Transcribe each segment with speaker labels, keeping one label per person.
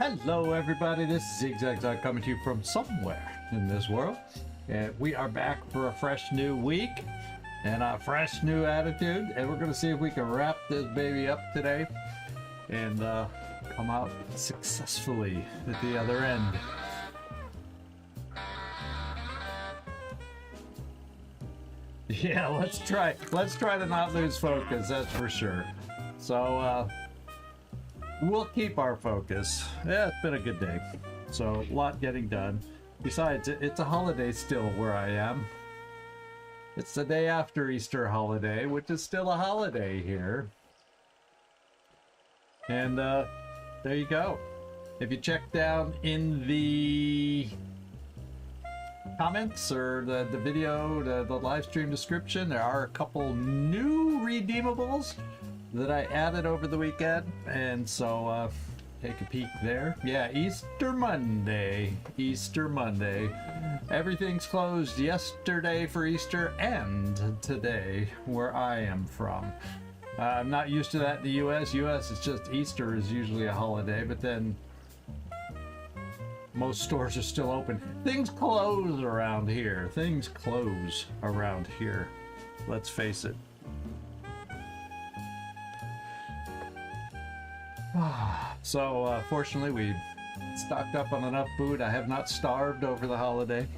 Speaker 1: Hello everybody, this is Ziggies coming to you from somewhere in this world. And we are back for a fresh new week and a fresh new attitude. And we're going to see if we can wrap this baby up today and come out successfully at the other end. Yeah, let's try to not lose focus, that's for sure. So, we'll keep our focus. Yeah, it's been a good day. So, a lot getting done. Besides, it's a holiday still where I am. It's the day after Easter holiday, which is still a holiday here. And, there you go. If you check down in the comments or the video, the live stream description, there are a couple new redeemables that I added over the weekend, and so take a peek there. Yeah, Easter Monday. Everything's closed yesterday for Easter and today where I am from. I'm not used to that in the US. It's just Easter is usually a holiday, but then most stores are still open. Things close around here. Let's face it. So, fortunately, we stocked up on enough food. I have not starved over the holiday.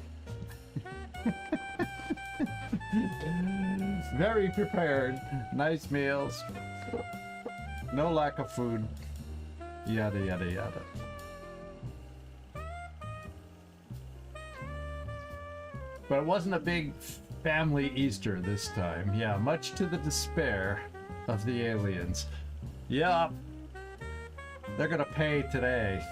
Speaker 1: Very prepared. Nice meals. No lack of food. Yada, yada, yada. But it wasn't a big family Easter this time. Yeah, much to the despair of the aliens. Yeah. They're gonna pay today.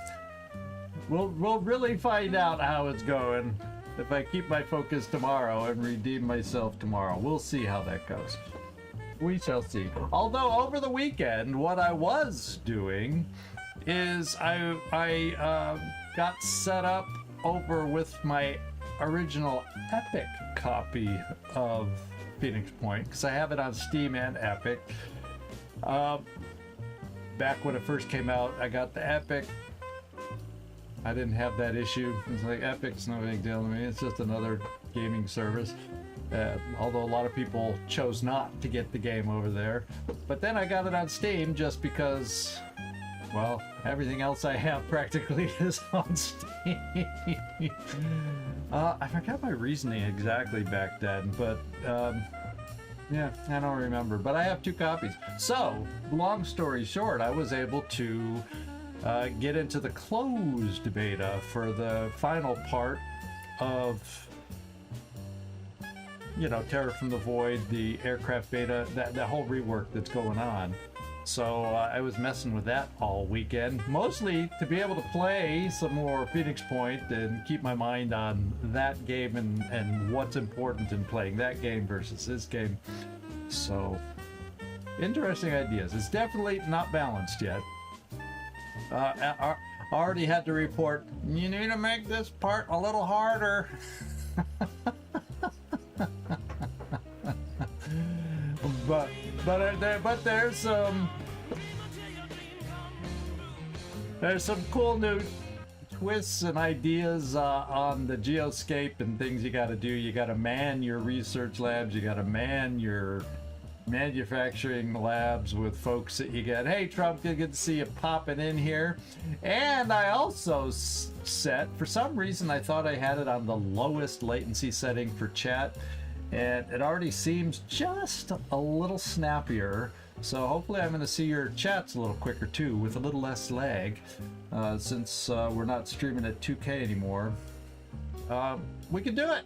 Speaker 1: We'll really find out how it's going if I keep my focus tomorrow and redeem myself tomorrow. We'll see how that goes. We shall see. Although over the weekend, what I was doing is I got set up over with my original Epic copy of Phoenix Point because I have it on Steam and Epic. Back when it first came out, I got the Epic. I didn't have that issue. It's like, Epic's no big deal to me. It's just another gaming service. Although a lot of people chose not to get the game over there. But then I got it on Steam just because, well, everything else I have practically is on Steam. I forgot my reasoning exactly back then, but yeah, I don't remember, but I have 2 copies. So, long story short, I was able to get into the closed beta for the final part of, you know, Terror from the Void, the aircraft beta, that whole rework that's going on. So I was messing with that all weekend, mostly to be able to play some more Phoenix Point and keep my mind on that game and what's important in playing that game versus this game. So, interesting ideas. It's definitely not balanced yet. I already had to report, you need to make this part a little harder. But there's some cool new twists and ideas on the geoscape and things you got to do. You got to man your research labs. You got to man your manufacturing labs with folks that you get. Hey, Trump, good to see you popping in here. And I also set, for some reason, I thought I had it on the lowest latency setting for chat. And it already seems just a little snappier. So hopefully I'm going to see your chats a little quicker too, with a little less lag, since we're not streaming at 2K anymore. We can do it.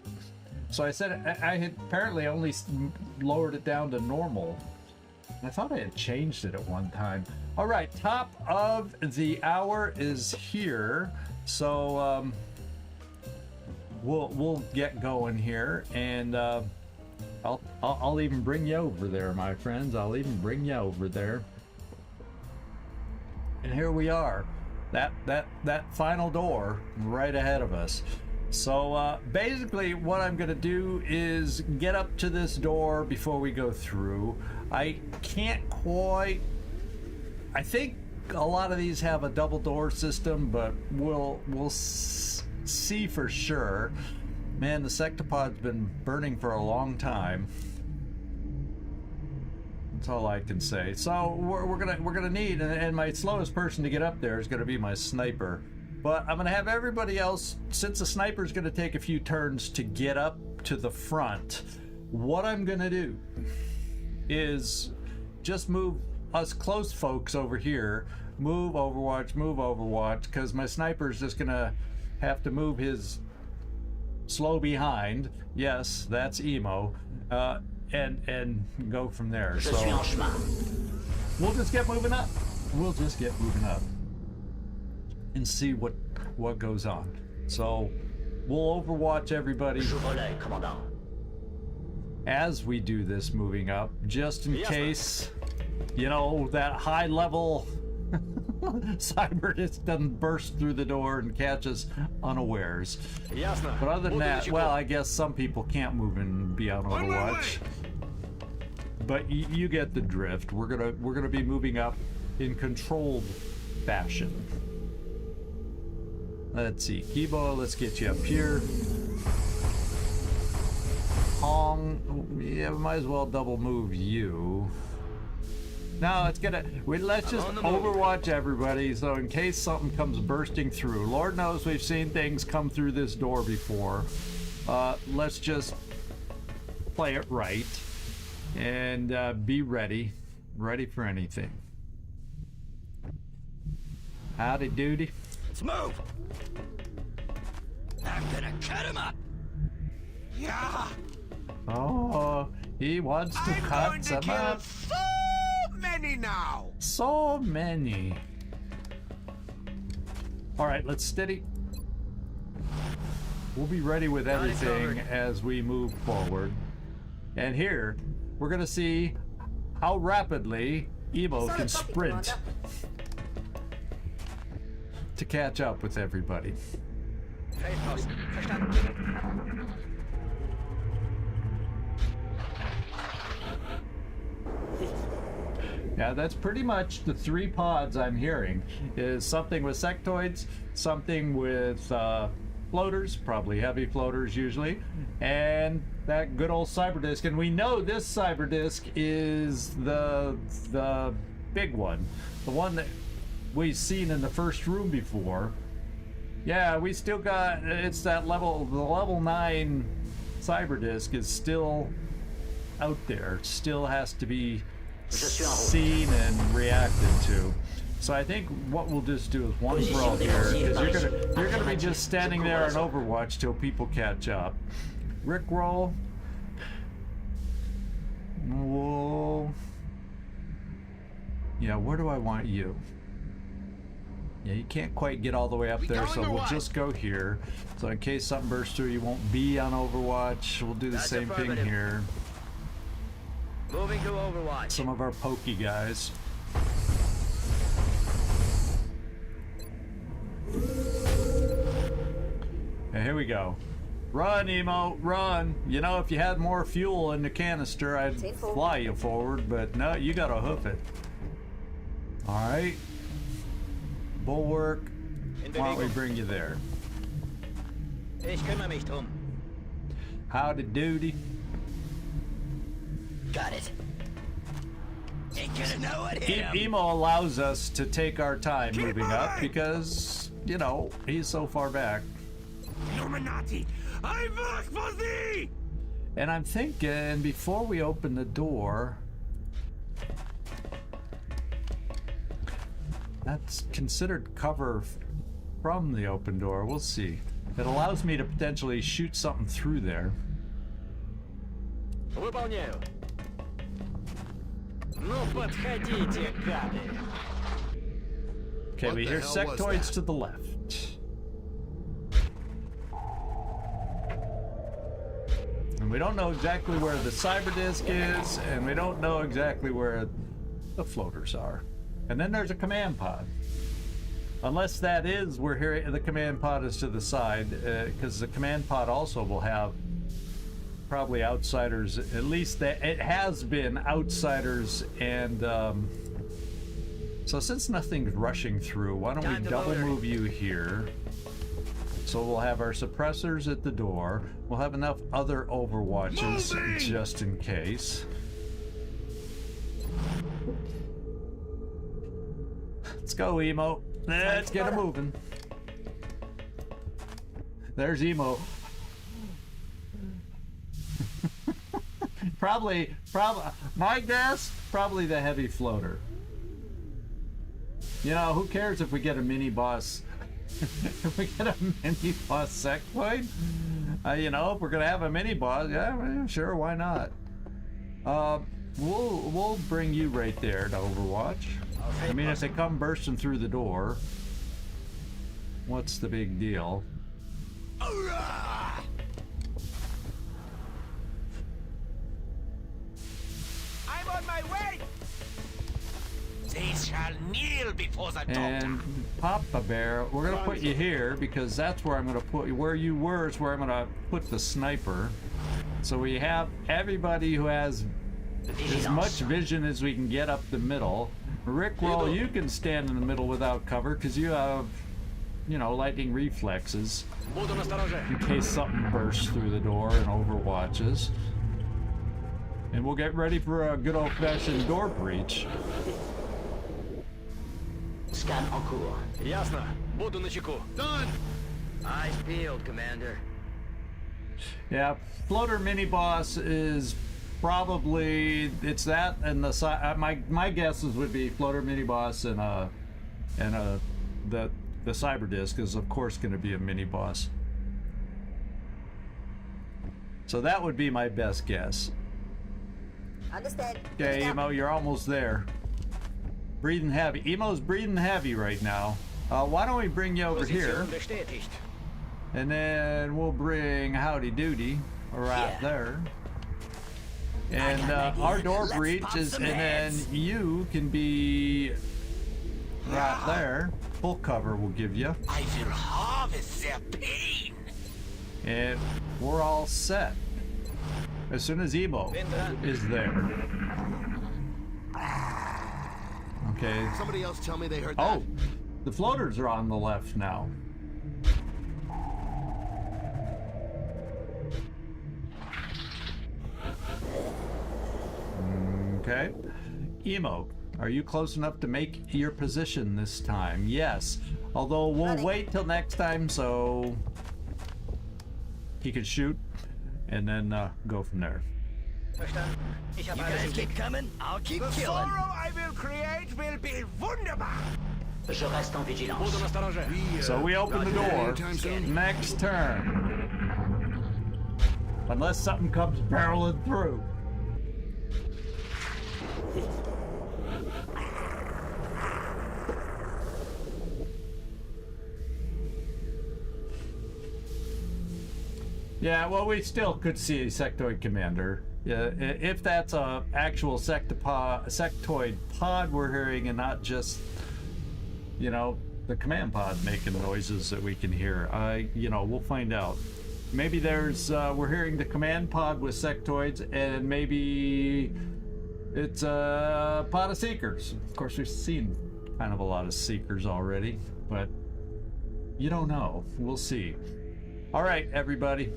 Speaker 1: So I said I had apparently only lowered it down to normal. I thought I had changed it at one time. All right, top of the hour is here. So we'll get going here, and I'll even bring you over there, my friends. I'll even bring you over there. And here we are. That final door right ahead of us. So basically what I'm gonna do is get up to this door before we go through. I can't quite, I think a lot of these have a double door system, but we'll see for sure. Man, the sectopod's been burning for a long time. That's all I can say. So we're gonna need, and my slowest person to get up there is gonna be my sniper. But I'm gonna have everybody else, since the sniper's gonna take a few turns to get up to the front. What I'm gonna do is just move us close folks over here. Move Overwatch, because my sniper's just gonna have to move his slow behind. Yes, that's emo. And go from there. So we'll just get moving up. We'll just get moving up and see what goes on. So we'll overwatch everybody as we do this moving up, just in case, you know, that high level Cyberdisc doesn't burst through the door and catch us unawares. But other than that, well, I guess some people can't move and be on Overwatch. But you get the drift. We're gonna be moving up in controlled fashion. Let's see, Kibo, let's get you up here. Hong, yeah, we might as well double move you. No, let's just overwatch everybody, so in case something comes bursting through. Lord knows we've seen things come through this door before. Let's just play it right and be ready for anything. Howdy doody.
Speaker 2: Let's move. I'm gonna cut him up. Yeah.
Speaker 1: Oh, he wants to cut some up.
Speaker 2: So many now.
Speaker 1: So many. All right, let's steady. We'll be ready with everything as we move forward. And here, we're gonna see how rapidly Emo can sprint to catch up with everybody. Yeah, that's pretty much the 3 pods I'm hearing. Is something with sectoids, something with floaters, probably heavy floaters usually, and that good old Cyberdisc. And we know this Cyberdisc is the big one, the one that we've seen in the first room before. Yeah, we still got, it's that level, the level 9 Cyberdisc is still out there, still has to be seen and reacted to. So I think what we'll just do is one for all here, because you're gonna be just standing there on Overwatch till people catch up. Rickroll. Whoa. Yeah, where do I want you? Yeah, you can't quite get all the way up there, so we'll just go here. So in case something bursts through, you won't be on Overwatch. We'll do the same thing here.
Speaker 2: Moving to Overwatch.
Speaker 1: Some of our pokey guys. And here we go. Run, Emo, run. You know, if you had more fuel in the canister, I'd fly you forward, but no, you gotta hoof it. All right. Bulwark. Why don't we bring you there?
Speaker 2: Ich kümmere mich drum.
Speaker 1: Howdy doody.
Speaker 2: Got it. Ain't gonna know what hit him.
Speaker 1: Emo allows us to take our time moving up because, you know, he's so far back.
Speaker 2: Illuminati, I work for thee!
Speaker 1: And I'm thinking, before we open the door, that's considered cover from the open door. We'll see. It allows me to potentially shoot something through there.
Speaker 2: Выполняю. Ну подходите, гады.
Speaker 1: Okay, we hear sectoids to the left. And we don't know exactly where the Cyberdisc is, and we don't know exactly where the floaters are. And then there's a command pod. Unless that is, we're hearing the command pod is to the side, because the command pod also will have probably outsiders. At least that it has been outsiders and So since nothing's rushing through, why don't we double move you here? So we'll have our suppressors at the door. We'll have enough other overwatches just in case. Let's go, Emo. Let's get it moving. There's Emo. probably, my guess, probably the heavy floater. You know, who cares if we get a mini boss? If we get a mini boss sectoid? You know, if we're gonna have a mini boss, yeah, well, sure, why not? We'll bring you right there to Overwatch. I mean, if they come bursting through the door, what's the big deal?
Speaker 2: I'm on my way. They shall kneel before the doctor.
Speaker 1: And Papa Bear, we're gonna put you here because that's where I'm gonna put you. Where you were is where I'm gonna put the sniper. So we have everybody who has as much vision as we can get up the middle. Rickroll, you can stand in the middle without cover because you have, you know, lightning reflexes in case something bursts through the door and overwatches. And we'll get ready for a good old-fashioned door breach.
Speaker 3: Scan en cours.
Speaker 4: Ясно. Буду начеку.
Speaker 2: Done.
Speaker 3: Eyes peeled, Commander.
Speaker 1: Yeah, floater mini boss is probably it's that and the my guesses would be floater mini boss and the cyber disc is of course going to be a mini boss. So that would be my best guess.
Speaker 5: Understood.
Speaker 1: Okay, Emo, you're almost there. Breathing heavy. Emo's breathing heavy right now. Why don't we bring you over here?
Speaker 4: Bestätigt.
Speaker 1: And then we'll bring Howdy Doody right there. And our door breach is, and then you can be right there. Full cover will give you.
Speaker 2: I will harvest their pain.
Speaker 1: And we're all set. As soon as Emo is there. Okay.
Speaker 2: Somebody else tell me they heard that.
Speaker 1: Oh, the floaters are on the left now. Okay. Emo, are you close enough to make your position this time? Yes. Although we'll wait till next time so he can shoot and then go from there.
Speaker 4: Verstanden. Ich habe
Speaker 3: You
Speaker 4: alles
Speaker 3: guys
Speaker 4: im
Speaker 3: keep
Speaker 4: Blick.
Speaker 3: coming, I'll keep
Speaker 2: The
Speaker 3: killing.
Speaker 2: sorrow I will create will be wunderbar.
Speaker 3: Je reste en
Speaker 4: Буду
Speaker 3: vigilance.
Speaker 4: настороже.
Speaker 1: So we open the door
Speaker 3: Scanning.
Speaker 1: next turn. Unless something comes barreling through. Yeah, well, we still could see a sectoid commander. Yeah, if that's a actual sectoid pod we're hearing and not just, you know, the command pod making noises that we can hear. You know, we'll find out. Maybe there's, we're hearing the command pod with sectoids and maybe it's a pod of seekers. Of course, we've seen kind of a lot of seekers already, but you don't know. We'll see. All right, everybody.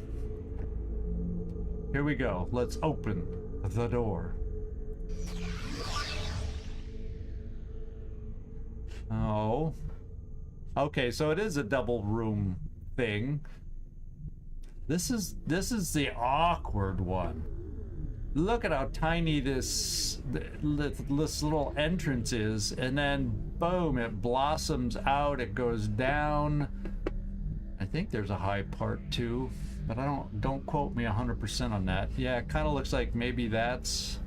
Speaker 1: Here we go. Let's open the door. Oh. Okay, so it is a double room thing. This is the awkward one. Look at how tiny this little entrance is, and then boom, it blossoms out, it goes down. I think there's a high part too, but don't quote me 100% on that. Yeah, it kind of looks like maybe that's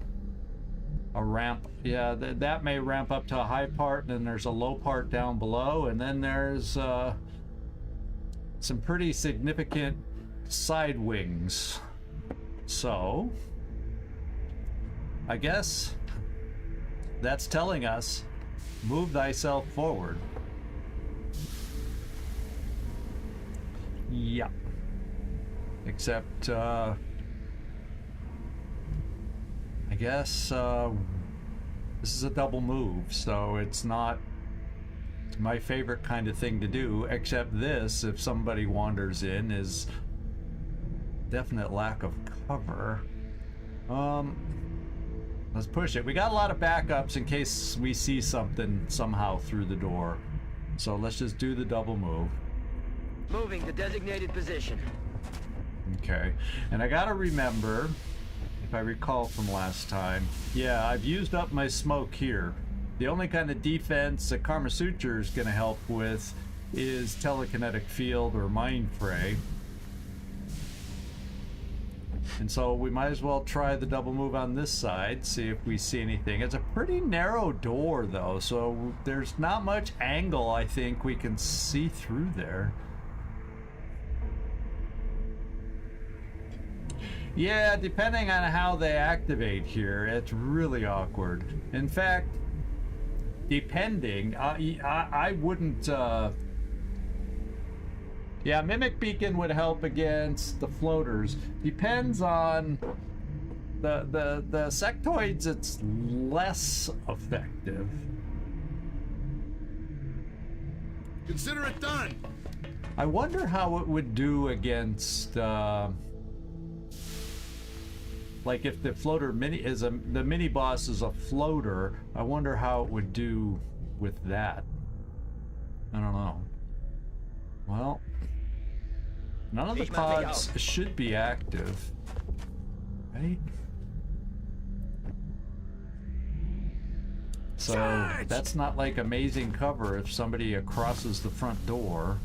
Speaker 1: a ramp. Yeah, that may ramp up to a high part, and then there's a low part down below, and then there's some pretty significant side wings. So I guess that's telling us, move thyself forward. Yeah. Except, I guess, This is a double move, so it's not my favorite kind of thing to do, except this, if somebody wanders in, is definite lack of cover. Let's push it. We got a lot of backups in case we see something somehow through the door. So let's just do the double move.
Speaker 3: Moving to designated position.
Speaker 1: Okay, and I gotta remember, if I recall from last time, yeah, I've used up my smoke here. The only kind of defense that Karma Suture is gonna help with is telekinetic field or mind fray. And so we might as well try the double move on this side, see if we see anything. It's a pretty narrow door though, so there's not much angle I think we can see through there. Yeah, depending on how they activate here, it's really awkward. In fact, depending, I wouldn't, yeah, Mimic Beacon would help against the floaters. Depends on the sectoids, it's less effective.
Speaker 6: Consider it done.
Speaker 1: I wonder how it would do against, like if the floater the mini boss is a floater, I wonder how it would do with that. I don't know. Well, none of the pods should be active, right? So that's not like amazing cover if somebody crosses the front door.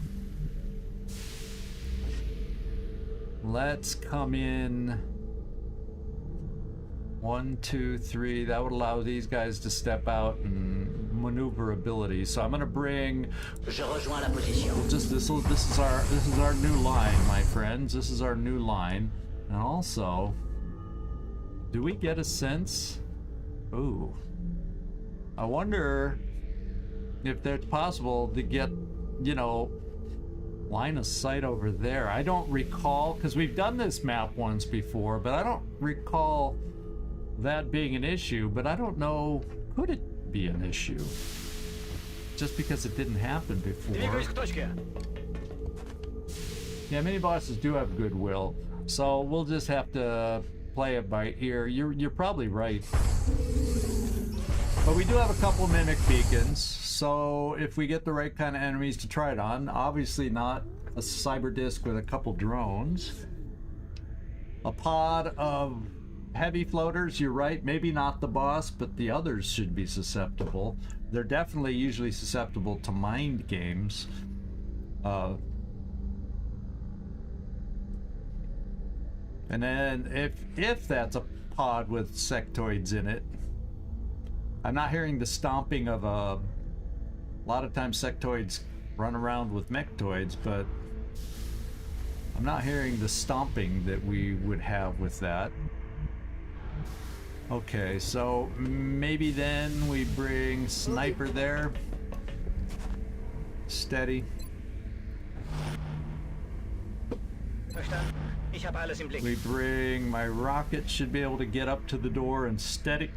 Speaker 1: Let's come in 1, 2, 3. That would allow these guys to step out and maneuverability. So I'm gonna bring.
Speaker 3: Je rejoins la position.
Speaker 1: This is our new line, my friends. This is our new line. And also, do we get a sense? Ooh. I wonder if it's possible to get, you know, line of sight over there. I don't recall, because we've done this map once before, but I don't recall that being an issue. But I don't know, could it be an issue? Just because it didn't happen before. Yeah, mini bosses do have goodwill, so we'll just have to play it by ear. You're probably right. But we do have a couple of mimic beacons, so if we get the right kind of enemies to try it on, obviously not a cyber disc with a couple drones. A pod of heavy floaters, you're right, maybe not the boss, but the others should be susceptible. They're definitely usually susceptible to mind games. And then if that's a pod with sectoids in it, I'm not hearing the stomping of a lot of times sectoids run around with mechtoids, but I'm not hearing the stomping that we would have with that. Okay, so maybe then we bring sniper there. Steady.
Speaker 4: Verstanden. Ich habe alles im Blick.
Speaker 1: We bring my rocket, should be able to get up to the door and steady.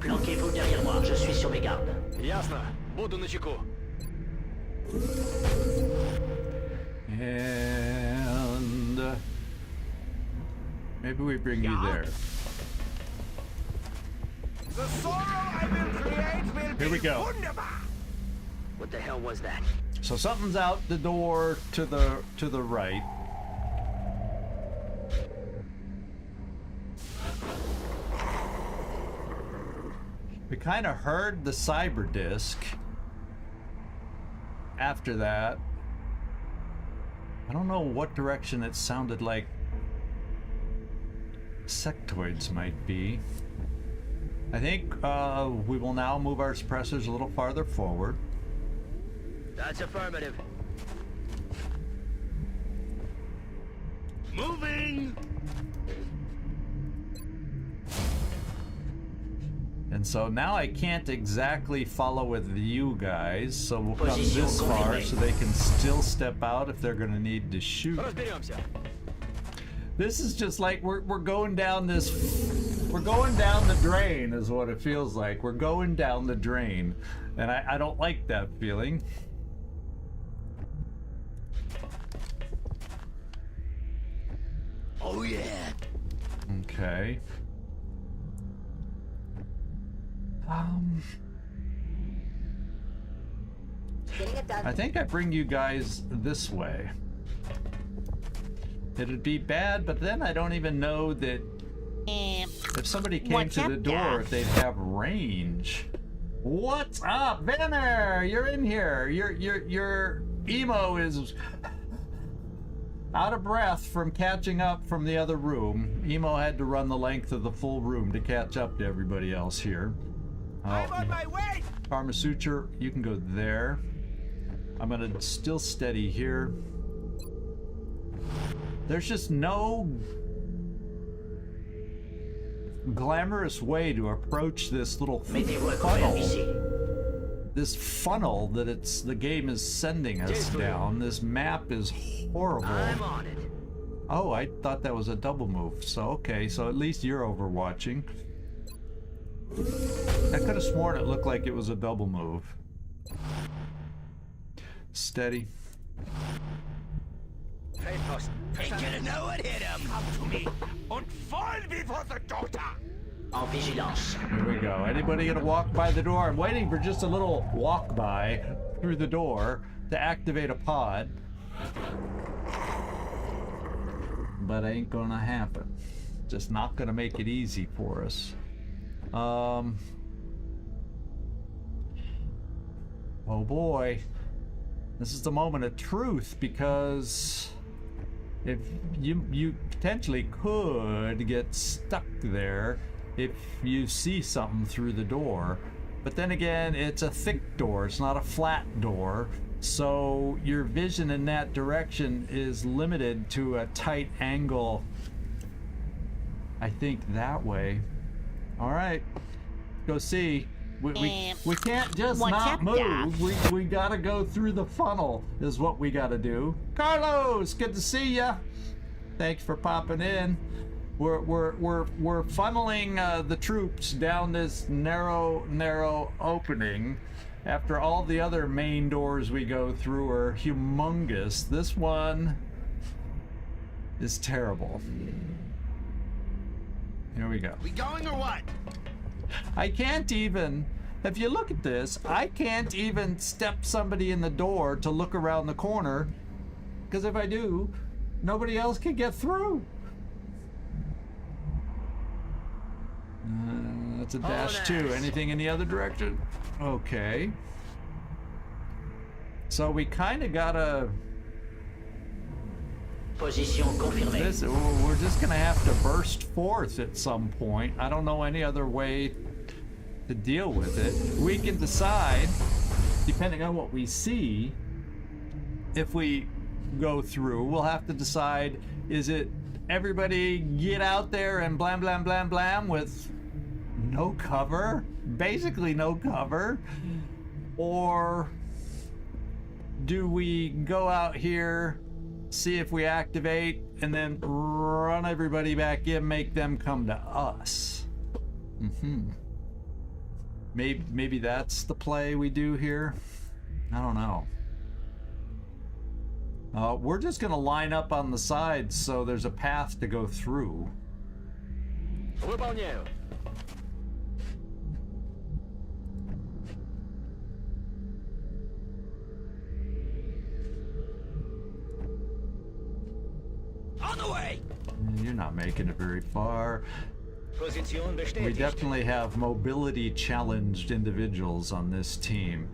Speaker 3: Planquez-vous derrière moi, je suis sur mes gardes.
Speaker 4: Ясно. Буду начеку.
Speaker 1: And maybe we bring you there.
Speaker 2: The sorrow I will create will
Speaker 1: Here we
Speaker 2: be
Speaker 1: go.
Speaker 2: wunderbar.
Speaker 3: What the hell was that?
Speaker 1: So something's out the door to the right. We kind of heard the cyber disc. After that, I don't know what direction it sounded like sectoids might be. I think we will now move our suppressors a little farther forward.
Speaker 3: That's affirmative.
Speaker 6: Moving.
Speaker 1: And And so now I can't exactly follow with you guys, so we'll come this far so they can still step out if they're gonna need to shoot. This is just like we're going down this, we're going down the drain is what it feels like. We're going down the drain, and I don't like that feeling.
Speaker 2: Oh yeah.
Speaker 1: Okay.
Speaker 5: Getting it done.
Speaker 1: I think I bring you guys this way. It'd be bad, but then I don't even know that if somebody came to the door, if they'd have range. What's up, Venner? You're in here. Your emo is out of breath from catching up from the other room. Emo had to run the length of the full room to catch up to everybody else here.
Speaker 2: I'm on my way.
Speaker 1: Karma Suture, you can go there. I'm gonna still steady here. There's just no glamorous way to approach this little funnel. This funnel that the game is sending us down. This map is horrible.
Speaker 3: I'm on it.
Speaker 1: Oh, I thought that was a double move. So okay, so at least you're overwatching. I could have sworn it looked like it was a double move. Steady.
Speaker 2: Ain't gonna know what hit him. Come to me and fall before the daughter.
Speaker 3: En vigilance.
Speaker 1: Here we go. Anybody gonna walk by the door? I'm waiting for just a little walk by through the door to activate a pod. But ain't gonna happen. Just not gonna make it easy for us. Oh boy. This is the moment of truth, because if you potentially could get stuck there if you see something through the door. But then again, it's a thick door, it's not a flat door, so your vision in that direction is limited to a tight angle, I think, that way. All right, go see. We can't just not move. We gotta go through the funnel is what we gotta do. Carlos, good to see ya. Thanks for popping in. We're funneling the troops down this narrow opening. After all the other main doors we go through are humongous, this one is terrible. Here we go.
Speaker 6: We going or what?
Speaker 1: I can't even, if you look at this, I can't even step somebody in the door to look around the corner, because if I do, nobody else can get through. That's a dash two. Anything in the other direction? Okay. So we kind of gotta...
Speaker 3: Position confirmée.
Speaker 1: We're just gonna have to burst forth at some point. I don't know any other way to deal with it. We can decide, depending on what we see, if we go through. We'll have to decide, is it everybody get out there and blam blam blam blam with no cover, basically no cover, or do we go out here, see if we activate, and then run everybody back in, make them come to us? Maybe that's the play we do here. I don't know. We're just gonna line up on the sides so there's a path to go through.
Speaker 2: On the way.
Speaker 1: You're not making it very far.
Speaker 4: Position
Speaker 1: We
Speaker 4: bestätigt.
Speaker 1: definitely have mobility challenged individuals on this team.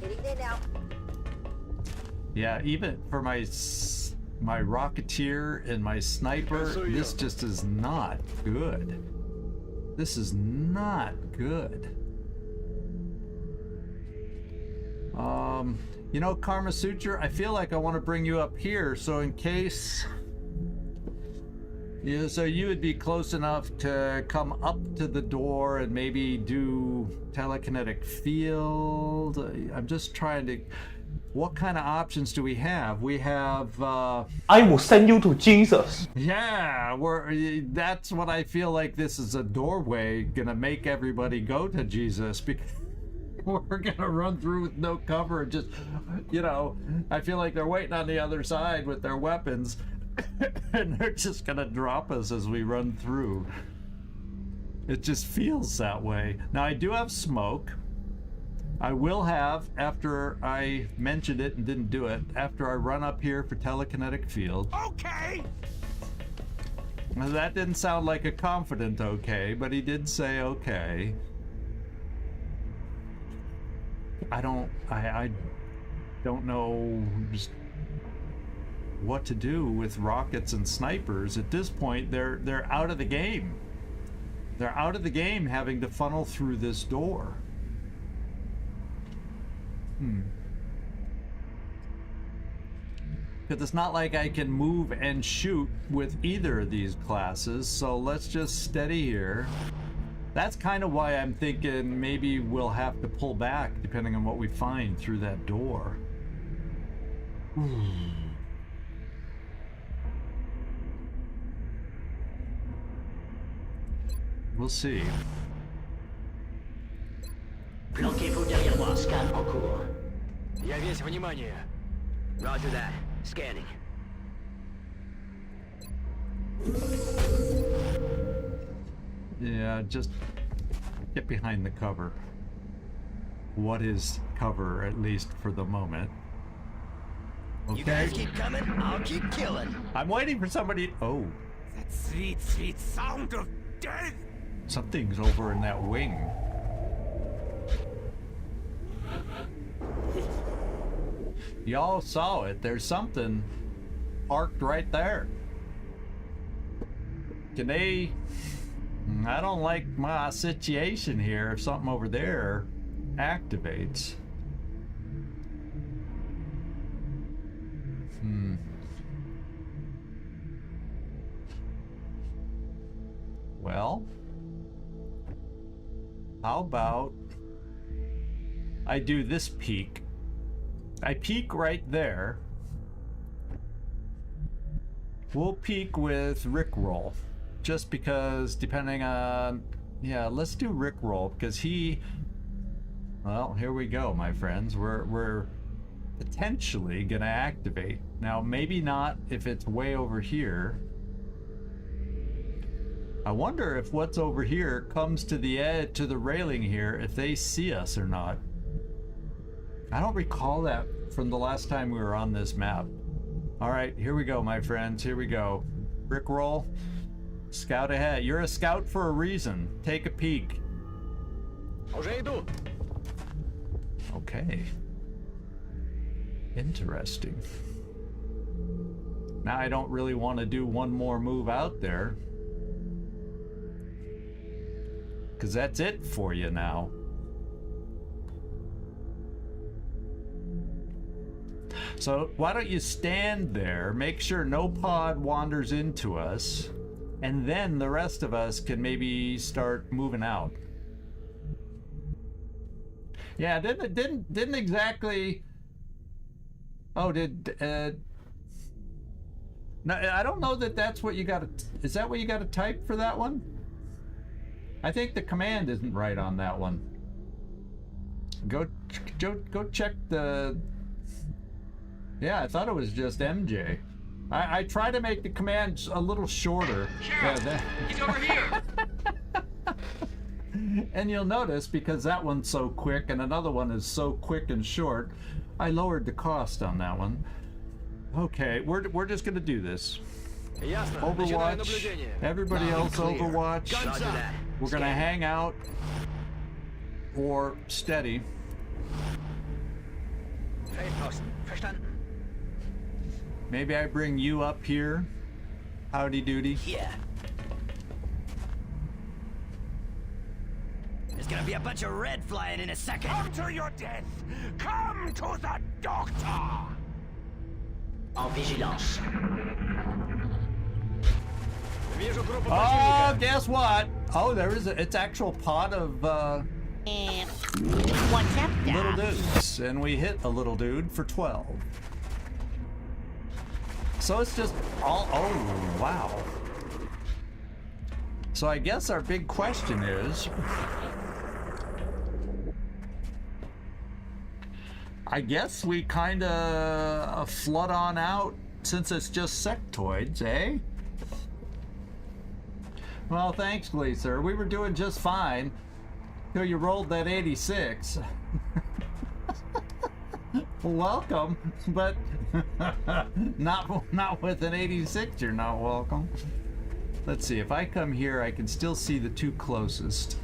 Speaker 5: Hitting there now.
Speaker 1: Yeah, even for my Rocketeer and my Sniper, this just is not good. This is not good. You know, Karma Suture, I feel like I want to bring you up here, so in case Yeah, so you would be close enough to come up to the door and maybe do telekinetic field. I'm just trying to... What kind of options do we have? We have...
Speaker 7: I will send you to Jesus.
Speaker 1: Yeah, that's what I feel like this is a doorway gonna make everybody go to Jesus, because we're gonna run through with no cover and just, you know, I feel like they're waiting on the other side with their weapons and they're just gonna drop us as we run through. It just feels that way. Now I do have smoke. I will have, after I mentioned it and didn't do it, after I run up here for telekinetic field.
Speaker 2: Okay.
Speaker 1: Now, that didn't sound like a confident okay, but he did say okay. I don't know just what to do with rockets and snipers. At this point, they're out of the game. They're out of the game having to funnel through this door. Because it's not like I can move and shoot with either of these classes, so let's just steady here. That's kind of why I'm thinking maybe we'll have to pull back depending on what we find through that door. We'll see.
Speaker 3: Planquez-vous derrière moi. Scan en cours.
Speaker 4: Я весь внимание.
Speaker 3: Roger that. Scanning.
Speaker 1: Yeah, just get behind the cover. What is cover, at least for the moment? Okay.
Speaker 2: You guys keep coming, I'll keep killing.
Speaker 1: I'm waiting for somebody. Oh,
Speaker 2: That sweet, sweet sound of death.
Speaker 1: something's over in that wing. Y'all saw it. There's something parked right there. Can they... I don't like my situation here if something over there activates. Well, how about I do this peek? I peek right there. We'll peek with Rickroll, just because depending on... Yeah, let's do Rickroll, because he... Well, here we go, my friends. We're potentially gonna activate. Now, maybe not if it's way over here. I wonder if what's over here comes to the edge, to the railing here, if they see us or not. I don't recall that from the last time we were on this map. All right, here we go, my friends. Here we go. Rickroll. Scout ahead. You're a scout for a reason. Take a peek.
Speaker 4: Уже иду.
Speaker 1: Okay. Interesting. Now I don't really want to do one more move out there, because that's it for you now. So why don't you stand there, make sure no pod wanders into us, and then the rest of us can maybe start moving out. Yeah, didn't exactly. Oh, no, I don't know that that's what you got to. Is that what you got to type for that one? I think the command isn't right on that one. Go check the. Yeah, I thought it was just MJ. I try to make the command a little shorter.
Speaker 8: Sheriff, he's over here.
Speaker 1: And you'll notice, because that one's so quick and another one is so quick and short, I lowered the cost on that one. Okay, we're just gonna do this.
Speaker 4: Ясно. Начинаем
Speaker 1: Overwatch.
Speaker 4: наблюдение.
Speaker 1: Everybody else Overwatch.
Speaker 3: Roger that.
Speaker 1: We're gonna hang out or steady.
Speaker 4: Feldposten. Verstanden.
Speaker 1: Maybe I bring you up here. Howdy doody.
Speaker 2: Yeah. There's gonna be a bunch of red flying in a second. Come to your death! Come to the doctor!
Speaker 3: En vigilance.
Speaker 4: Вижу группу
Speaker 1: Oh,
Speaker 4: противника.
Speaker 1: guess what? Oh, there is it's actual pot of
Speaker 9: What's up,
Speaker 1: little
Speaker 9: Doc?
Speaker 1: dudes, and we hit a little dude for 12. So it's just all, oh, wow. So I guess our big question is, I guess we kind of flood on out since it's just sectoids, eh? Well, thanks, Gleaser. We were doing just fine till you rolled that 86. Welcome, but not with an 86. You're not welcome. Let's see. If I come here, I can still see the two closest,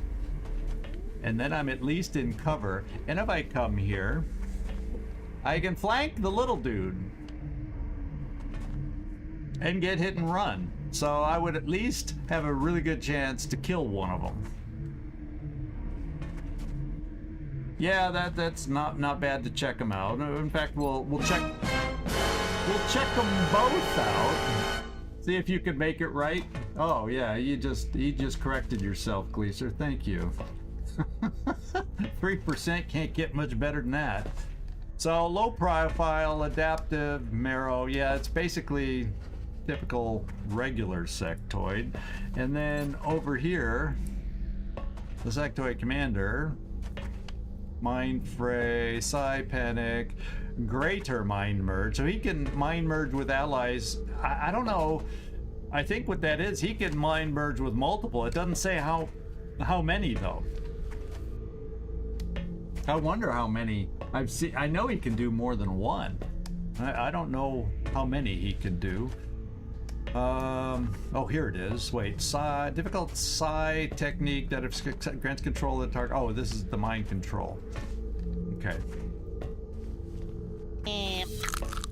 Speaker 1: and then I'm at least in cover. And if I come here, I can flank the little dude and get hit and run. So I would at least have a really good chance to kill one of them. Yeah, that's not bad to check them out. In fact, we'll check them both out. See if you can make it right. Oh yeah, you just corrected yourself, Gleaser. Thank you. 3% can't get much better than that. So low profile, adaptive, marrow. Yeah, it's basically typical regular sectoid. And then over here, the sectoid commander, Mind Fray, Psi Panic, Greater Mind Merge. So he can mind merge with allies. I don't know. I think what that is, he can mind merge with multiple. It doesn't say how many though. I wonder how many. I know he can do more than one. I don't know how many he can do. Oh, here it is. Wait, psi, difficult psi technique that grants control of the target. Oh, this is the mind control. Okay.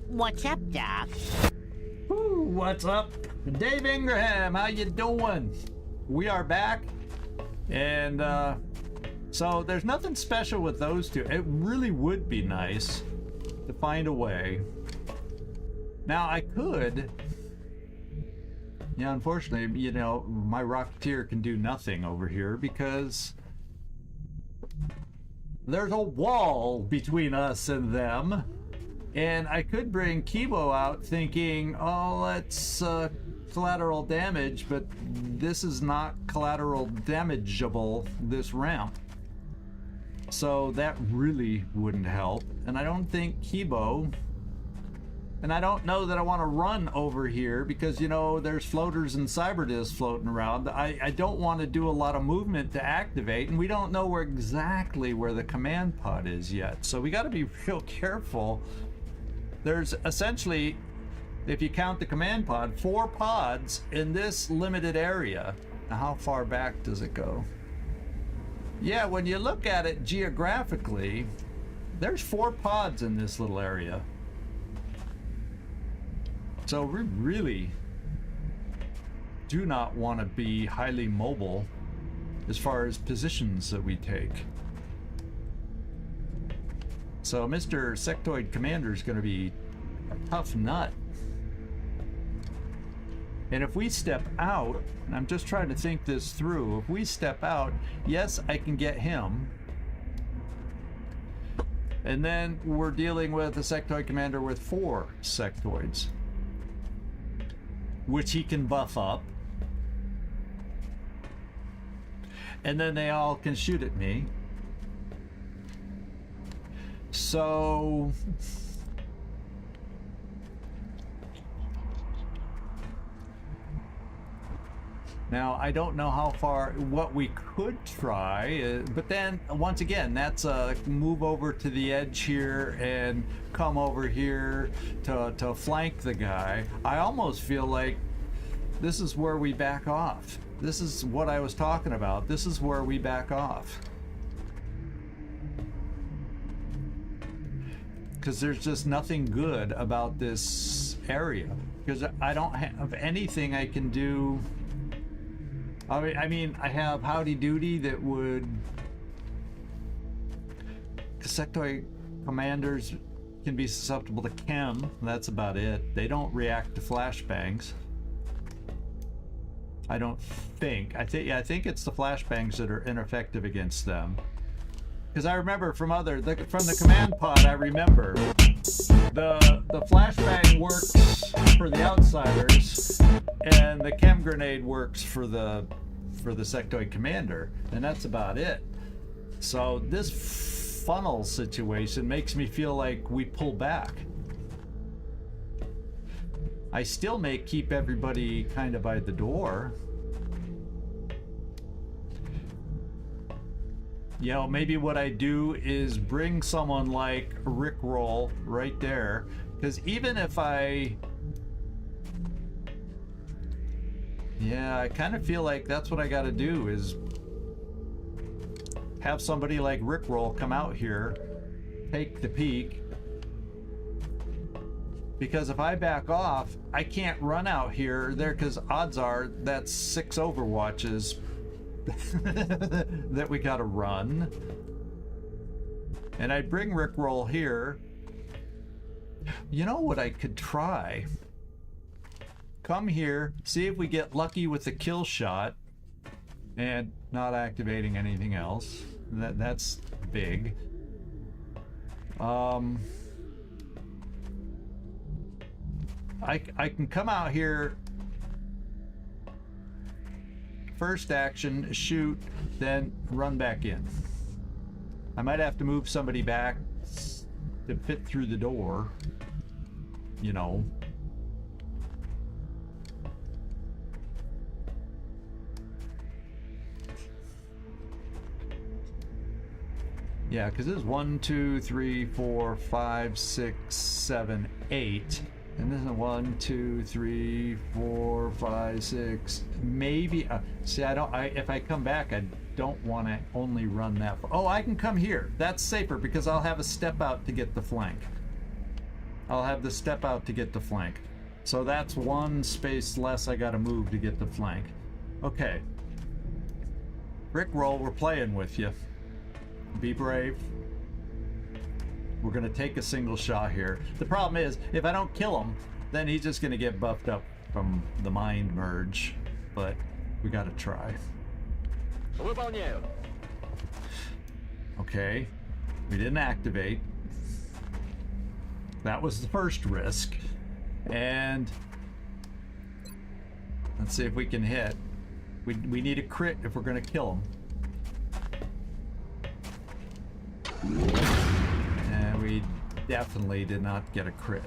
Speaker 9: What's up, Doc?
Speaker 1: Woo, what's up? Dave Ingraham, how you doing? We are back, and so there's nothing special with those two. It really would be nice to find a way. Now I could. Yeah, unfortunately, you know, my Rocketeer can do nothing over here because there's a wall between us and them. And I could bring Kibo out thinking, oh, let's collateral damage, but this is not collateral damageable, this ramp. So that really wouldn't help. And I don't think Kibo... And I don't know that I want to run over here because, you know, there's floaters and cyberdiscs floating around. I don't want to do a lot of movement to activate, and we don't know exactly where the command pod is yet. So we got to be real careful. There's essentially, if you count the command pod, 4 pods in this limited area. Now, how far back does it go? Yeah, when you look at it geographically, there's 4 pods in this little area. So we really do not want to be highly mobile as far as positions that we take. So Mr. Sectoid Commander is going to be a tough nut. And if we step out, and I'm just trying to think this through, if we step out, yes, I can get him. And then we're dealing with a Sectoid Commander with 4 sectoids, which he can buff up. And then they all can shoot at me. So... Now, I don't know how far, what we could try, but then, once again, that's a move over to the edge here and come over here to flank the guy. I almost feel like this is where we back off. This is what I was talking about. This is where we back off. Because there's just nothing good about this area. Because I don't have anything I can do. I mean, I have Howdy Doody that would... Sectoid commanders can be susceptible to chem. That's about it. They don't react to flashbangs. I don't think. I think it's the flashbangs that are ineffective against them. Because I remember from the command pod, I remember the flashbang works for the outsiders, and the chem grenade works for the sectoid commander, and that's about it. So this funnel situation makes me feel like we pull back. I still may keep everybody kind of by the door. You know, maybe what I do is bring someone like Rickroll right there, because even if I kind of feel like that's what I got to do, is have somebody like Rickroll come out here, take the peek, because if I back off, I can't run out here there, because odds are that's 6 Overwatches that we gotta run. And I'd bring Rickroll here. You know what I could try? Come here, see if we get lucky with the kill shot and not activating anything else. That's big. I can come out here, first action, shoot, then run back in. I might have to move somebody back to fit through the door, you know. Yeah, because this is 1, 2, 3, 4, 5, 6, 7, 8. And this is 1, 2, 3, 4, 5, 6. Maybe. See, if I come back, I don't want to only run that far. Oh, I can come here. That's safer because I'll have a step out to get the flank. I'll have the step out to get the flank. So that's one space less I got to move to get the flank. Okay. Rickroll, we're playing with you. Be brave. We're going to take a single shot here. The problem is, if I don't kill him, then he's just going to get buffed up from the mind merge. But we got to try. Okay. We didn't activate. That was the first risk. And let's see if we can hit. We need a crit if we're going to kill him. And we definitely did not get a crit.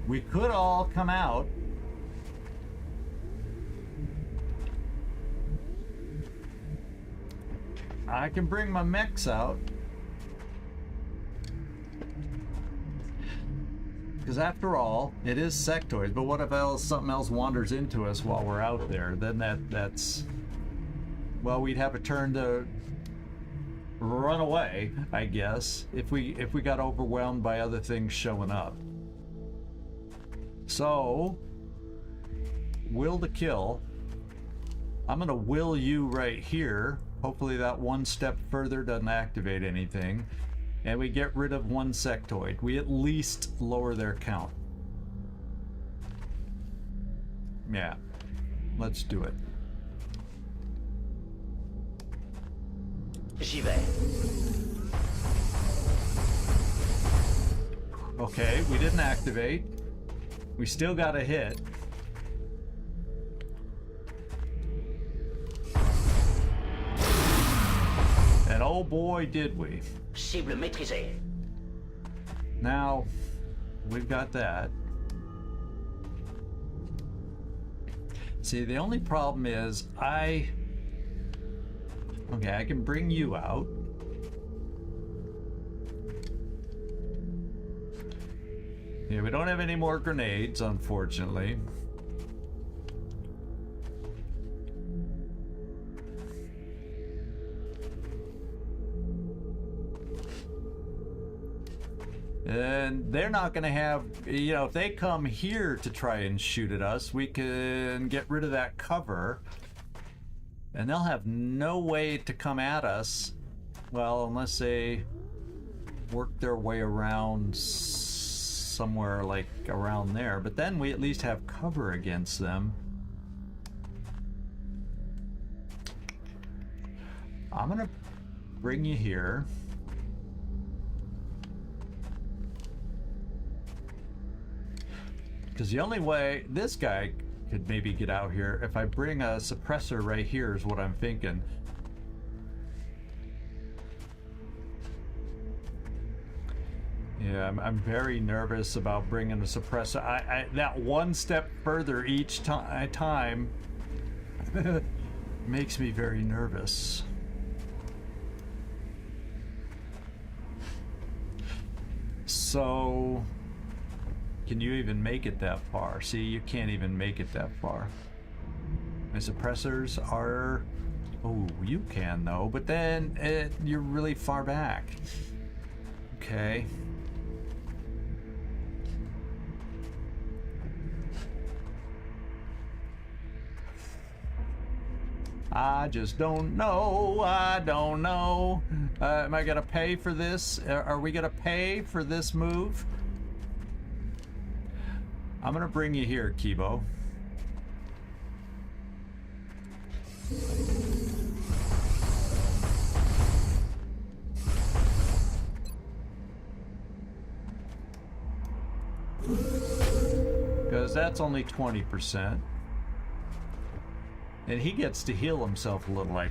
Speaker 1: We could all come out. I can bring my mechs out. Because after all, it is sectoids, but what if something else wanders into us while we're out there? Then that's... Well, we'd have a turn to run away, I guess, if we got overwhelmed by other things showing up. So, will to kill. I'm gonna will you right here. Hopefully that one step further doesn't activate anything. And we get rid of one sectoid. We at least lower their count. Yeah, let's do it.
Speaker 3: J'y vais.
Speaker 1: Okay, we didn't activate. We still got a hit. And oh boy, did we.
Speaker 3: Cible maîtrisée.
Speaker 1: Now, we've got that. See, the only problem is okay, I can bring you out. Yeah, we don't have any more grenades, unfortunately. And they're not going to have, you know, if they come here to try and shoot at us, we can get rid of that cover. And they'll have no way to come at us. Well, unless they... work their way around somewhere like around there, but then we at least have cover against them. I'm gonna bring you here. Because the only way this guy could maybe get out here, if I bring a suppressor right here is what I'm thinking. Yeah, I'm very nervous about bringing a suppressor. That one step further each time makes me very nervous. So, can you even make it that far? See, you can't even make it that far. My suppressors are... Oh, you can though, but then you're really far back. Okay. I just don't know. I don't know. Am I gonna pay for this? Are we gonna pay for this move? I'm gonna bring you here, Kibo. Because that's only 20%. And he gets to heal himself a little. I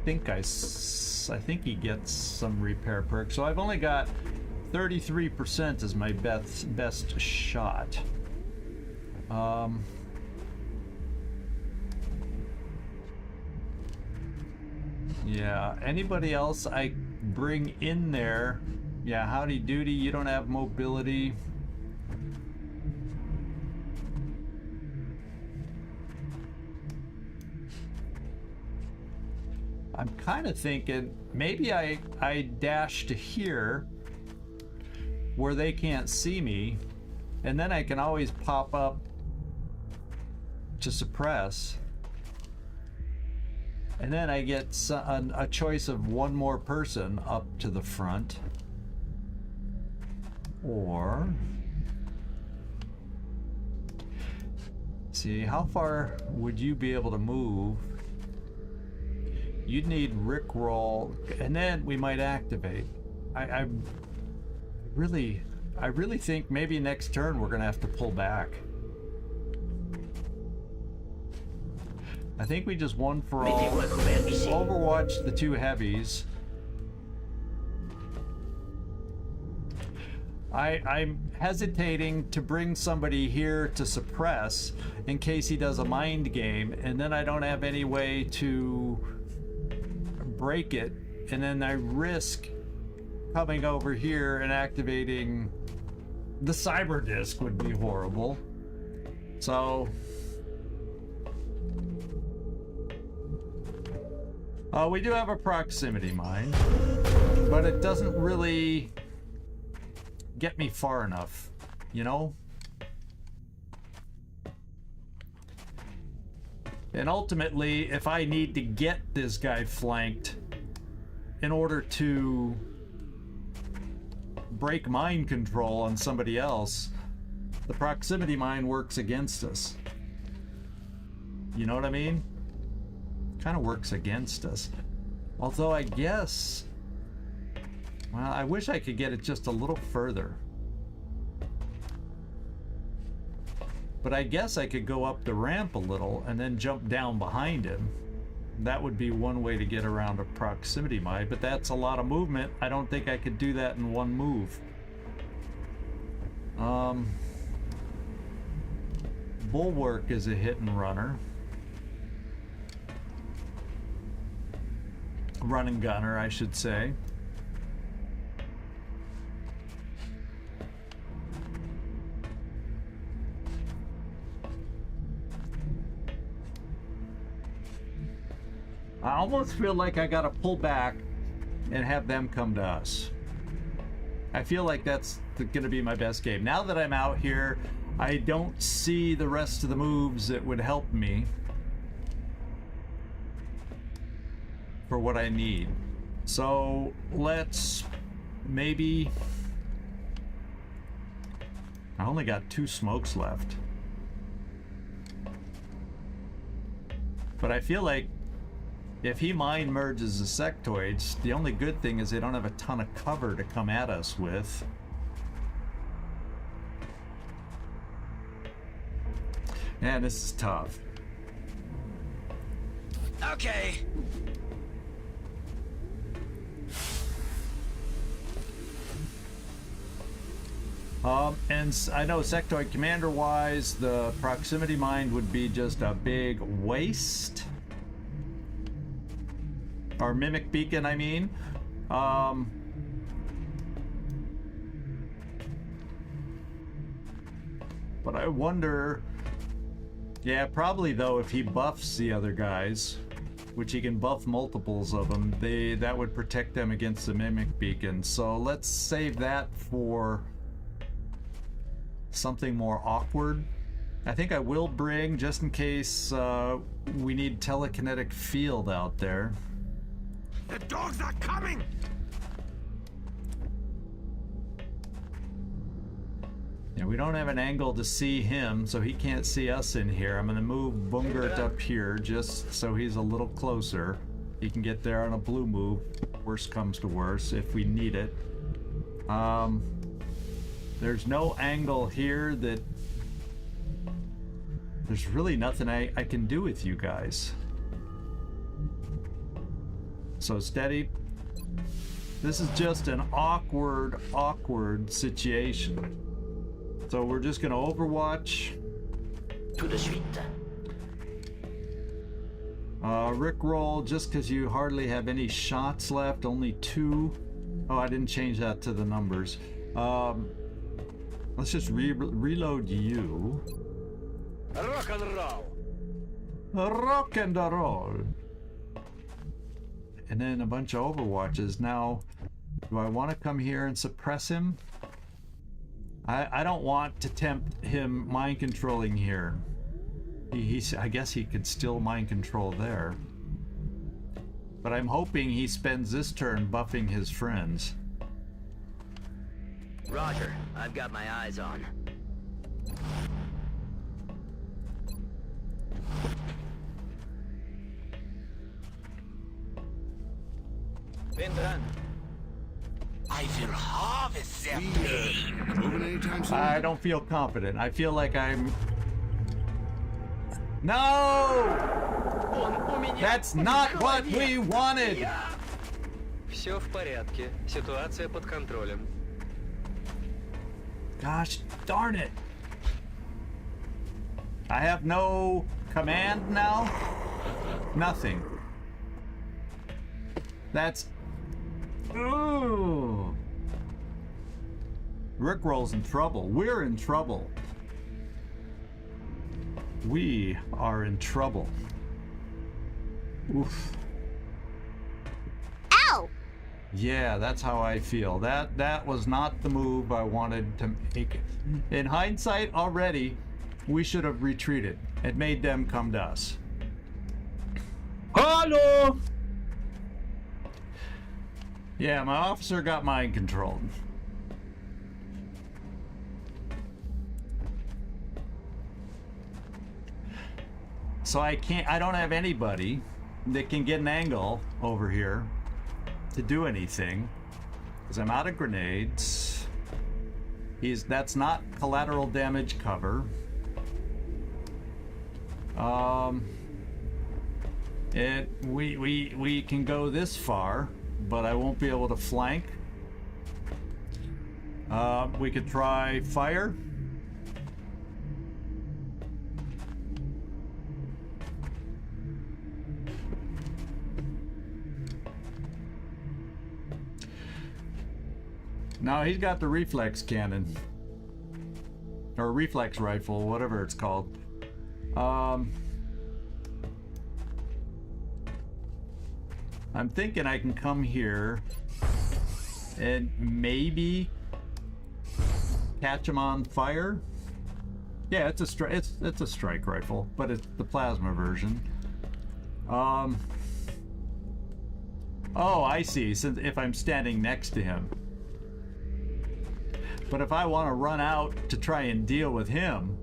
Speaker 1: think he gets some repair perks. So I've only got 33% as my best shot. Yeah, anybody else I bring in there? Yeah, howdy doody, you don't have mobility. I'm kind of thinking maybe I dash to here where they can't see me, and then I can always pop up to suppress, and then I get a choice of one more person up to the front. Or see, how far would you be able to move? You'd need Rickroll, and then we might activate. I really think maybe next turn we're gonna have to pull back. I think we just one for all Overwatch the two heavies. I'm hesitating to bring somebody here to suppress in case he does a mind game, and then I don't have any way to break it, and then I risk coming over here and activating the cyber disc would be horrible. So we do have a proximity mine, but it doesn't really get me far enough, you know? And ultimately, if I need to get this guy flanked in order to break mind control on somebody else, the proximity mine works against us. You know what I mean? Kind of works against us. Although I guess, well, I wish I could get it just a little further. But I guess I could go up the ramp a little and then jump down behind him. That would be one way to get around a proximity mine, but that's a lot of movement. I don't think I could do that in one move. Bulwark is a hit and runner. Run and gunner, I should say. I almost feel like I gotta pull back and have them come to us. I feel like that's gonna be my best game. Now that I'm out here, I don't see the rest of the moves that would help me for what I need. So let's maybe... I only got 2 smokes left. But I feel like if he mind merges the sectoids, the only good thing is they don't have a ton of cover to come at us with. Man, this is tough.
Speaker 2: Okay.
Speaker 1: And I know sectoid commander wise, the proximity mine would be just a big waste. Or mimic beacon, I mean. But I wonder, yeah, probably though, if he buffs the other guys, which he can buff multiples of them, that would protect them against the mimic beacon. So let's save that for something more awkward. I think I will bring, just in case we need telekinetic field out there.
Speaker 2: The dogs are coming!
Speaker 1: Yeah, we don't have an angle to see him, so he can't see us in here. I'm gonna move Bungert up here just so he's a little closer. He can get there on a blue move, worst comes to worst, if we need it. There's no angle here that... There's really nothing I can do with you guys. So steady. This is just an awkward situation. So we're just gonna overwatch.
Speaker 3: Tout de suite.
Speaker 1: Rickroll, just because you hardly have any shots left, only 2. Oh, I didn't change that to the numbers. Let's just reload you.
Speaker 2: Rock and roll!
Speaker 1: Rock and roll. And then a bunch of overwatches. Now, do I want to come here and suppress him? I don't want to tempt him mind controlling here. I guess he could still mind control there. But I'm hoping he spends this turn buffing his friends.
Speaker 3: Roger, I've got my eyes on.
Speaker 4: Vendrán.
Speaker 2: I will harvest their pain.
Speaker 6: Moving anytime soon?
Speaker 1: I don't feel confident. I feel like I'm... No! That's not what we wanted!
Speaker 4: Все в порядке. Ситуация под контролем.
Speaker 1: Gosh darn it! I have no command now? Nothing. That's... Ooh! Rickroll's in trouble. We're in trouble. We are in trouble. Oof.
Speaker 9: Ow!
Speaker 1: Yeah, that's how I feel. That was not the move I wanted to make. In hindsight, already, we should have retreated. It made them come to us.
Speaker 7: Hello!
Speaker 1: Yeah, my officer got mind controlled. So I don't have anybody that can get an angle over here to do anything, because I'm out of grenades. That's not collateral damage cover. We can go this far, but I won't be able to flank. We could try fire. No, he's got the reflex cannon. Or reflex rifle, whatever it's called. I'm thinking I can come here and maybe catch him on fire. Yeah, it's a strike rifle, but it's the plasma version. Oh, I see. Since if I'm standing next to him. But if I want to run out to try and deal with him,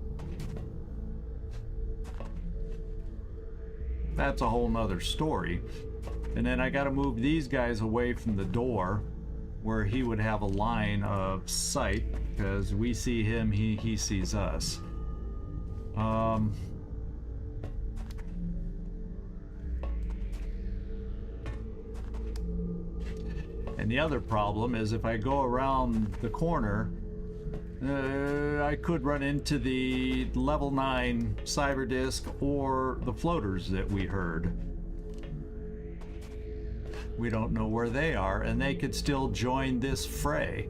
Speaker 1: that's a whole nother story. And then I got to move these guys away from the door where he would have a line of sight, because we see him, he sees us. And the other problem is if I go around the corner, I could run into the level 9 cyber disc or the floaters that we heard. We don't know where they are, and they could still join this fray.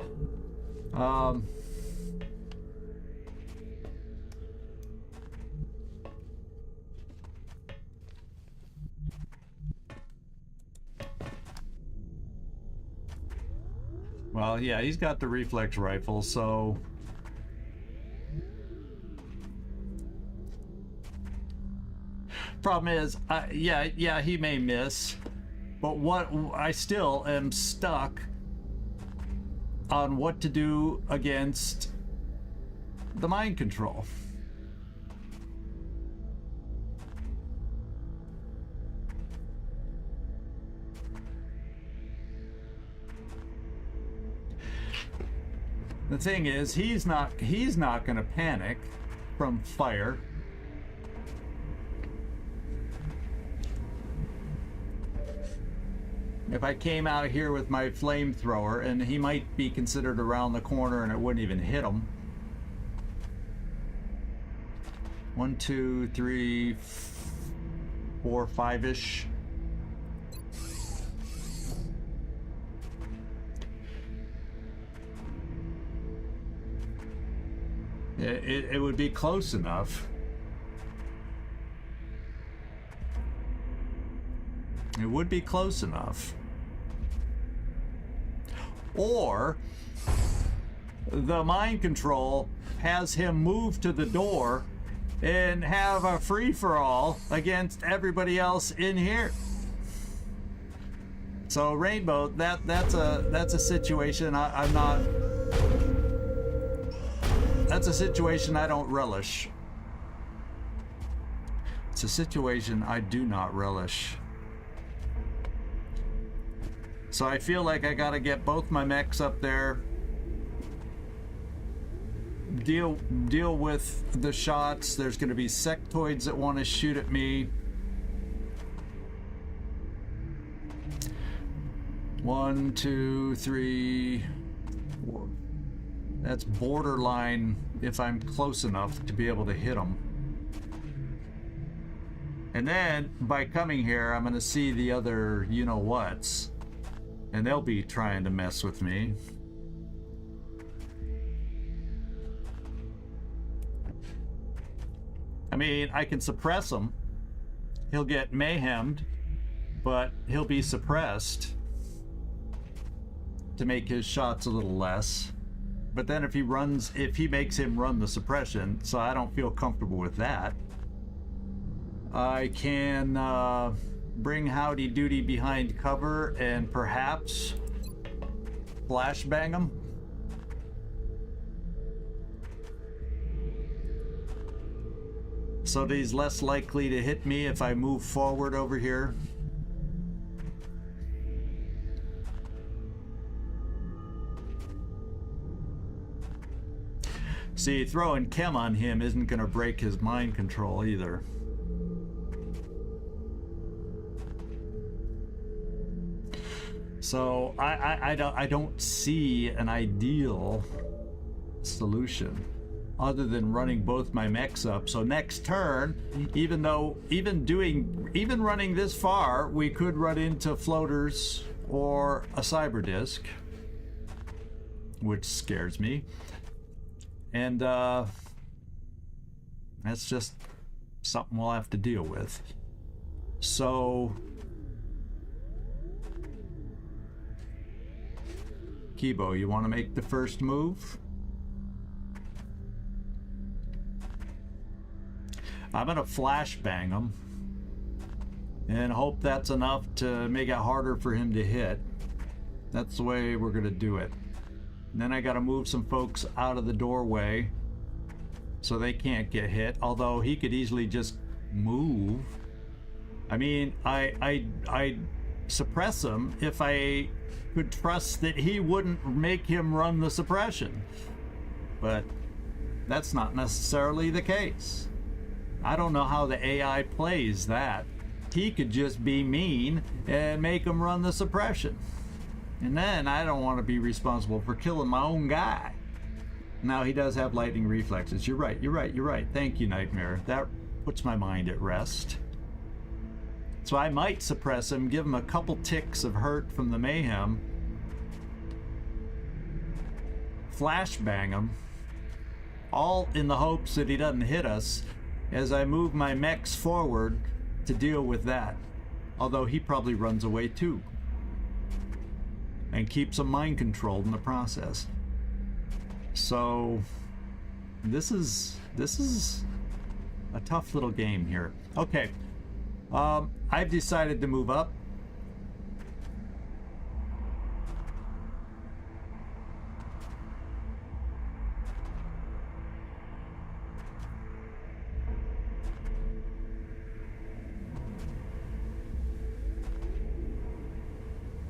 Speaker 1: Well, yeah, he's got the reflex rifle, so... Problem is, yeah, he may miss, but what I still am stuck on what to do against the mind control. The thing is, he's not going to panic from fire. If I came out here with my flamethrower, and he might be considered around the corner and it wouldn't even hit him. 1, 2, 3, 4, 5-ish. It would be close enough. It would be close enough. Or the mind control has him move to the door and have a free-for-all against everybody else in here. So Rainbow, that's a situation I'm not. That's a situation I don't relish. It's a situation I do not relish. So I feel like I gotta get both my mechs up there, deal with the shots. There's gonna be sectoids that want to shoot at me. 1, 2, 3, 4. That's borderline if I'm close enough to be able to hit them. And then by coming here, I'm gonna see the other you-know-whats. And they'll be trying to mess with me. I mean, I can suppress him. He'll get mayhemed, but he'll be suppressed to make his shots a little less. But then if he makes him run the suppression, so I don't feel comfortable with that. I can bring Howdy Doody behind cover and perhaps flashbang him. So that he's less likely to hit me if I move forward over here. See, throwing chem on him isn't going to break his mind control either. So I don't see an ideal solution other than running both my mechs up. So next turn, even running this far, we could run into floaters or a cyber disc, which scares me. And that's just something we'll have to deal with. So Kibo, you want to make the first move? I'm gonna flashbang him and hope that's enough to make it harder for him to hit. That's the way we're gonna do it. And then I gotta move some folks out of the doorway so they can't get hit, although he could easily just move. I mean, I suppress him if I could trust that he wouldn't make him run the suppression. But that's not necessarily the case. I don't know how the AI plays that. He could just be mean and make him run the suppression. And then I don't want to be responsible for killing my own guy. Now, he does have lightning reflexes. You're right, you're right, you're right. Thank you, Nightmare. That puts my mind at rest. So I might suppress him, give him a couple ticks of hurt from the mayhem, flashbang him, all in the hopes that he doesn't hit us as I move my mechs forward to deal with that. Although he probably runs away too. And keeps him mind controlled in the process. So this is a tough little game here. Okay. I've decided to move up.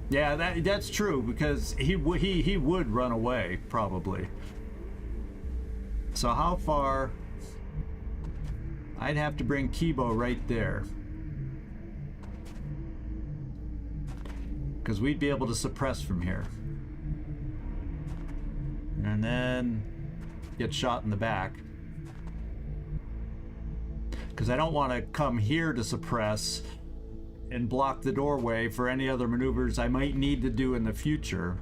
Speaker 1: Yeah, that's true, because he would run away probably. So how far? I'd have to bring Kibo right there, because we'd be able to suppress from here, and then get shot in the back. Because I don't want to come here to suppress and block the doorway for any other maneuvers I might need to do in the future.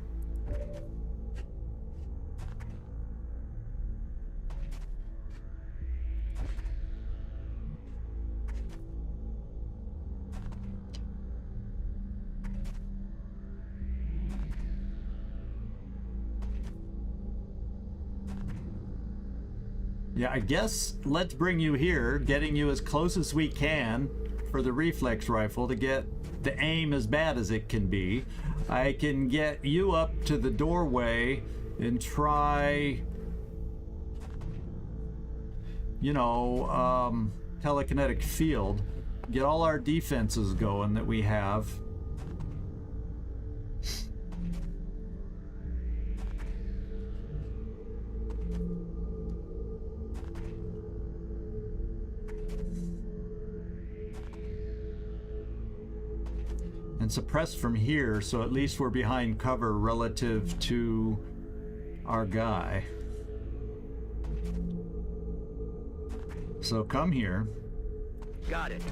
Speaker 1: Yeah, I guess let's bring you here, getting you as close as we can for the reflex rifle to get the aim as bad as it can be. I can get you up to the doorway and try, you know, telekinetic field. Get all our defenses going that we have. And suppress from here, so at least we're behind cover relative to our guy. So come here.
Speaker 3: Got it.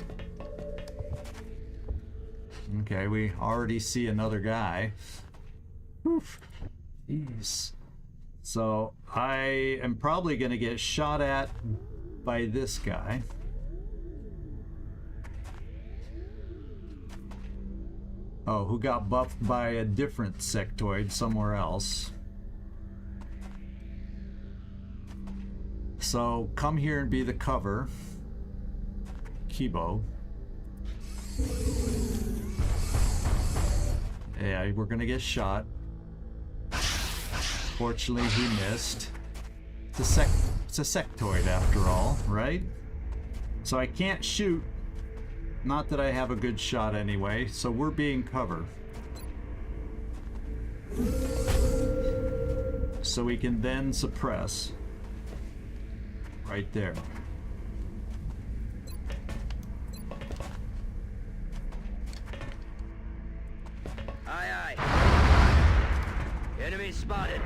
Speaker 1: Okay, we already see another guy. Oof. Jeez. So I am probably going to get shot at by this guy. Oh, who got buffed by a different sectoid somewhere else. So come here and be the cover. Kibo. Yeah, we're gonna get shot. Fortunately, he missed. It's a sectoid after all, right? So I can't shoot. Not that I have a good shot anyway, so we're being covered. So we can then suppress. Right there.
Speaker 3: Aye, aye. Enemy spotted.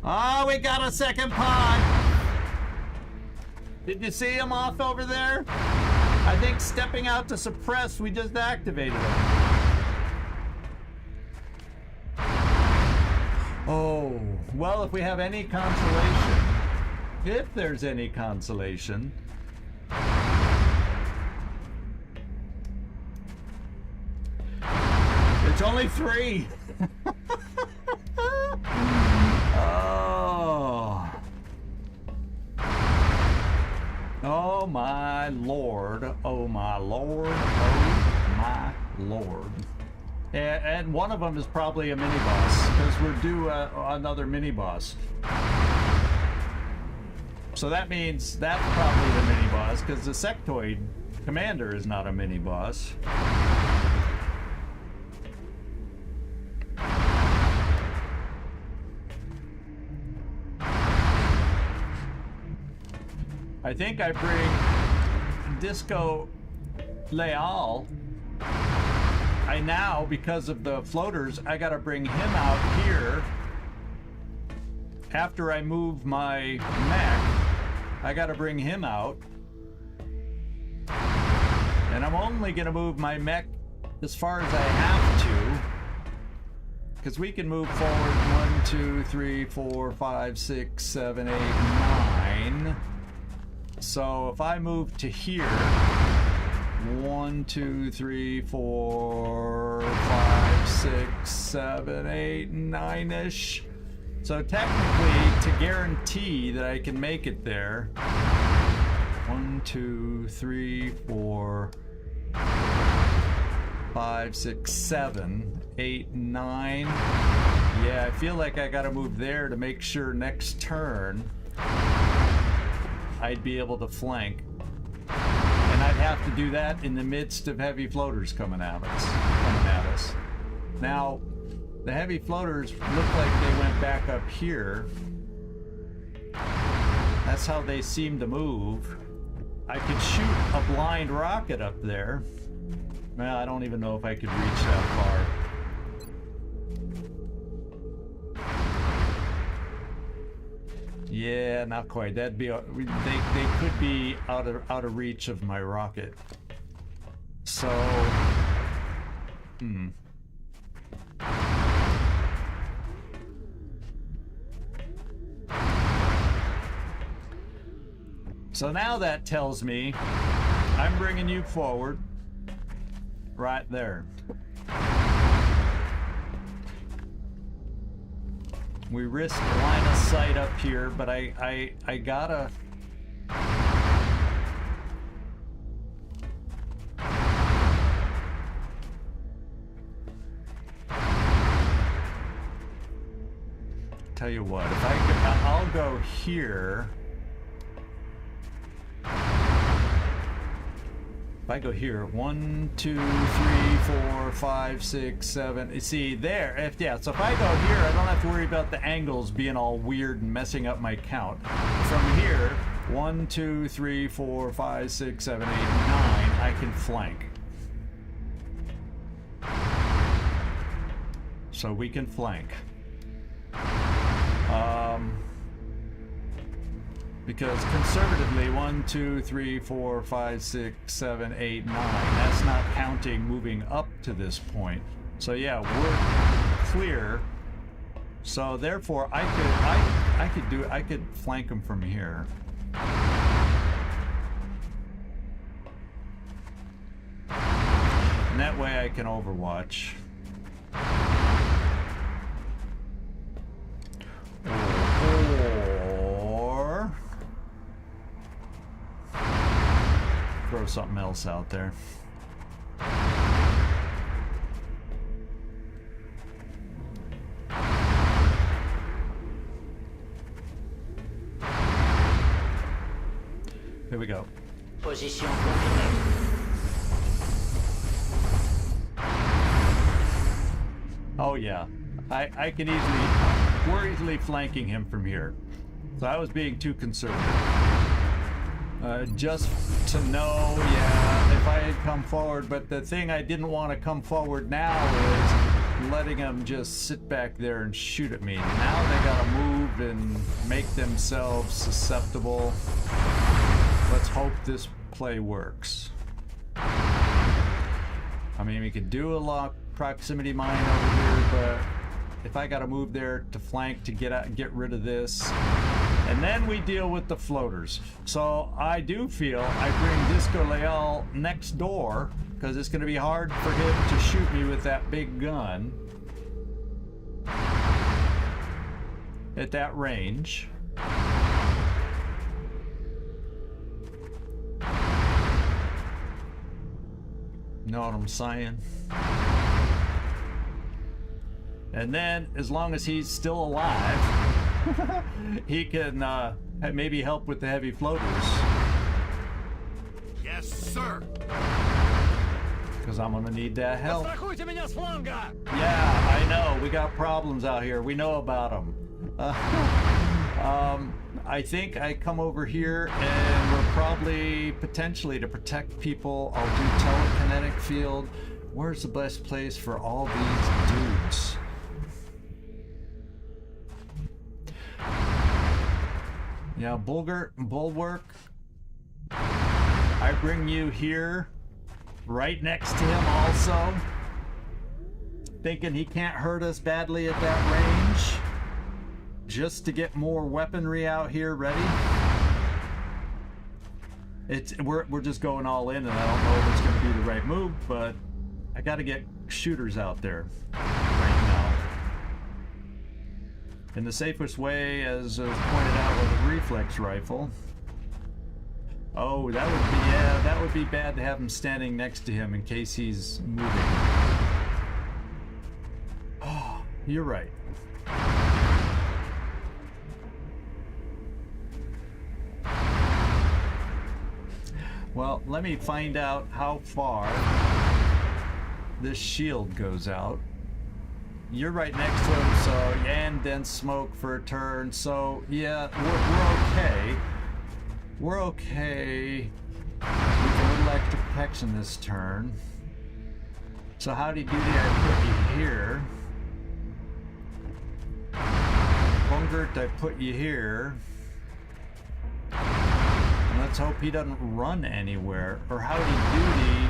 Speaker 1: Ah, we got a second pod! Did you see him off over there? I think stepping out to suppress, we just activated him. Oh, well, if we have any consolation, if there's any consolation, it's only 3. Oh. Oh my lord, oh my lord, oh my lord. And one of them is probably a mini boss, because we're due another mini boss. So that means that's probably the mini boss, because the sectoid commander is not a mini boss. I think I bring Disco Leal. I now, because of the floaters, I gotta bring him out here. After I move my mech, I gotta bring him out. And I'm only gonna move my mech as far as I have to. Because we can move forward 1, 2, 3, 4, 5, 6, 7, 8, 9. So if I move to here, 1, 2, 3, 4, 5, 6, 7, 8, 9-ish. So technically, to guarantee that I can make it there, 1, 2, 3, 4, 5, 6, 7, 8, 9. Yeah, I feel like I gotta move there to make sure next turn I'd be able to flank. And I'd have to do that in the midst of heavy floaters coming at us. Now, the heavy floaters look like they went back up here. That's how they seem to move. I could shoot a blind rocket up there. Well, I don't even know if I could reach that far. Yeah, not quite. That'd be they could be out of reach of my rocket. So, So now that tells me I'm bringing you forward right there. We risk line of sight up here, but I gotta... Tell you what, if I'll go here. If I go here, 1, 2, 3, 4, 5, 6, 7. See there, so if I go here, I don't have to worry about the angles being all weird and messing up my count. From here, 1, 2, 3, 4, 5, 6, 7, 8, 9, I can flank. So we can flank. Because conservatively, 1, 2, 3, 4, 5, 6, 7, 8, 9. That's not counting moving up to this point. So yeah, we're clear. So therefore, I could flank them from here. And that way I can overwatch. Or throw something else out there. Here we go.
Speaker 9: Position confirmée.
Speaker 1: Oh yeah, I can we're easily flanking him from here. So I was being too conservative. Just to know, yeah, if I had come forward, but the thing I didn't want to come forward now is letting them just sit back there and shoot at me. Now they gotta move and make themselves susceptible. Let's hope this play works. I mean, we could do a lock proximity mine over here, but if I gotta move there to flank to get rid of this, and then we deal with the floaters. So I do feel I bring Disco Leal next door, because it's gonna be hard for him to shoot me with that big gun at that range. Know what I'm saying? And then, as long as he's still alive, he can maybe help with the heavy floaters.
Speaker 6: Yes, sir.
Speaker 1: Because I'm gonna need that help.
Speaker 2: Страхуйте меня с фланга!
Speaker 1: Yeah, I know. We got problems out here. We know about them. I think I come over here and we're probably potentially to protect people. I'll do telekinetic field. Where's the best place for all these dudes? Yeah, bulwark. I bring you here, right next to him also. Thinking he can't hurt us badly at that range. Just to get more weaponry out here ready. We're just going all in, and I don't know if it's going to be the right move, but I got to get shooters out there right now. In the safest way, as was pointed out, with a reflex rifle. Oh, that would be bad to have him standing next to him in case he's moving. Oh, you're right. Well, let me find out how far this shield goes out. You're right next to him, so, and then smoke for a turn, so yeah, we're okay. We're okay with a little extra protection this turn. So how do you do that? I put you here. Bungert, I put you here. And let's hope he doesn't run anywhere. Or howdy doody,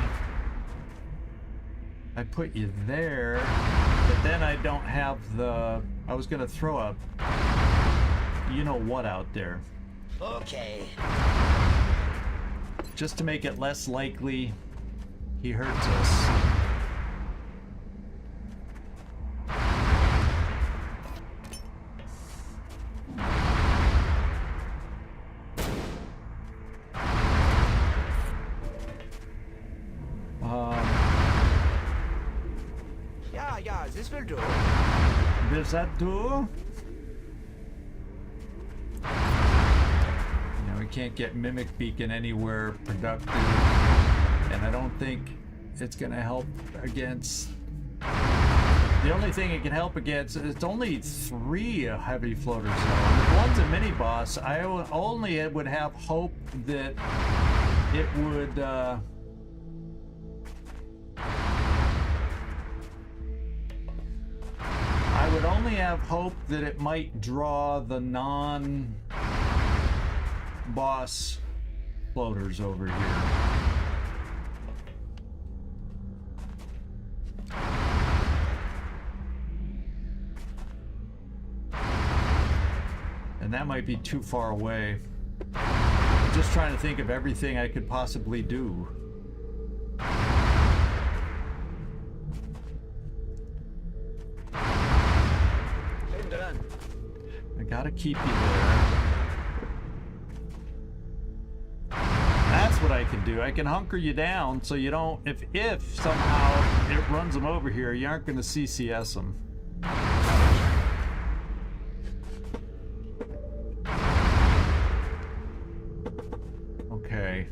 Speaker 1: I put you there, but then I don't have the... I was gonna throw a... you know what out there.
Speaker 9: Okay.
Speaker 1: Just to make it less likely he hurts us.
Speaker 2: Yeah, this will do.
Speaker 1: Does that do? We can't get Mimic Beacon anywhere productive, and I don't think it's gonna help against... The only thing it can help against, it's only 3 heavy floaters though. One's a mini boss. I only would have hope that it would I would only have hope that it might draw the non-boss floaters over here. And that might be too far away. I'm just trying to think of everything I could possibly do. I gotta keep you there. That's what I can do. I can hunker you down so you don't... If somehow it runs them over here, you aren't gonna CCS them. Okay.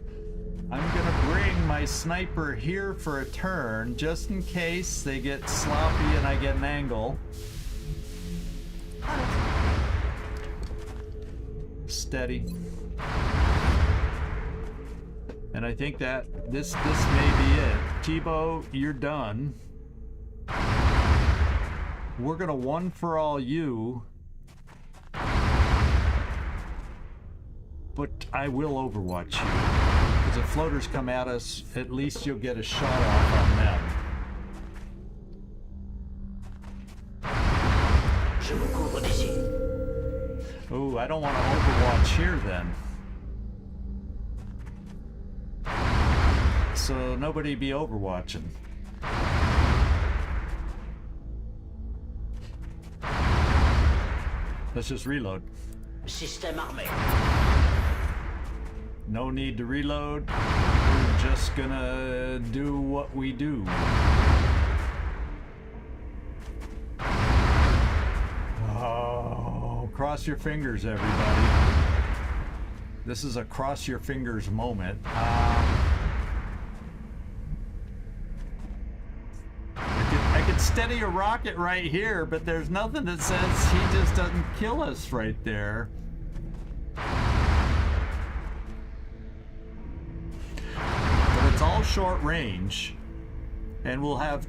Speaker 1: I'm gonna bring my sniper here for a turn, just in case they get sloppy and I get an angle. Steady. And I think that this may be it. Tebow, you're done. We're gonna one for all you. But I will overwatch you. Because if floaters come at us, at least you'll get a shot off on them.
Speaker 9: Je me couvre d'ici.
Speaker 1: Oh, I don't want to overwatch here then. So nobody be overwatching. Let's just reload.
Speaker 9: Système armé.
Speaker 1: No need to reload. We're just gonna do what we do. cross your fingers, everybody. This is a cross your fingers moment. I could steady a rocket right here, but there's nothing that says he just doesn't kill us right there. But it's all short range, and I'll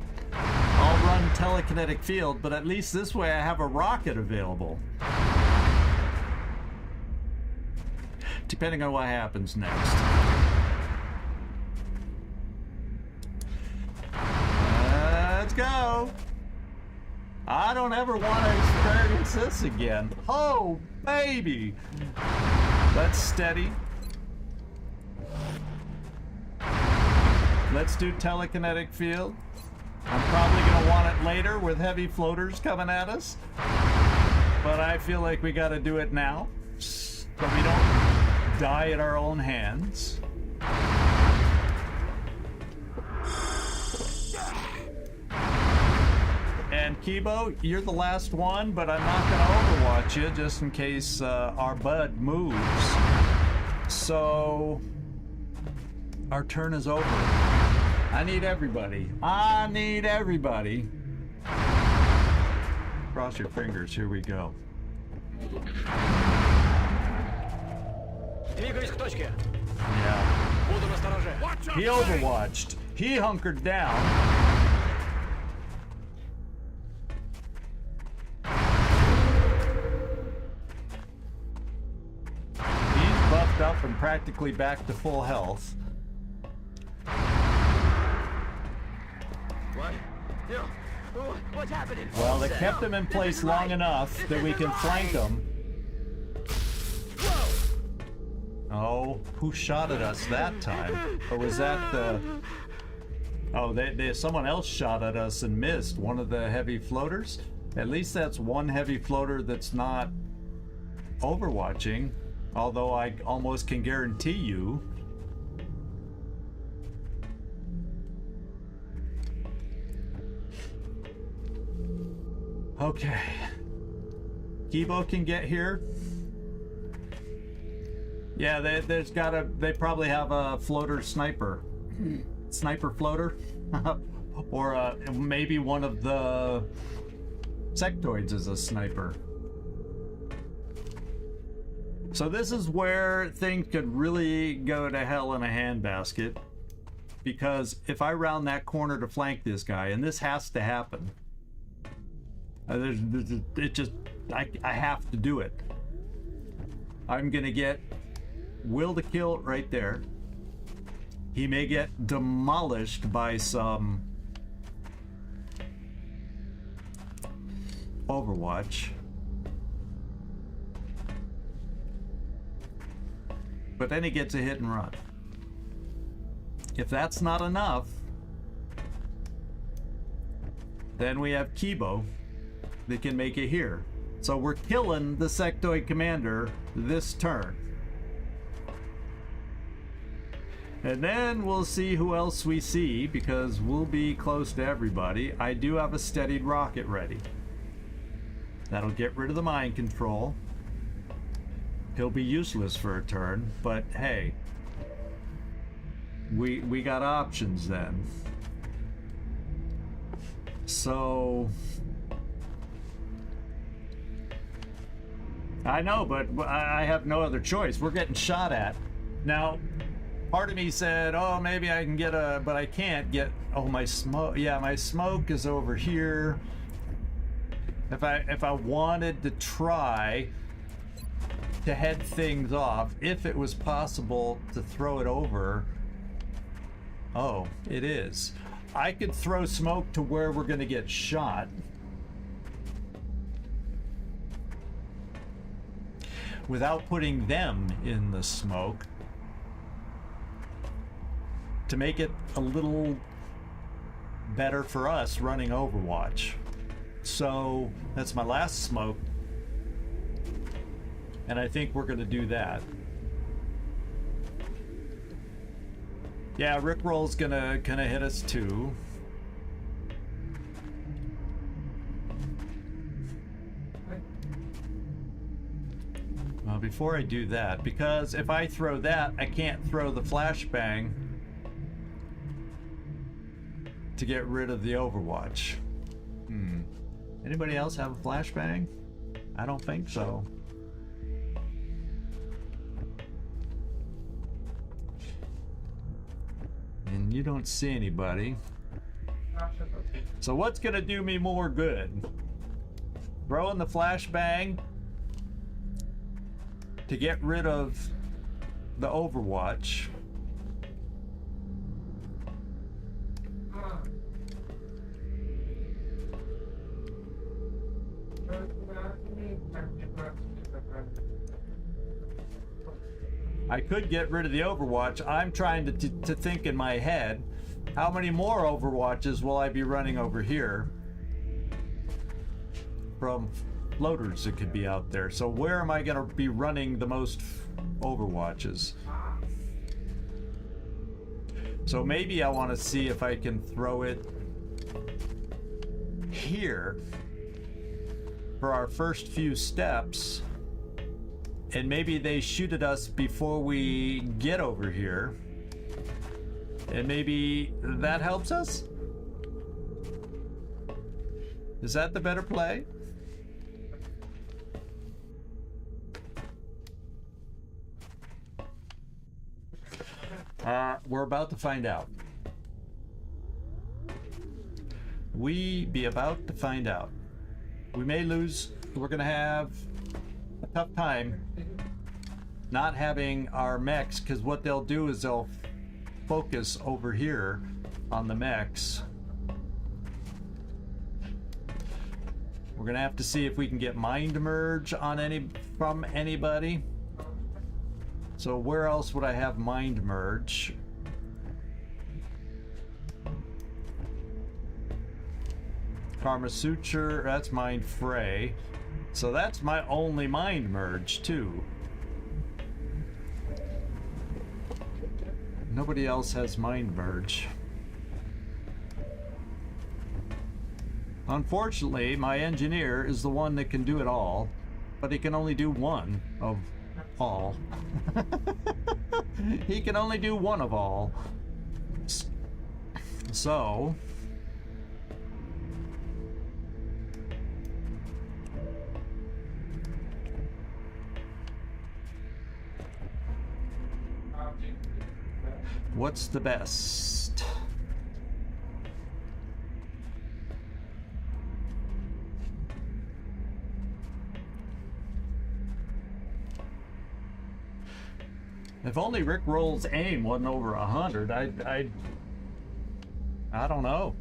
Speaker 1: run telekinetic field, but at least this way I have a rocket available. Depending on what happens next. Let's go. I don't ever want to experience this again. Oh, baby. Let's steady. Let's do telekinetic field. I'm probably going to want it later with heavy floaters coming at us. But I feel like we got to do it now so we don't die at our own hands. And Kibo, you're the last one, but I'm not going to overwatch you just in case our bud moves. So our turn is over. I need everybody. I need everybody. Cross your fingers. Here we go.
Speaker 4: Двигаюсь к точке.
Speaker 1: Yeah.
Speaker 4: Буду настороже.
Speaker 1: He overwatched. He hunkered down. He's buffed up and practically back to full health.
Speaker 3: What? No. What's happening?
Speaker 1: Well, they kept him in place long enough that we can flank him. Oh, who shot at us that time? Or was that the... Oh, someone else shot at us and missed. One of the heavy floaters? At least that's one heavy floater that's not overwatching. Although I almost can guarantee you... Okay. Kibo can get here. Yeah, they probably have a floater sniper. Sniper floater? Or maybe one of the sectoids is a sniper. So this is where things could really go to hell in a handbasket. Because if I round that corner to flank this guy, and this has to happen. I have to do it. I'm gonna get will to kill right there. He may get demolished by some Overwatch. But then he gets a hit and run. If that's not enough, then we have Kibo that can make it here. So we're killing the sectoid commander this turn. And then we'll see who else we see, because we'll be close to everybody. I do have a steadied rocket ready. That'll get rid of the mind control. He'll be useless for a turn, but hey, we got options then. So I know, but I have no other choice. We're getting shot at. Now, part of me said, oh, maybe I can get a, but I can't get, oh, my smoke. Yeah, my smoke is over here. If I wanted to try to head things off, if it was possible to throw it over. Oh, it is. I could throw smoke to where we're gonna get shot. Without putting them in the smoke. To make it a little better for us running Overwatch. So that's my last smoke. And I think we're gonna do that. Yeah, Rickroll's gonna hit us too. before I do that, because if I throw that, I can't throw the flashbang to get rid of the Overwatch. Anybody else have a flashbang? I don't think so. And you don't see anybody. So what's gonna do me more good? Throwing the flashbang to get rid of the Overwatch, I could get rid of the Overwatch. I'm trying to think in my head, how many more Overwatches will I be running over here from floaters that could be out there? So where am I going to be running the most Overwatches? So maybe I want to see if I can throw it here for our first few steps, and maybe they shoot at us before we get over here, and maybe that helps us? Is that the better play? We're about to find out. We be about to find out. We may lose. We're gonna have a tough time not having our mechs, because what they'll do is they'll focus over here on the mechs. We're gonna have to see if we can get mind merge on from anybody. So where else would I have mind merge? Karma Suture, that's Mind Fray. So that's my only mind merge too. Nobody else has mind merge. Unfortunately, my engineer is the one that can do it all, but he can only do one of all. He can only do one of all. So what's the best? If only Rick Roll's aim wasn't over 100, I don't know.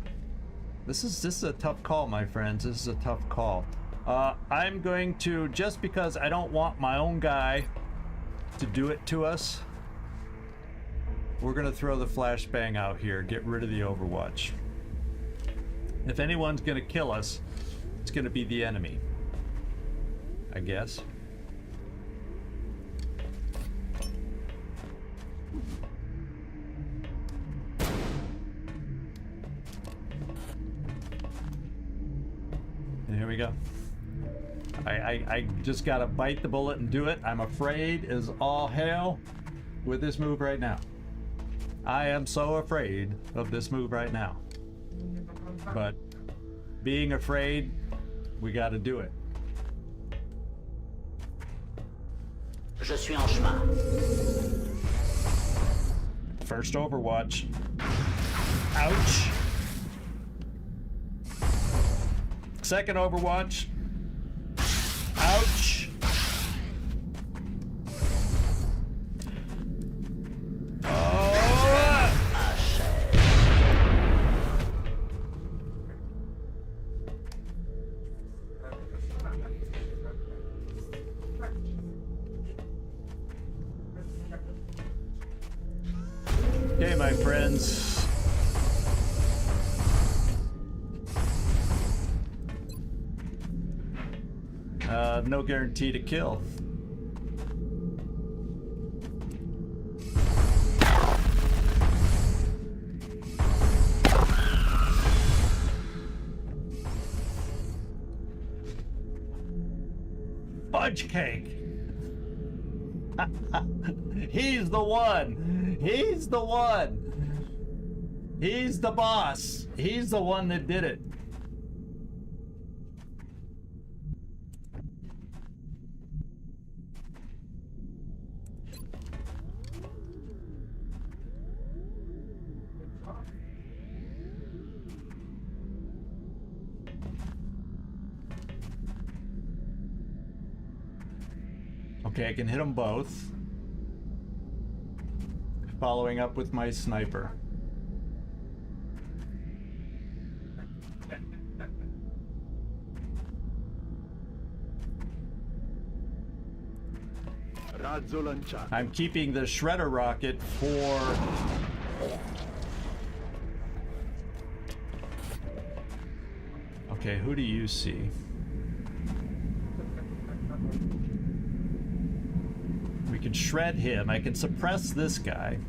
Speaker 1: This is a tough call, my friends. This is a tough call. I'm going to, just because I don't want my own guy to do it to us, we're gonna throw the flashbang out here, get rid of the Overwatch. If anyone's gonna kill us, it's gonna be the enemy, I guess. And here we go. I just gotta bite the bullet and do it. I'm afraid as all hell with this move right now. I am so afraid of this move right now. But being afraid, we gotta do it.
Speaker 9: Je suis en chemin.
Speaker 1: First Overwatch. Ouch. Second Overwatch. Ouch. Okay, my friends. No guarantee to kill. Fudge cake. He's the one. He's the one. He's the boss. He's the one that did it. Okay, I can hit them both. Following up with my sniper. I'm keeping the shredder rocket for... Okay, who do you see? We can shred him. I can suppress this guy.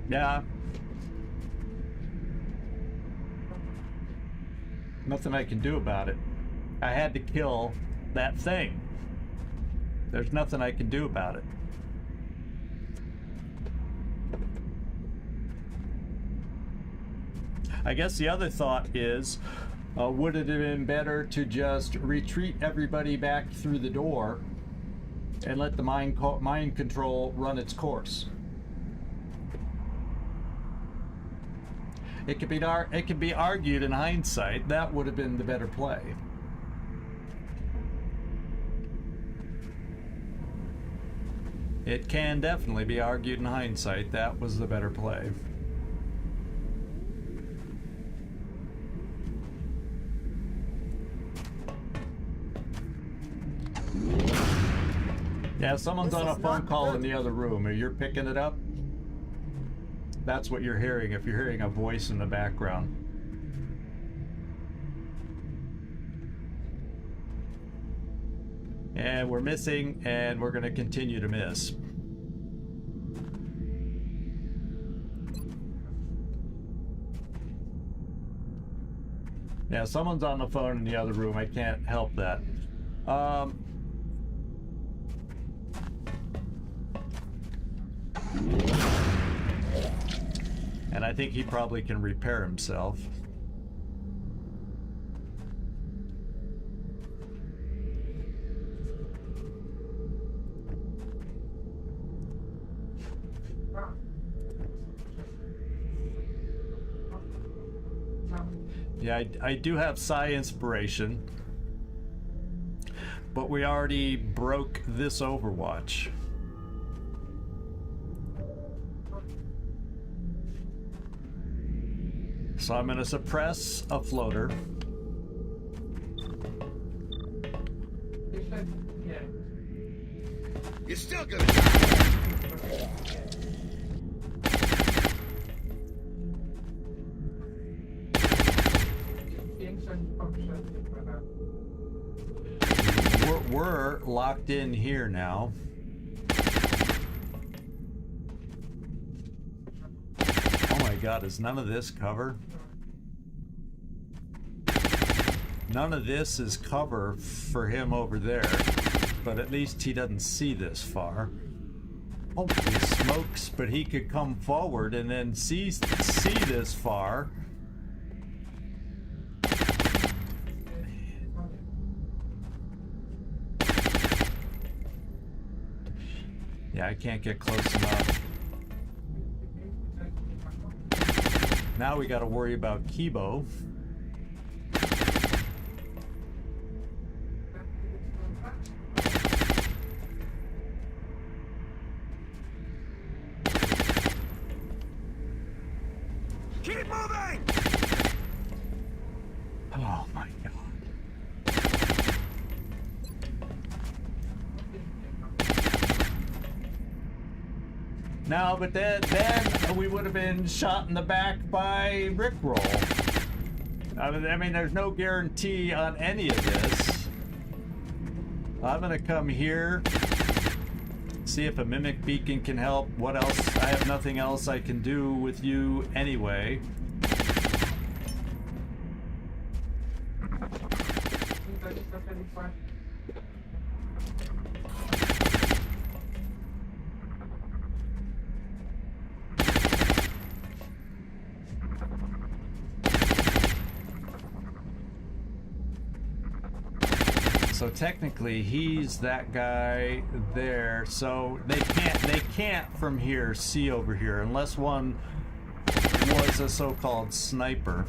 Speaker 1: Yeah. Nothing I can do about it. I had to kill that thing. There's nothing I can do about it. I guess the other thought is, would it have been better to just retreat everybody back through the door and let the mind control run its course? It could be argued in hindsight that would have been the better play. It can definitely be argued in hindsight that was the better play. Yeah, someone's on a phone call in the other room. Are you picking it up? That's what you're hearing if you're hearing a voice in the background. And we're missing, and we're going to continue to miss. Yeah, someone's on the phone in the other room. I can't help that. And I think he probably can repair himself. Yeah, I do have psi inspiration, but we already broke this Overwatch. So I'm going to suppress a floater.
Speaker 6: You're still gonna die.
Speaker 1: We're locked in here now. Oh my God, is none of this cover? None of this is cover for him over there, but at least he doesn't see this far. Holy smokes, but he could come forward and then see this far. Yeah, I can't get close enough. Now we got to worry about Kibo.
Speaker 2: Keep moving!
Speaker 1: Oh my God. No, but then we would have been shot in the back by Rickroll. I mean, there's no guarantee on any of this. I'm gonna come here, see if a mimic beacon can help. What else? I have nothing else I can do with you anyway. So technically he's that guy there, so they can't from here see over here unless one was a so-called sniper.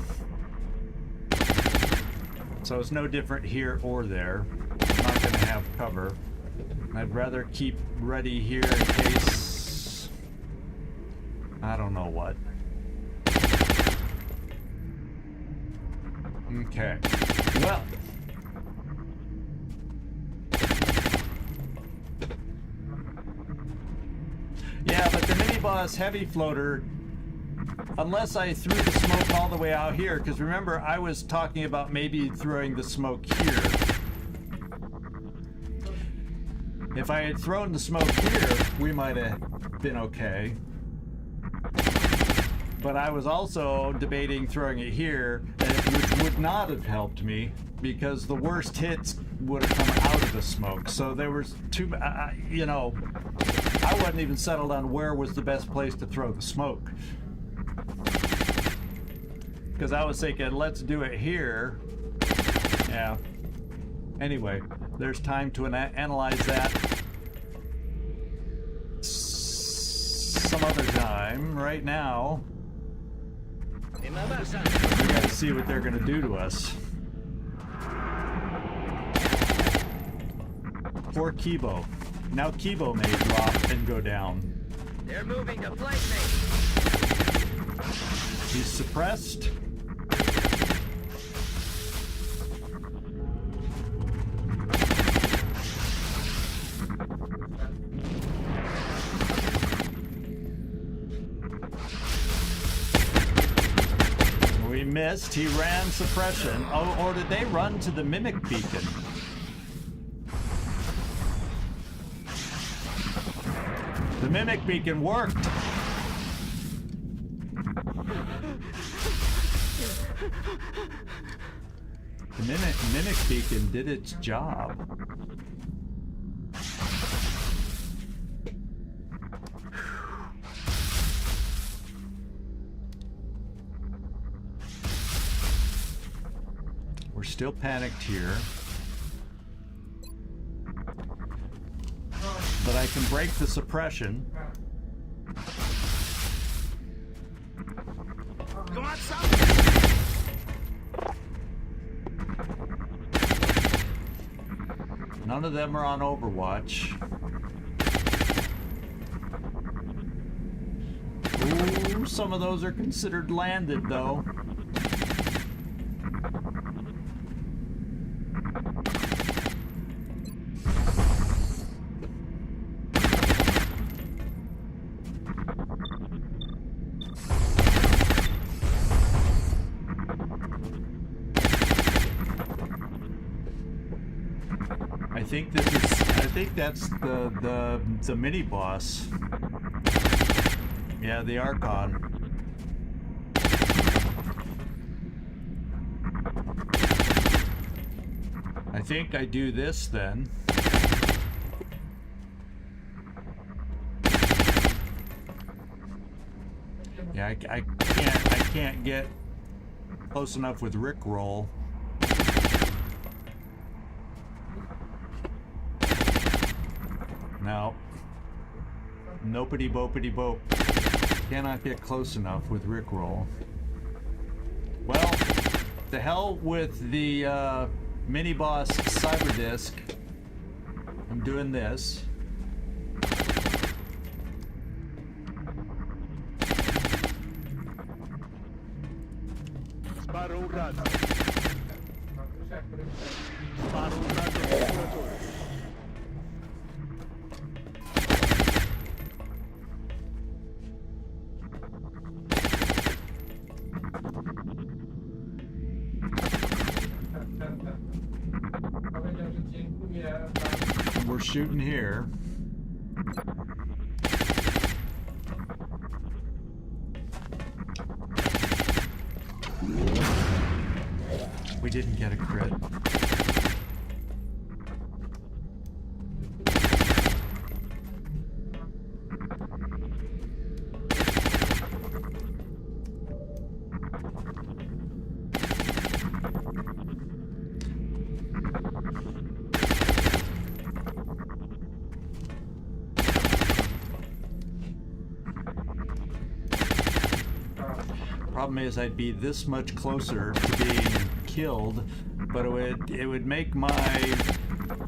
Speaker 1: So it's no different here or there. I'm not gonna have cover. I'd rather keep ready here in case I don't know what. Okay. Well, yeah, but the mini-boss heavy floater, unless I threw the smoke all the way out here, because remember, I was talking about maybe throwing the smoke here. If I had thrown the smoke here, we might have been okay. But I was also debating throwing it here, which would not have helped me, because the worst hits would have come out of the smoke. So there was too, you know, I wasn't even settled on where was the best place to throw the smoke. Because I was thinking, let's do it here. Yeah. Anyway, there's time to analyze that some other time. Right now, we gotta see what they're gonna do to us. Poor Kibo. Now Kibo may drop and go down.
Speaker 3: They're moving to flank me.
Speaker 1: He's suppressed. We missed. He ran suppression. Oh, or did they run to the mimic beacon? The mimic beacon worked. The mimic beacon did its job. We're still panicked here. But I can break the suppression.
Speaker 2: Come on, son.
Speaker 1: None of them are on Overwatch. Ooh, some of those are considered landed, though. I think that's the mini boss. Yeah, the Archon. I think I do this then. Yeah, I can't get close enough with Rickroll. No. Nopity bopity bope. Cannot get close enough with Rickroll. Well, the hell with the mini boss cyber disc. I'm doing this. shooting here. We didn't get a crit. Problem is, I'd be this much closer to being killed, but it would make my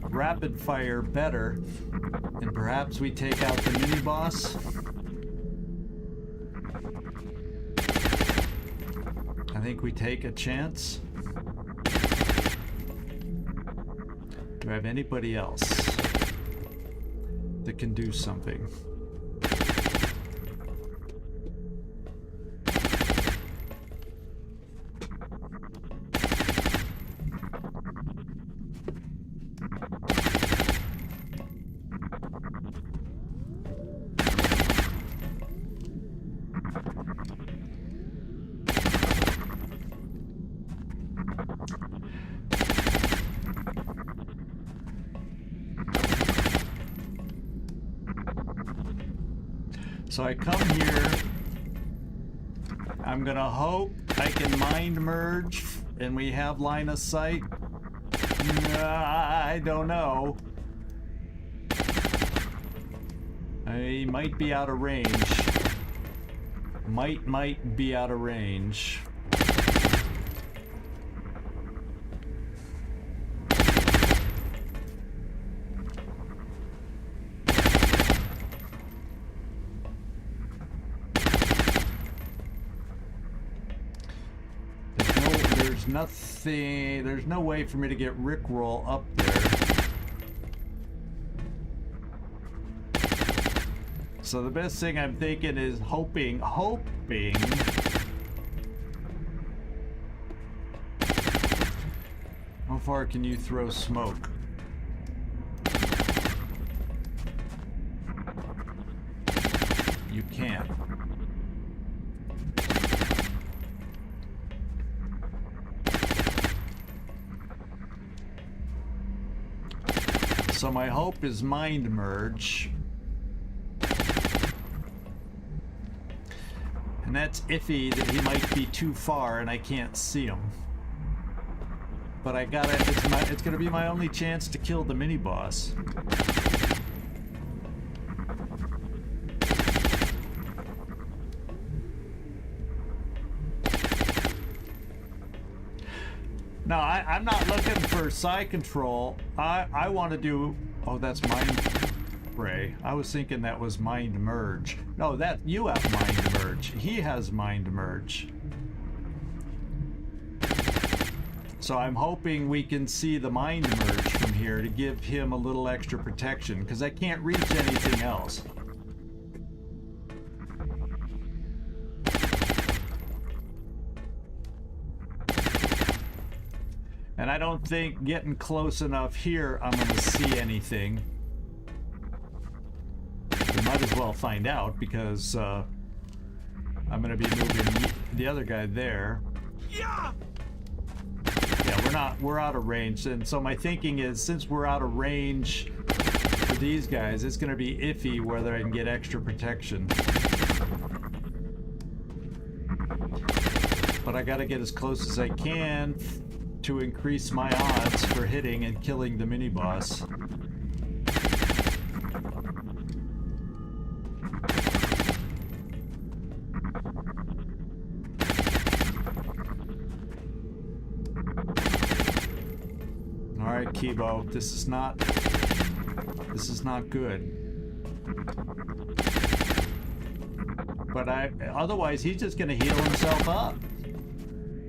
Speaker 1: rapid fire better, and perhaps we take out the mini boss. I think we take a chance. Do I have anybody else that can do something? So I come here, I'm gonna hope I can mind merge and we have line of sight. I don't know. I might be out of range. Might be out of range. Nothing, there's no way for me to get Rickroll up there. So the best thing I'm thinking is hoping. How far can you throw smoke? You can't. So my hope is mind merge. And that's iffy that he might be too far and I can't see him. But I gotta, it's gonna be my only chance to kill the mini boss. No, I'm not looking for side control. I want to do... Oh, that's mind ray. I was thinking that was mind merge. No, that you have mind merge. He has mind merge. So I'm hoping we can see the mind merge from here to give him a little extra protection, because I can't reach anything else. And I don't think getting close enough here I'm going to see anything. We might as well find out, because I'm going to be moving the other guy there. Yeah, we're out of range. And so my thinking is, since we're out of range for these guys, it's going to be iffy whether I can get extra protection. But I got to get as close as I can to increase my odds for hitting and killing the mini boss. All right, Kibo, this is not good. But otherwise he's just gonna heal himself up.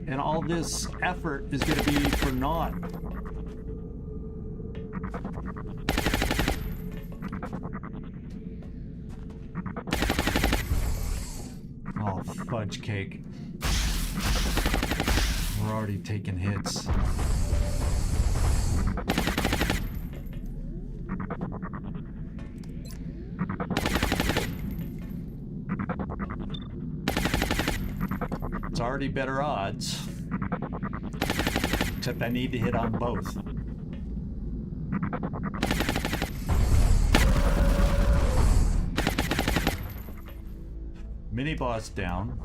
Speaker 1: And all this effort is going to be for naught. Oh, fudge cake. We're already taking hits. already better odds. Except I need to hit on both. Mini boss down.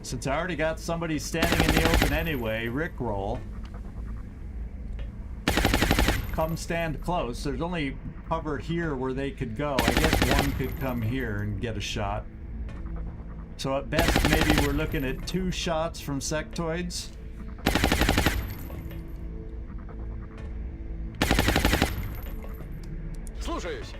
Speaker 1: Since I already got somebody standing in the open anyway, Rickroll. Come stand close. There's only cover here where they could go. I guess one could come here and get a shot. So at best, maybe we're looking at 2 shots from sectoids.
Speaker 6: Слушаюсь.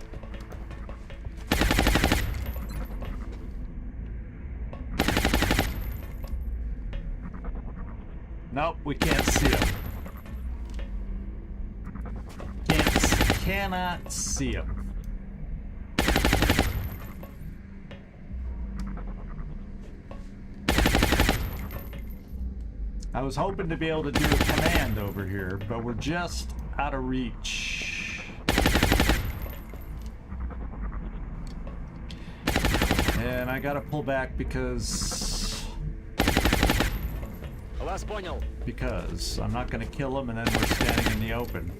Speaker 1: Nope, we can't see him. Cannot see him. I was hoping to be able to do a command over here, but we're just out of reach. And I gotta pull back because I'm not gonna kill him and then we're standing in the open.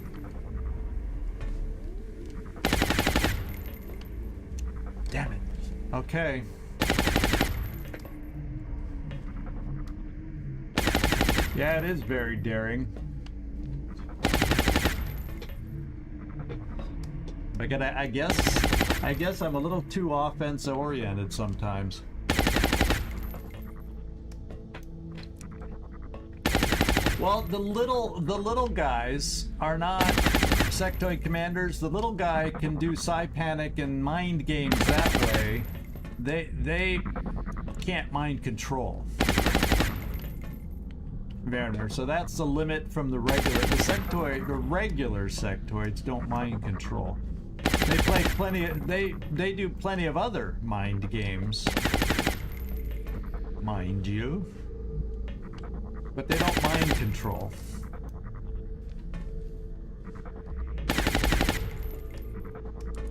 Speaker 1: Damn it. Okay. Yeah, it is very daring. I guess I'm a little too offense oriented sometimes. Well, the little guys are not sectoid commanders. The little guy can do psi panic and mind games that way. They can't mind control. Werner, so that's the limit from the regular. The regular sectoids don't mind control. They play plenty of, they do plenty of other mind games. Mind you. But they don't mind control.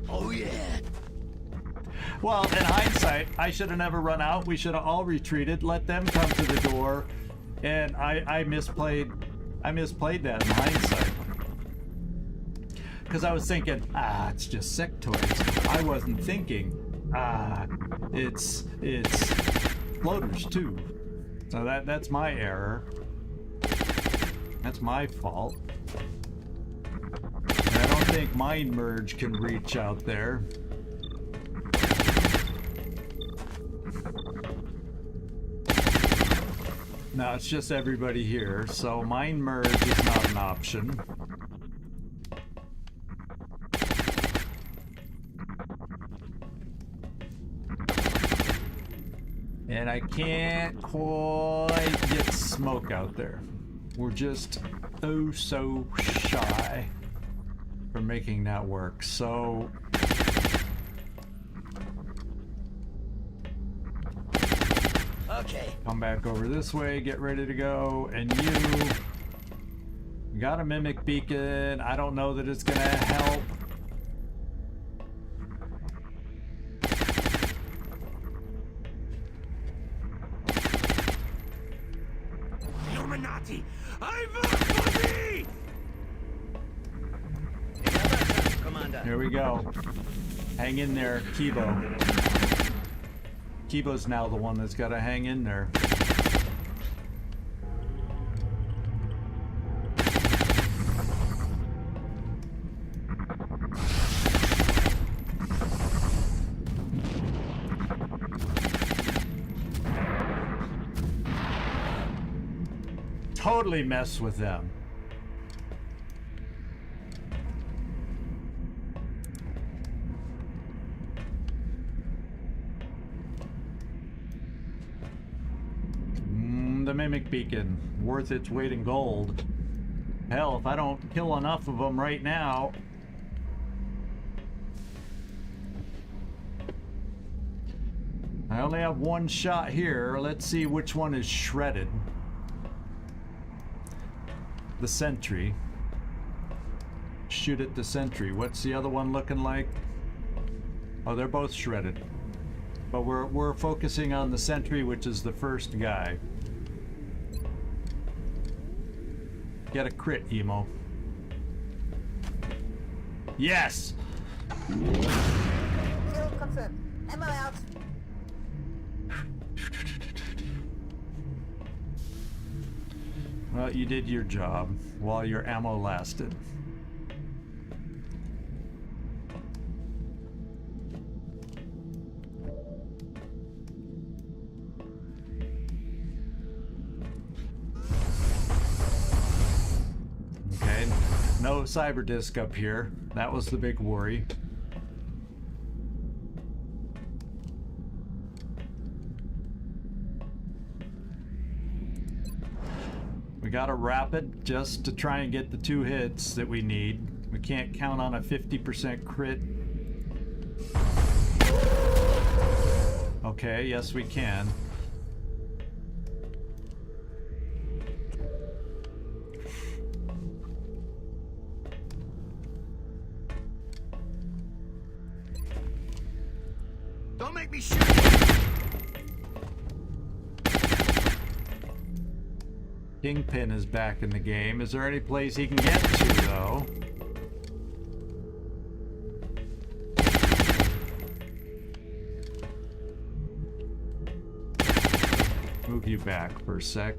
Speaker 6: Oh yeah.
Speaker 1: Well, in hindsight, I should have never run out. We should have all retreated, let them come to the door, and I misplayed that in hindsight. Because I was thinking, it's just sectoids. I wasn't thinking, it's floaters too. So that's my error. That's my fault. And I don't think Mind Merge can reach out there. No, it's just everybody here, so Mind Merge is not an option. And I can't quite get smoke out there. We're just oh so shy for making that work. So
Speaker 6: Okay.
Speaker 1: come back over this way, get ready to go, and you got a mimic beacon. I don't know that it's gonna help.
Speaker 2: Illuminati! I vote for thee!
Speaker 4: Commander.
Speaker 1: Here we go. Hang in there, Kibo. Kibo's now the one that's got to hang in there. Totally mess with them. The Mimic Beacon, worth its weight in gold. Hell, if I don't kill enough of them right now. I only have one shot here. Let's see which one is shredded. The sentry. Shoot at the sentry. What's the other one looking like? Oh, they're both shredded. But we're focusing on the sentry, which is the first guy. Get a crit, Emo. Yes!
Speaker 5: Kill confirmed. Ammo out.
Speaker 1: Well, you did your job while your ammo lasted. Okay, no cyber disc up here. That was the big worry. We got a rapid just to try and get the 2 hits that we need. We can't count on a 50% crit. Okay, yes we can.
Speaker 2: Don't make me shoot.
Speaker 1: Kingpin is back in the game. Is there any place he can get to, though? Move you back for a sec.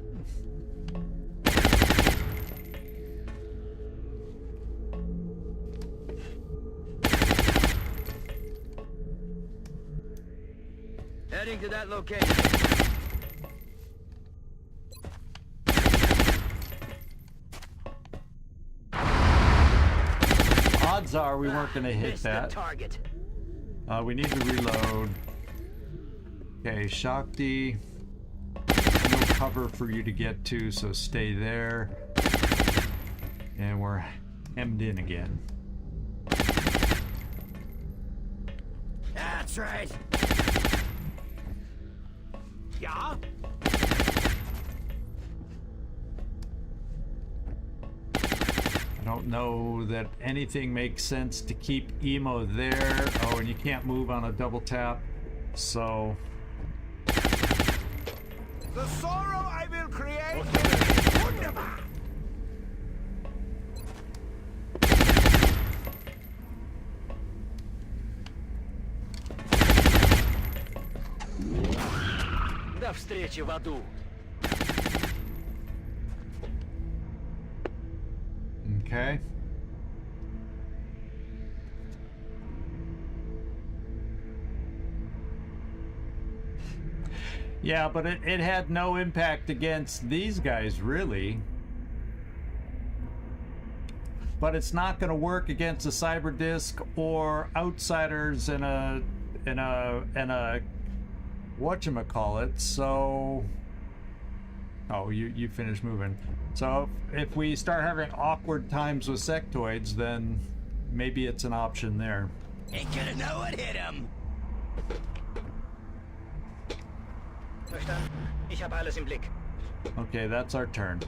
Speaker 3: Heading to that location.
Speaker 1: Odds are we weren't going to hit
Speaker 3: Missed the
Speaker 1: that.
Speaker 3: target.
Speaker 1: We need to reload. Okay, Shakti. No cover for you to get to, so stay there. And we're hemmed in again.
Speaker 2: That's right. Yeah?
Speaker 1: I don't know that anything makes sense to keep Emo there. Oh, and you can't move on a double tap. So
Speaker 2: The sorrow I will create is wonderful.
Speaker 3: До встречи в аду.
Speaker 1: okay. Yeah, but it had no impact against these guys, really. But it's not going to work against a cyber disc or outsiders in a whatchamacallit, so oh, you finished moving. So if we start having awkward times with sectoids, then maybe it's an option there.
Speaker 2: Ain't gonna know what hit him.
Speaker 4: Verstanden? Ich habe alles im Blick.
Speaker 1: Okay, that's our turn.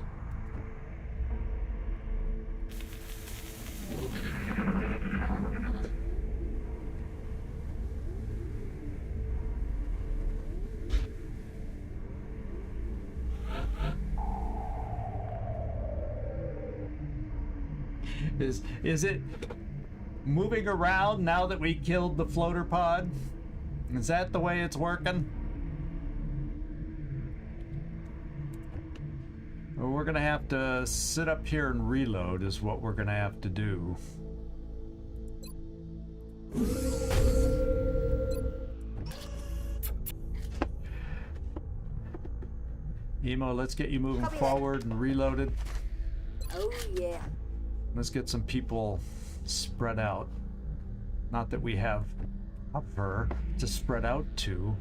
Speaker 1: Is it moving around now that we killed the floater pod? Is that the way it's working? Well, we're gonna have to sit up here and reload is what we're gonna have to do. Emo, let's get you moving
Speaker 5: Copy that.
Speaker 1: forward and reloaded.
Speaker 5: Oh yeah.
Speaker 1: Let's get some people spread out. Not that we have cover to spread out to.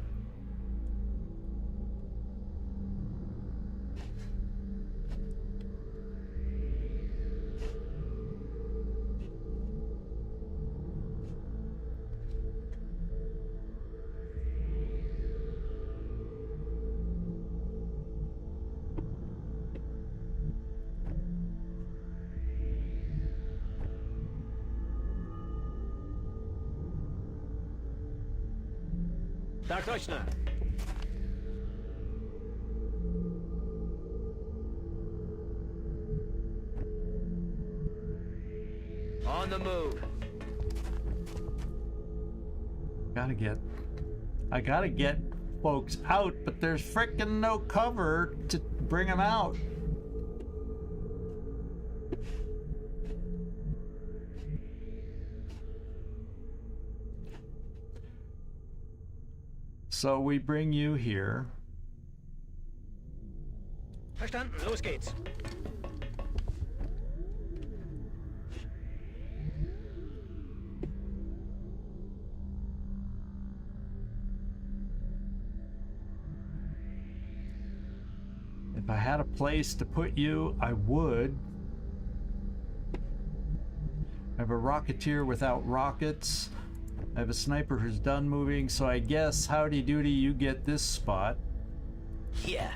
Speaker 4: Так точно. On the move.
Speaker 1: I gotta get folks out, but there's frickin' no cover to bring them out. So we bring you here.
Speaker 4: Verstanden, los geht's.
Speaker 1: If I had a place to put you, I would. I have a rocketeer without rockets. I have a sniper who's done moving, so I guess howdy doody, you get this spot.
Speaker 9: Yeah.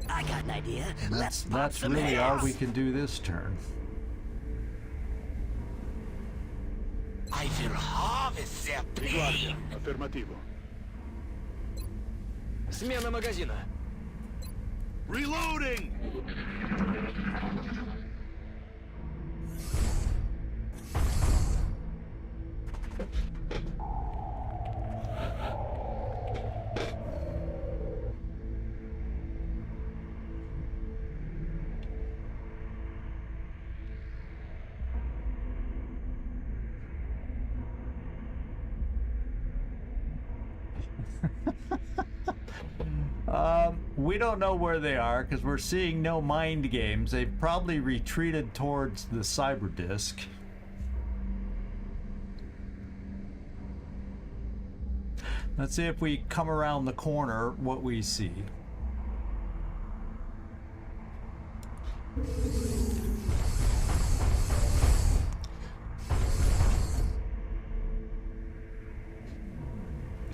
Speaker 9: I got an idea. Let's pop
Speaker 1: That's
Speaker 9: some
Speaker 1: really all
Speaker 9: heads.
Speaker 1: we can do this turn.
Speaker 2: I will harvest their pain.
Speaker 6: Affermativo.
Speaker 4: Смена магазина.
Speaker 6: Reloading!
Speaker 1: We don't know where they are because we're seeing no mind games. They've probably retreated towards the cyber disk. Let's see if we come around the corner what we see.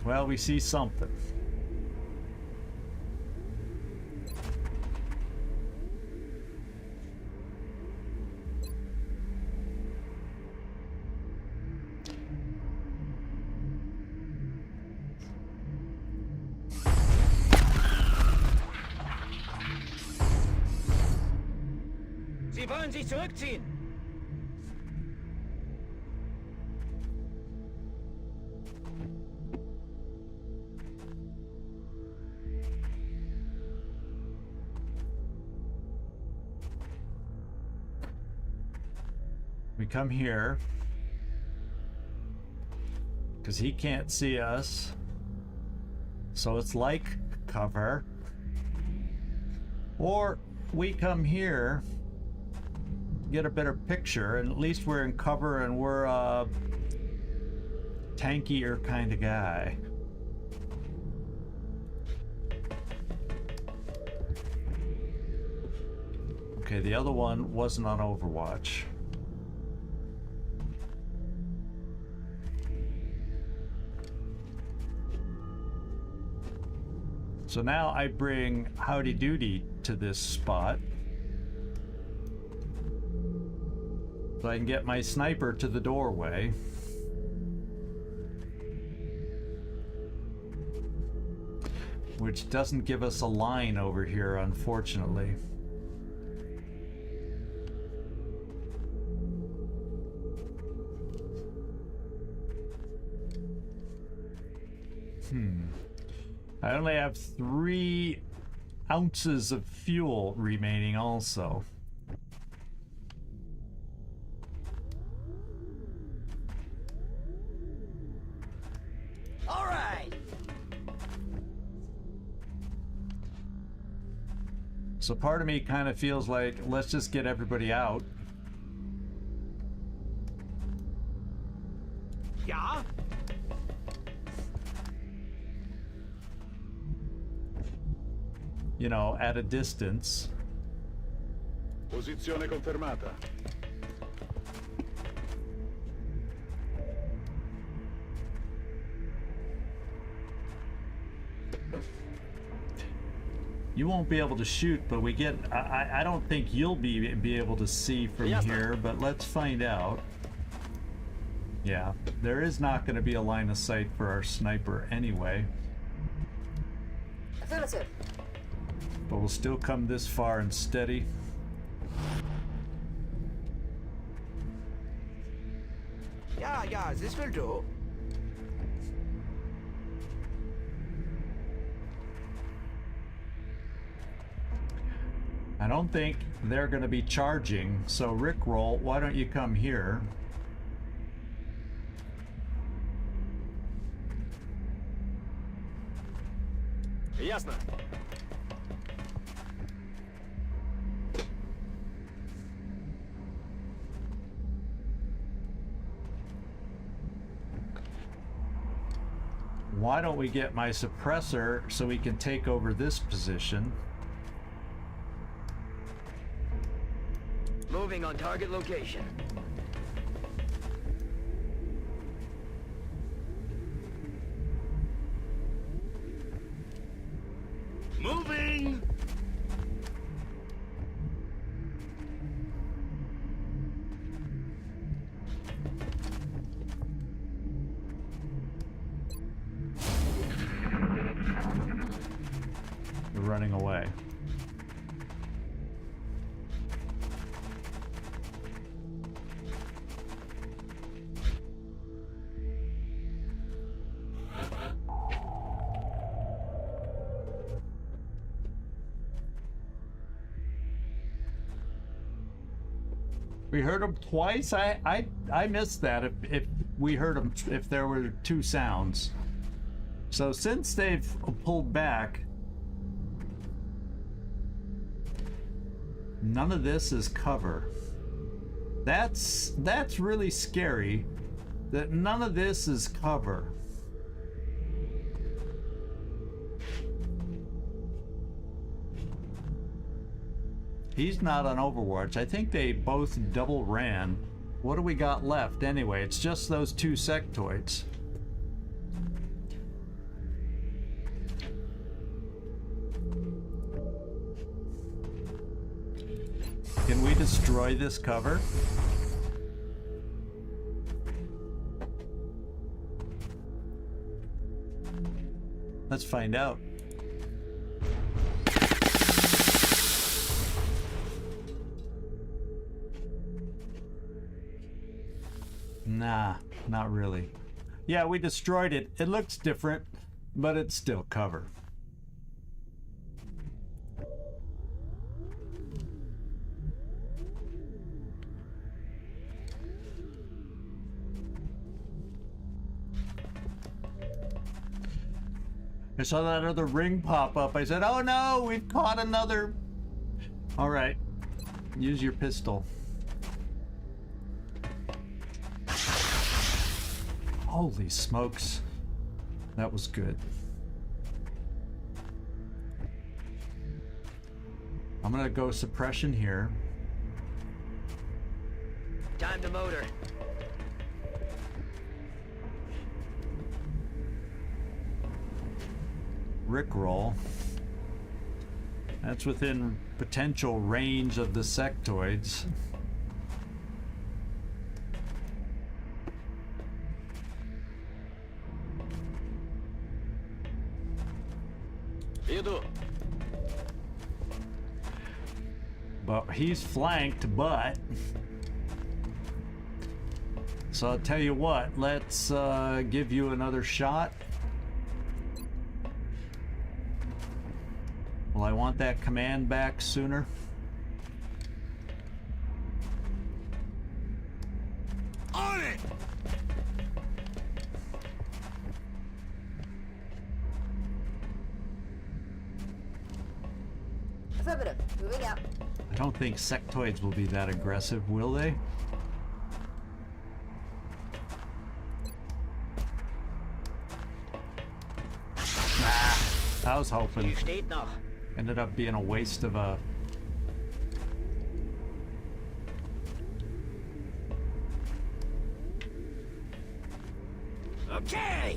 Speaker 1: Well, we see something.
Speaker 4: Sie wollen sich zurückziehen.
Speaker 1: We come here because he can't see us, so it's like cover. Or we come here, get a better picture, and at least we're in cover and we're a tankier kind of guy. Okay, the other one wasn't on Overwatch. So now I bring Howdy Doody to this spot so I can get my sniper to the doorway. Which doesn't give us a line over here, unfortunately. I only have 3 ounces of fuel remaining also.
Speaker 9: All right.
Speaker 1: So part of me kind of feels like, let's just get everybody out.
Speaker 4: Ja?
Speaker 1: You know, at a distance.
Speaker 6: Posizione confermata.
Speaker 1: You won't be able to shoot, but we get... I don't think you'll be able to see from here, but let's find out. Yeah, there is not going to be a line of sight for our sniper anyway.
Speaker 5: Affirmative.
Speaker 1: But we'll still come this far and steady.
Speaker 2: Yeah, this will do.
Speaker 1: I don't think they're going to be charging, so Rickroll, why don't you come here?
Speaker 6: Ясно.
Speaker 1: Why don't we get my suppressor so we can take over this position?
Speaker 3: Moving on target location.
Speaker 2: Moving!
Speaker 1: They're running away. We heard them twice. I missed that. If we heard them, if there were two sounds. So since they've pulled back, none of this is cover. That's really scary. That none of this is cover. He's not on Overwatch. I think they both double ran. What do we got left anyway? It's just those two sectoids. Can we destroy this cover? Let's find out. Nah, not really. Yeah, we destroyed it. It looks different, but it's still cover. I saw that other ring pop up. I said, oh no, we've caught another. All right, use your pistol. Holy smokes. That was good. I'm gonna go suppression here.
Speaker 3: Time to motor.
Speaker 1: Rickroll. That's within potential range of the sectoids.
Speaker 6: Иду.
Speaker 1: But he's flanked, but... So I'll tell you what, let's give you another shot. Well, I want that command back sooner.
Speaker 2: On it!
Speaker 5: Affirmative. Moving out.
Speaker 1: I don't think sectoids will be that aggressive, will they? I was hoping.
Speaker 4: Die steht noch.
Speaker 1: Ended up being a waste of a...
Speaker 2: Okay!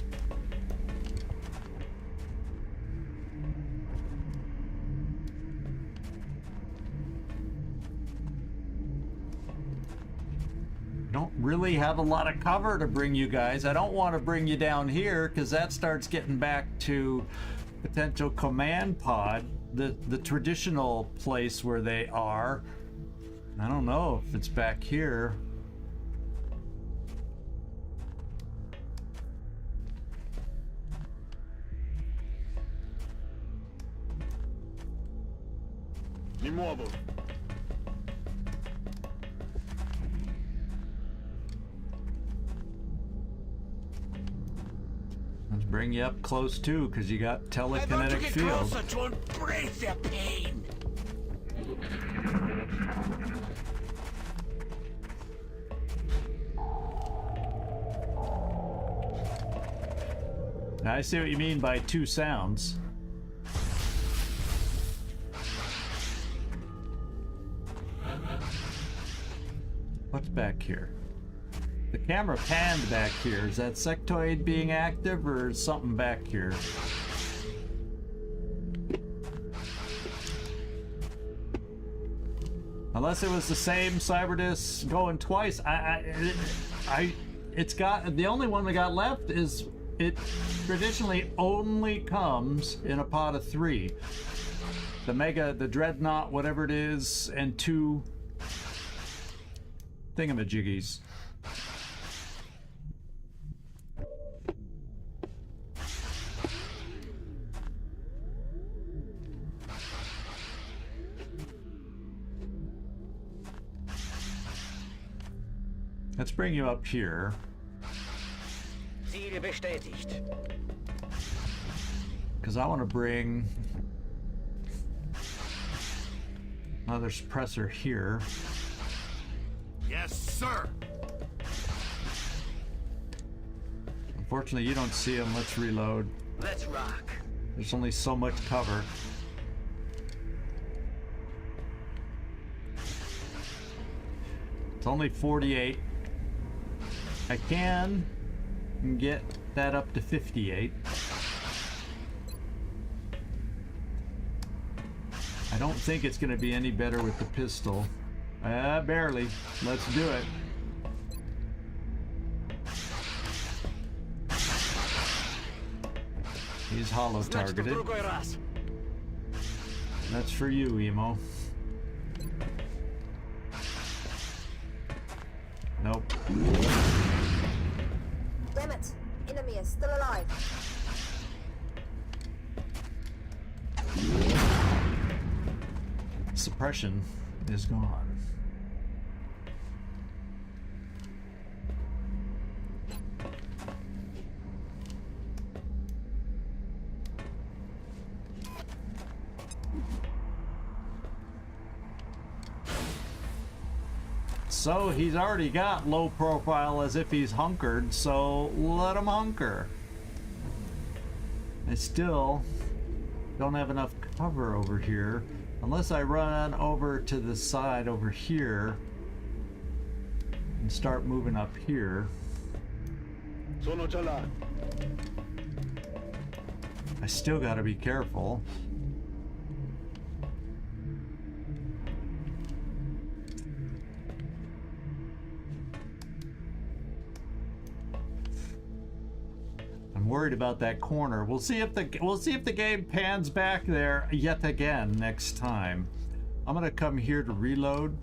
Speaker 1: really have a lot of cover to bring you guys. I don't want to bring you down here because that starts getting back to potential command pod, the traditional place where they are. I don't know if it's back here.
Speaker 6: Mi muovo.
Speaker 1: Let's bring you up close too, because you got
Speaker 2: I want to
Speaker 1: telekinetic
Speaker 2: get
Speaker 1: field.
Speaker 2: closer to embrace their pain.
Speaker 1: Now, I see what you mean by two sounds. What's back here? The camera panned back here. Is that sectoid being active or is something back here? Unless it was the same cyberdisc going twice. It's got, the only one we got left is, it traditionally only comes in a pod of 3. The Mega, the Dreadnought, whatever it is, and 2 thingamajiggies. Let's bring you up here.
Speaker 4: Ziel bestätigt.
Speaker 1: Because I want to bring another suppressor here.
Speaker 2: Yes, sir.
Speaker 1: Unfortunately, you don't see him. Let's reload.
Speaker 4: Let's rock.
Speaker 1: There's only so much cover. It's only 48. I can get that up to 58. I don't think it's going to be any better with the pistol. Barely. Let's do it. He's hollow targeted. That's for you, Emo. Nope.
Speaker 5: Damn it! Enemy is still alive.
Speaker 1: Suppression is gone. So he's already got low profile as if he's hunkered, so let him hunker. I still don't have enough cover over here. Unless I run over to the side over here and start moving up here.
Speaker 6: Sono già là.
Speaker 1: I still gotta be careful. I'm worried about that corner. We'll see if the game pans back there yet again next time. I'm gonna come here to reload.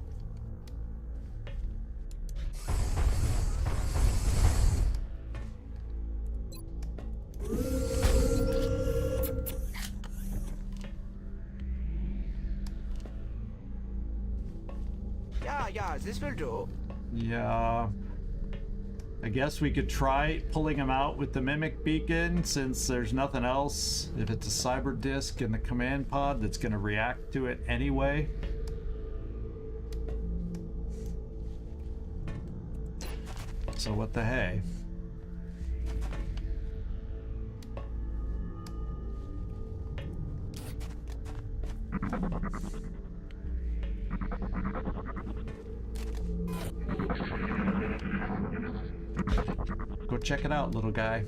Speaker 2: Yeah, this will do.
Speaker 1: Yeah. I guess we could try pulling him out with the Mimic Beacon since there's nothing else. If it's a cyber disk in the command pod that's going to react to it anyway. So what the hey? Go check it out, little guy.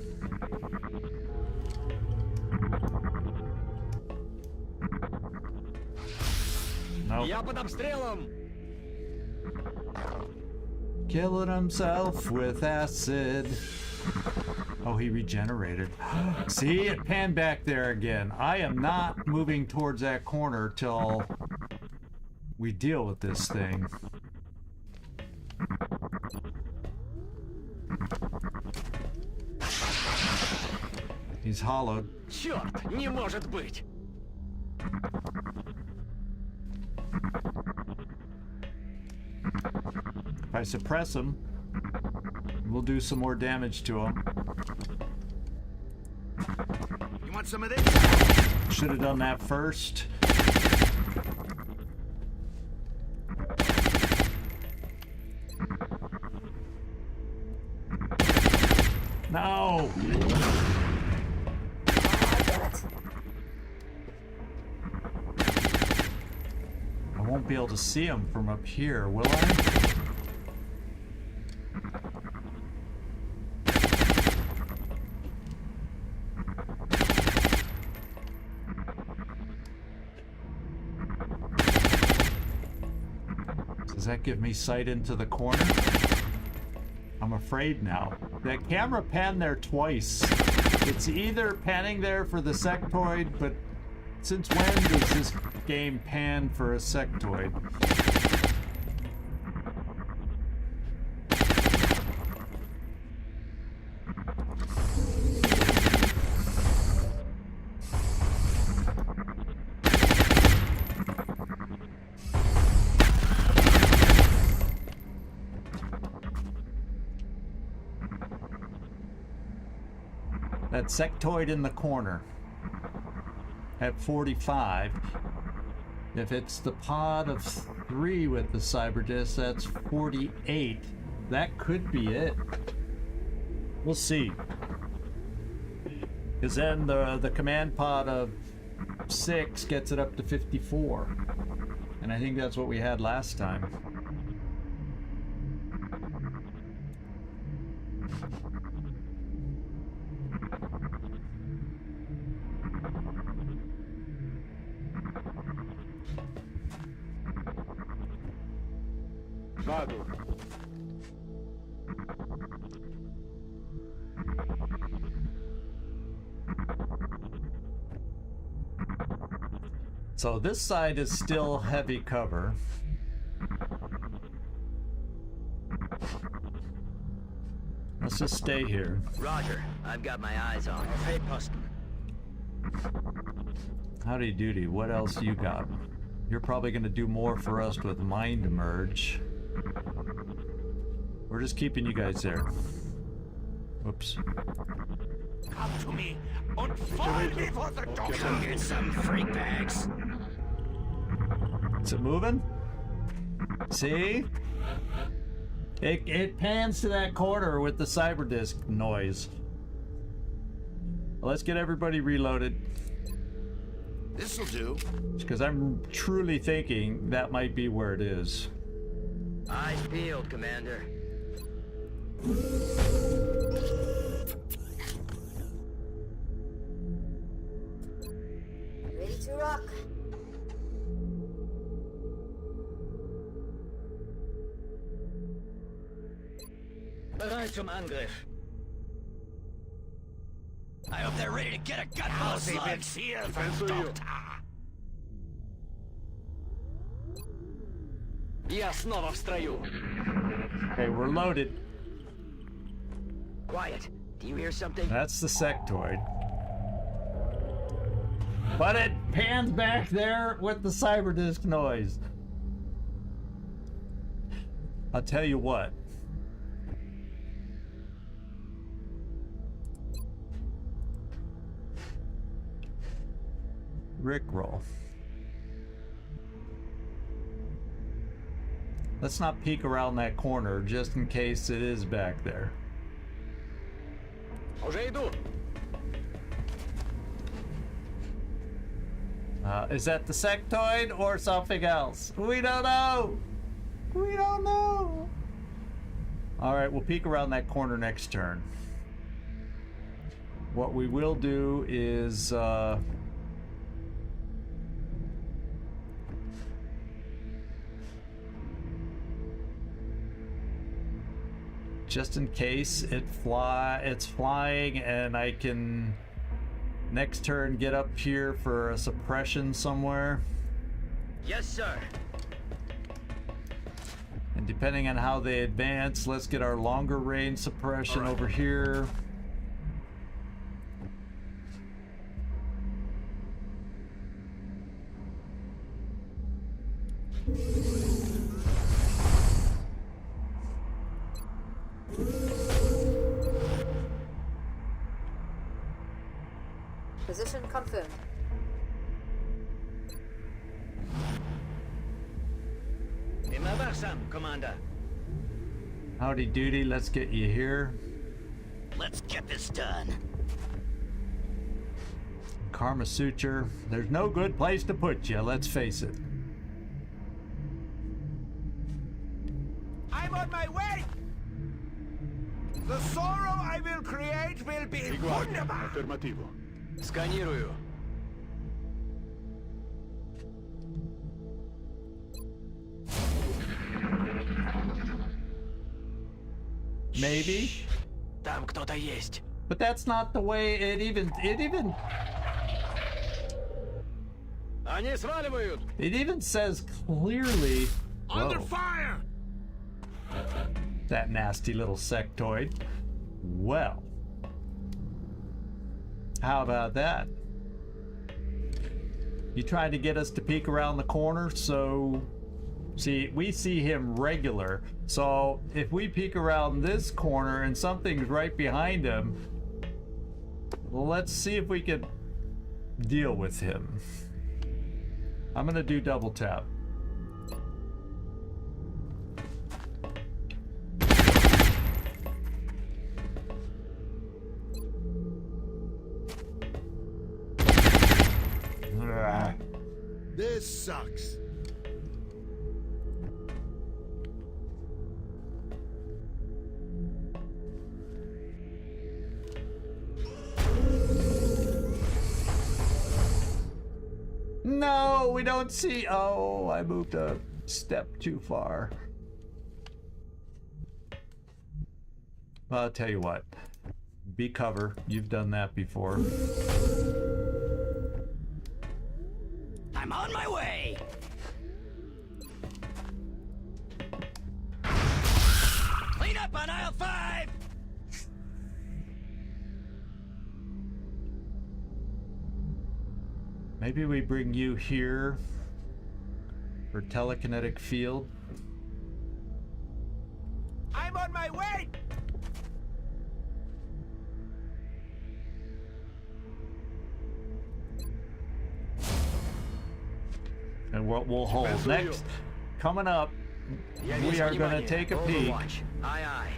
Speaker 1: Nope.
Speaker 6: Я под обстрелом.
Speaker 1: Killing himself with acid. Oh, he regenerated. See, it panned back there again. I am not moving towards that corner till we deal with this thing. He's hollowed.
Speaker 2: Черт, не может быть!
Speaker 1: If I suppress him, we'll do some more damage to him.
Speaker 2: You want some of this?
Speaker 1: Should have done that first. No! I won't be able to see him from up here, will I? Does that give me sight into the corner? I'm afraid now. That camera panned there twice. It's either panning there for the sectoid, but since when does this game pan for a sectoid? That sectoid in the corner at 45. If it's the pod of 3 with the cyber disc, that's 48. That could be it. We'll see. Because then the command pod of 6 gets it up to 54. And I think that's what we had last time.
Speaker 6: Vado.
Speaker 1: So this side is still heavy cover. Let's just stay here.
Speaker 9: Roger. I've got my eyes on.
Speaker 4: Hey, Posten.
Speaker 1: Howdy doody, what else you got? You're probably going to do more for us with Mind Merge. We're just keeping you guys there. Whoops.
Speaker 2: Come to me and fall before the doctor.
Speaker 9: Get some freak bags.
Speaker 1: Is it moving? See? It pans to that corner with the cyber disc noise. Let's get everybody reloaded.
Speaker 2: This'll do.
Speaker 1: Because I'm truly thinking that might be where it is.
Speaker 9: Eyes peeled, Commander.
Speaker 5: Ready to rock.
Speaker 4: Bereit zum Angriff.
Speaker 9: I hope they're ready to get a gut full
Speaker 2: Now
Speaker 9: of
Speaker 2: they will
Speaker 9: slugs.
Speaker 2: feel the
Speaker 6: Penso io.
Speaker 2: doctor.
Speaker 4: Я снова в строю.
Speaker 1: Okay, we're loaded.
Speaker 9: Quiet. Do you hear something?
Speaker 1: That's the sectoid. But it pans back there with the cyber disc noise. I'll tell you what. Rickroll. Let's not peek around that corner just in case it is back there.
Speaker 4: Уже иду.
Speaker 1: Is that the sectoid or something else? We don't know. We don't know. All right, we'll peek around that corner next turn. What we will do is Just in case it's flying and I can next turn get up here for a suppression somewhere.
Speaker 9: Yes, sir.
Speaker 1: And depending on how they advance, let's get our longer range suppression over here.
Speaker 5: Position confirmed.
Speaker 4: Immer wachsam, Commander.
Speaker 1: Howdy doody, let's get you here.
Speaker 9: Let's get this done.
Speaker 1: Karma Suture. There's no good place to put you, let's face it.
Speaker 2: I'm on my way! The sorrow I will create will be
Speaker 6: Igual.
Speaker 2: wunderbar!
Speaker 6: Afirmativo.
Speaker 9: Сканирую.
Speaker 1: Maybe.
Speaker 9: Там кто-то есть.
Speaker 1: But that's not the way it even
Speaker 9: Они сваливают.
Speaker 1: says clearly.
Speaker 2: Under
Speaker 1: Whoa,
Speaker 2: fire!
Speaker 1: that nasty little sectoid. Well, how about that? You trying to get us to peek around the corner, so see, we see him regular. So if we peek around this corner and something's right behind him, well, let's see if we can deal with him. I'm gonna do double tap.
Speaker 2: This sucks.
Speaker 1: No, we don't see. Oh, I moved a step too far. Well, I'll tell you what. Be cover. You've done that before.
Speaker 9: I'm on my way. Clean up on aisle 5.
Speaker 1: Maybe we bring you here for telekinetic field.
Speaker 2: I'm on my way!
Speaker 1: And what we'll hold next, coming up, we are going to take a peek.
Speaker 9: Overwatch. Aye, aye.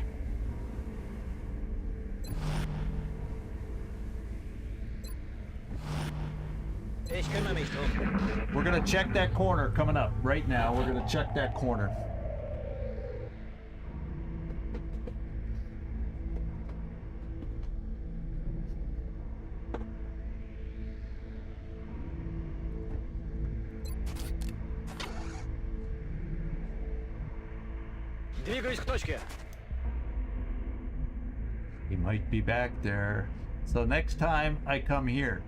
Speaker 4: Ich kümmere mich drum.
Speaker 1: We're going to check that corner coming up right now. We're going to check that corner.
Speaker 4: Двигаюсь к точке.
Speaker 1: He might be back there. So next time I come here.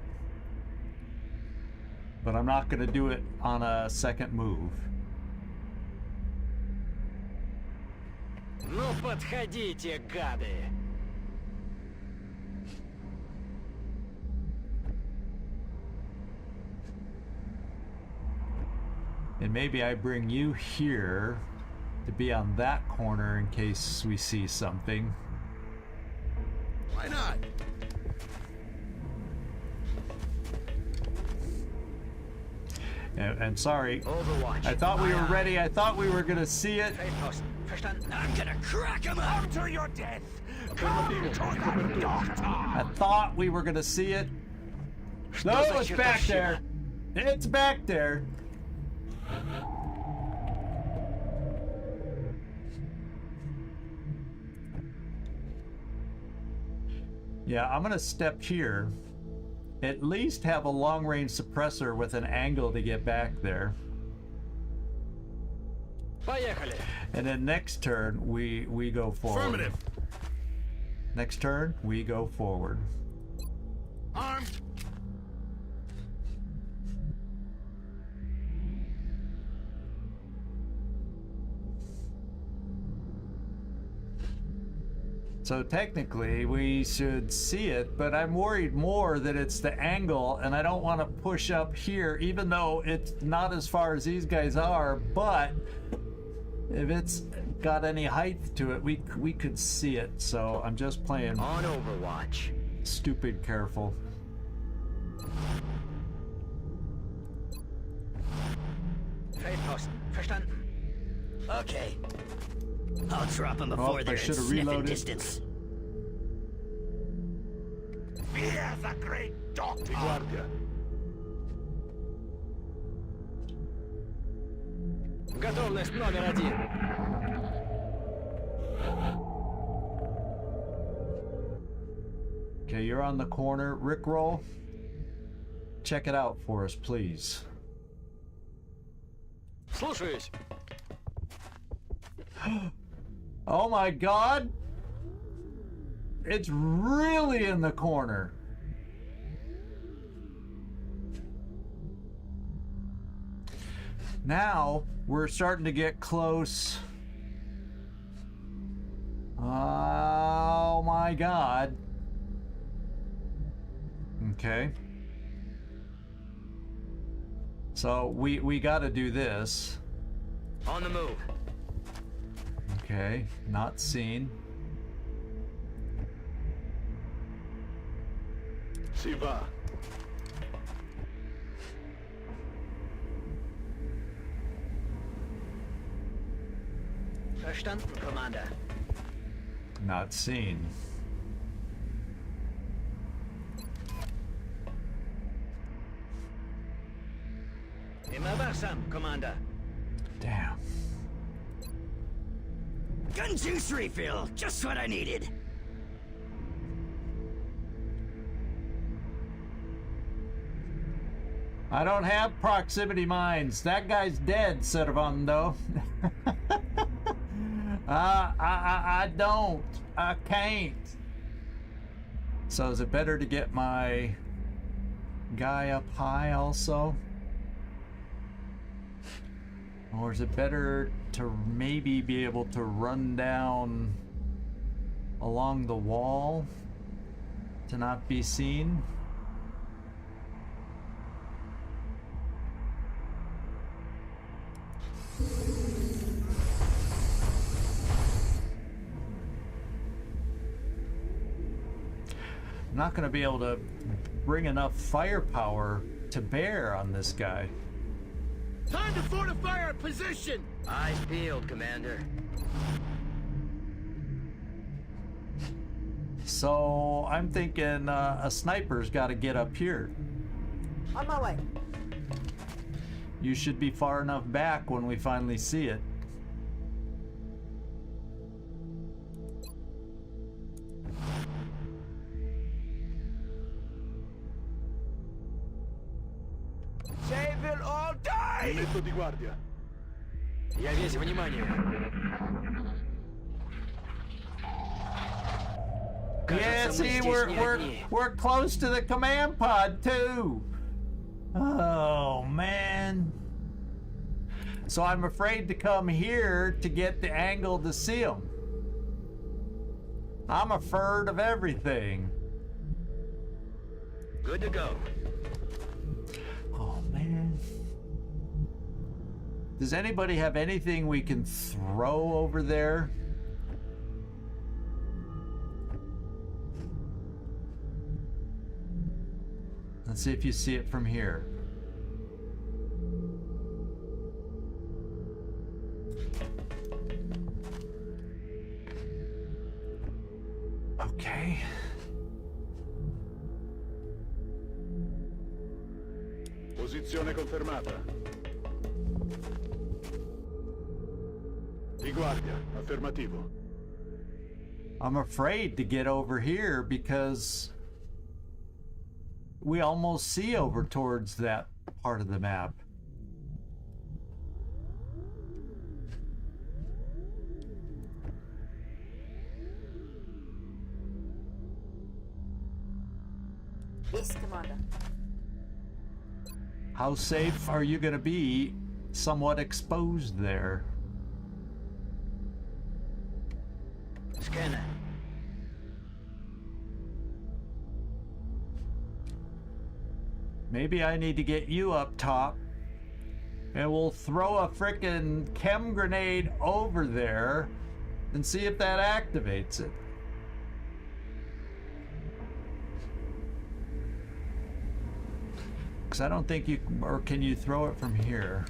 Speaker 1: But I'm not going to do it on a second move.
Speaker 4: Ну подходите, гады.
Speaker 1: And maybe I bring you here to be on that corner in case we see something.
Speaker 2: Why not?
Speaker 1: And sorry,
Speaker 9: Overwatch.
Speaker 1: I thought we
Speaker 9: Aye,
Speaker 1: were
Speaker 9: aye.
Speaker 1: ready. I thought we were going to see it.
Speaker 4: Feldposten. Verstanden?
Speaker 9: I'm gonna crack him up.
Speaker 2: Come to your death! Come to the doctor!
Speaker 1: I thought we were going to see it. No,
Speaker 9: за
Speaker 1: it's back
Speaker 9: чертовщина?
Speaker 1: there. It's back there. Yeah, I'm going to step here. At least have a long-range suppressor with an angle to get back there.
Speaker 4: Поехали.
Speaker 1: And then next turn, we go forward.
Speaker 2: Affirmative.
Speaker 1: Next turn, we go forward.
Speaker 2: Armed.
Speaker 1: So technically we should see it, but I'm worried more that it's the angle, and I don't want to push up here, even though it's not as far as these guys are, but if it's got any height to it, we could see it. So I'm just playing
Speaker 9: On Overwatch.
Speaker 1: stupid careful.
Speaker 4: Feldposten. Verstanden.
Speaker 9: Okay. I'll drop them
Speaker 1: Oh,
Speaker 9: before
Speaker 1: I
Speaker 9: they're in
Speaker 1: should've
Speaker 9: sniffing
Speaker 1: reloaded.
Speaker 9: distance.
Speaker 2: Fear the great doctor.
Speaker 6: Di guardia.
Speaker 4: Готовность номер 1.
Speaker 1: Okay, you're on the corner. Rickroll. Check it out for us, please.
Speaker 4: Слушаюсь.
Speaker 1: Oh my god! It's really in the corner. Now we're starting to get close. Oh my god. Okay. So we got to do this.
Speaker 9: On the move.
Speaker 1: Okay, not seen.
Speaker 6: Si va.
Speaker 4: Verstanden, Commander.
Speaker 1: Not seen.
Speaker 4: Immer wachsam, Commander.
Speaker 1: Damn.
Speaker 9: Gun juice refill. Just what I needed.
Speaker 1: I don't have proximity mines. That guy's dead, Servando. I don't. I can't. So is it better to get my guy up high also? Or is it better to maybe be able to run down along the wall to not be seen? I'm not going to be able to bring enough firepower to bear on this guy.
Speaker 2: Time to fortify our position.
Speaker 9: Eyes peeled, Commander.
Speaker 1: So I'm thinking a sniper's got to get up here.
Speaker 5: On my way.
Speaker 1: You should be far enough back when we finally see it.
Speaker 2: They will all die.
Speaker 6: Metto di guardia.
Speaker 4: Я весь внимание.
Speaker 1: Yeah,
Speaker 4: Кажется, мы
Speaker 1: see,
Speaker 4: здесь не одни.
Speaker 1: we're close to the command pod too. Oh man. So I'm afraid to come here to get the angle to see them. I'm afraid of everything.
Speaker 9: Good to go.
Speaker 1: Oh man. Does anybody have anything we can throw over there? Let's see if you see it from here. Okay.
Speaker 6: Posizione confermata. Di guardia, affermativo.
Speaker 1: I'm afraid to get over here because we almost see over towards that part of the map.
Speaker 5: Yes, Commander.
Speaker 1: How safe are you going to be somewhat exposed there?
Speaker 4: Scanner.
Speaker 1: Maybe I need to get you up top and we'll throw a frickin' chem grenade over there and see if that activates it. Because I don't think you, or can you throw it from here?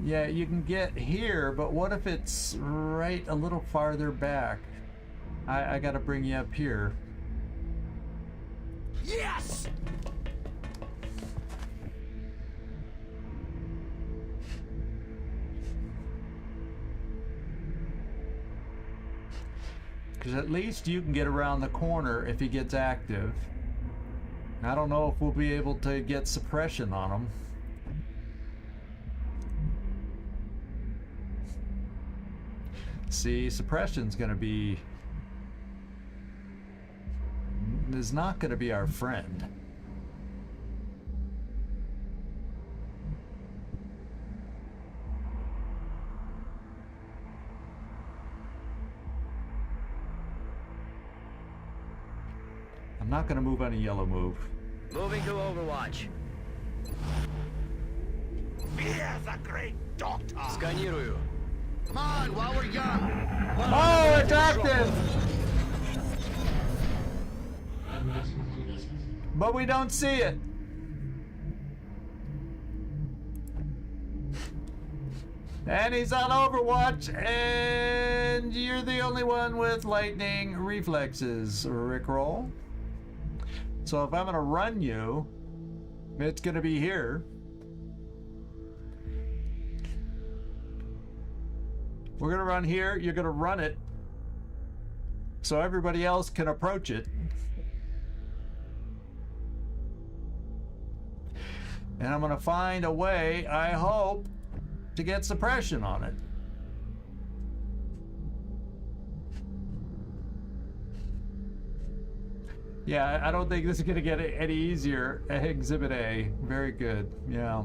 Speaker 1: Yeah, you can get here, but what if it's right a little farther back? I gotta bring you up here.
Speaker 9: Yes!
Speaker 1: Because at least you can get around the corner if he gets active. I don't know if we'll be able to get suppression on him. See, suppression's gonna be... is not gonna be our friend. I'm not gonna move on a yellow move.
Speaker 9: Moving to Overwatch.
Speaker 2: Fear the great doctor.
Speaker 9: Сканирую.
Speaker 2: Come on, while we're young.
Speaker 1: Oh, it's active! But we don't see it. And he's on Overwatch, and you're the only one with lightning reflexes, Rickroll. So if I'm gonna run you, it's gonna be here. We're gonna run here, you're gonna run it, so everybody else can approach it. And I'm gonna find a way, I hope, to get suppression on it. Yeah, I don't think this is gonna get any easier. Exhibit A, very good, yeah.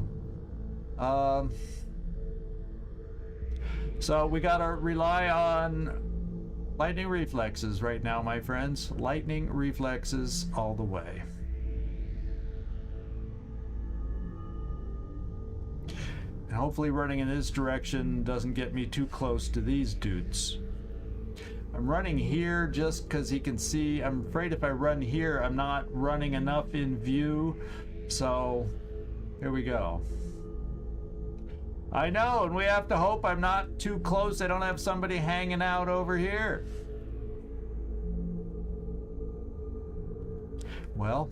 Speaker 1: So we gotta rely on lightning reflexes right now, my friends. Lightning reflexes all the way. And hopefully running in this direction doesn't get me too close to these dudes. I'm running here just because he can see. I'm afraid if I run here, I'm not running enough in view. So, here we go. I know, and we have to hope I'm not too close. I don't have somebody hanging out over here. Well,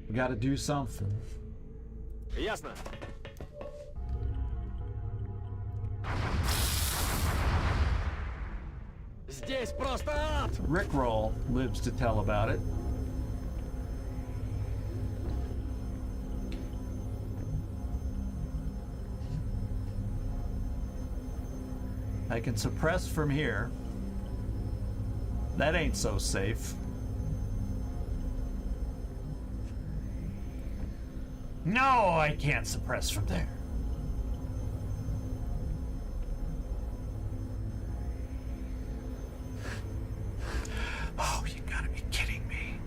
Speaker 1: we got to do something.
Speaker 4: Ясно. Здесь просто ад!
Speaker 1: Rickroll lives to tell about it. I can suppress from here. That ain't so safe. No, I can't suppress from there. Oh, you gotta be kidding me.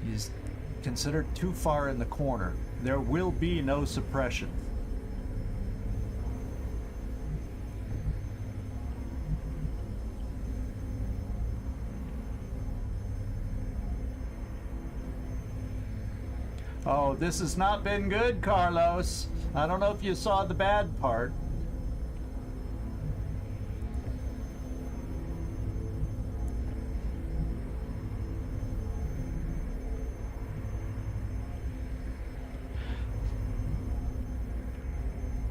Speaker 1: He's considered too far in the corner. There will be no suppression. Oh, this has not been good, Carlos. I don't know if you saw the bad part.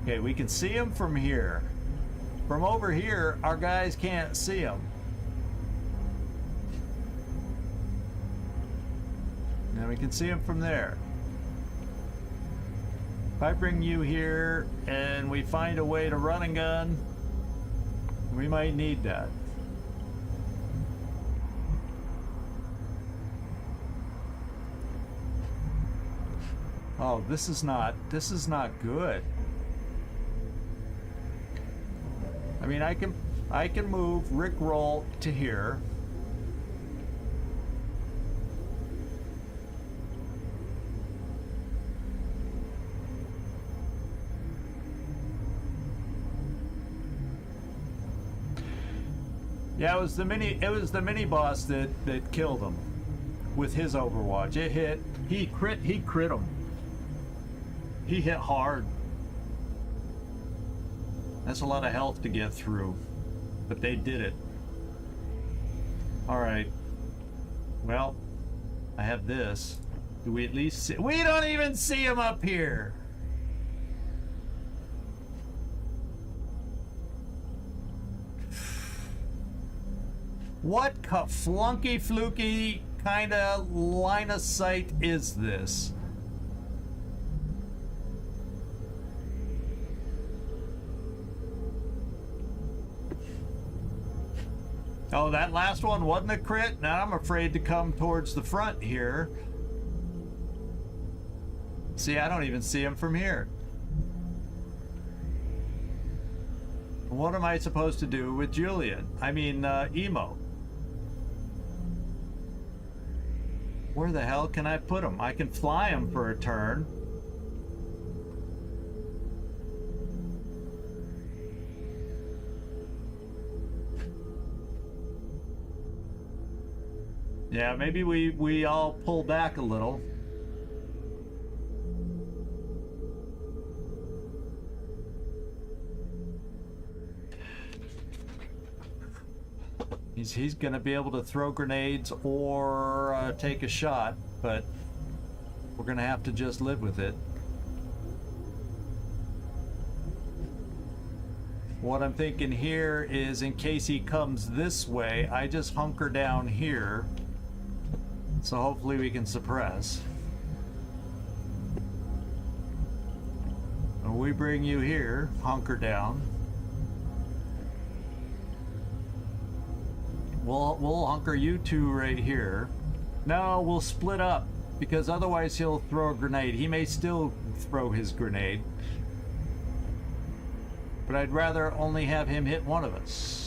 Speaker 1: Okay, we can see him from here. From over here, our guys can't see him. Now we can see him from there. If I bring you here and we find a way to run and gun, we might need that. Oh, this is not good. I mean, I can move Rickroll to here. Yeah, it was the mini boss that killed him with his Overwatch. It hit. He crit him. He hit hard. That's a lot of health to get through, but they did it. All right. Well, I have this. Do we at least see? We don't even see him up here. What flunky fluky kind of line of sight is this? Oh, that last one wasn't a crit? Now I'm afraid to come towards the front here. See, I don't even see him from here. What am I supposed to do with Julian? I mean, Emo. Where the hell can I put him? I can fly him for a turn. Yeah, maybe we all pull back a little. He's gonna be able to throw grenades or take a shot, but we're gonna have to just live with it. What I'm thinking here is, in case he comes this way, I just hunker down here. So hopefully we can suppress. When we bring you here, hunker down. We'll hunker you two right here. No, we'll split up, because otherwise he'll throw a grenade. He may still throw his grenade, but I'd rather only have him hit one of us.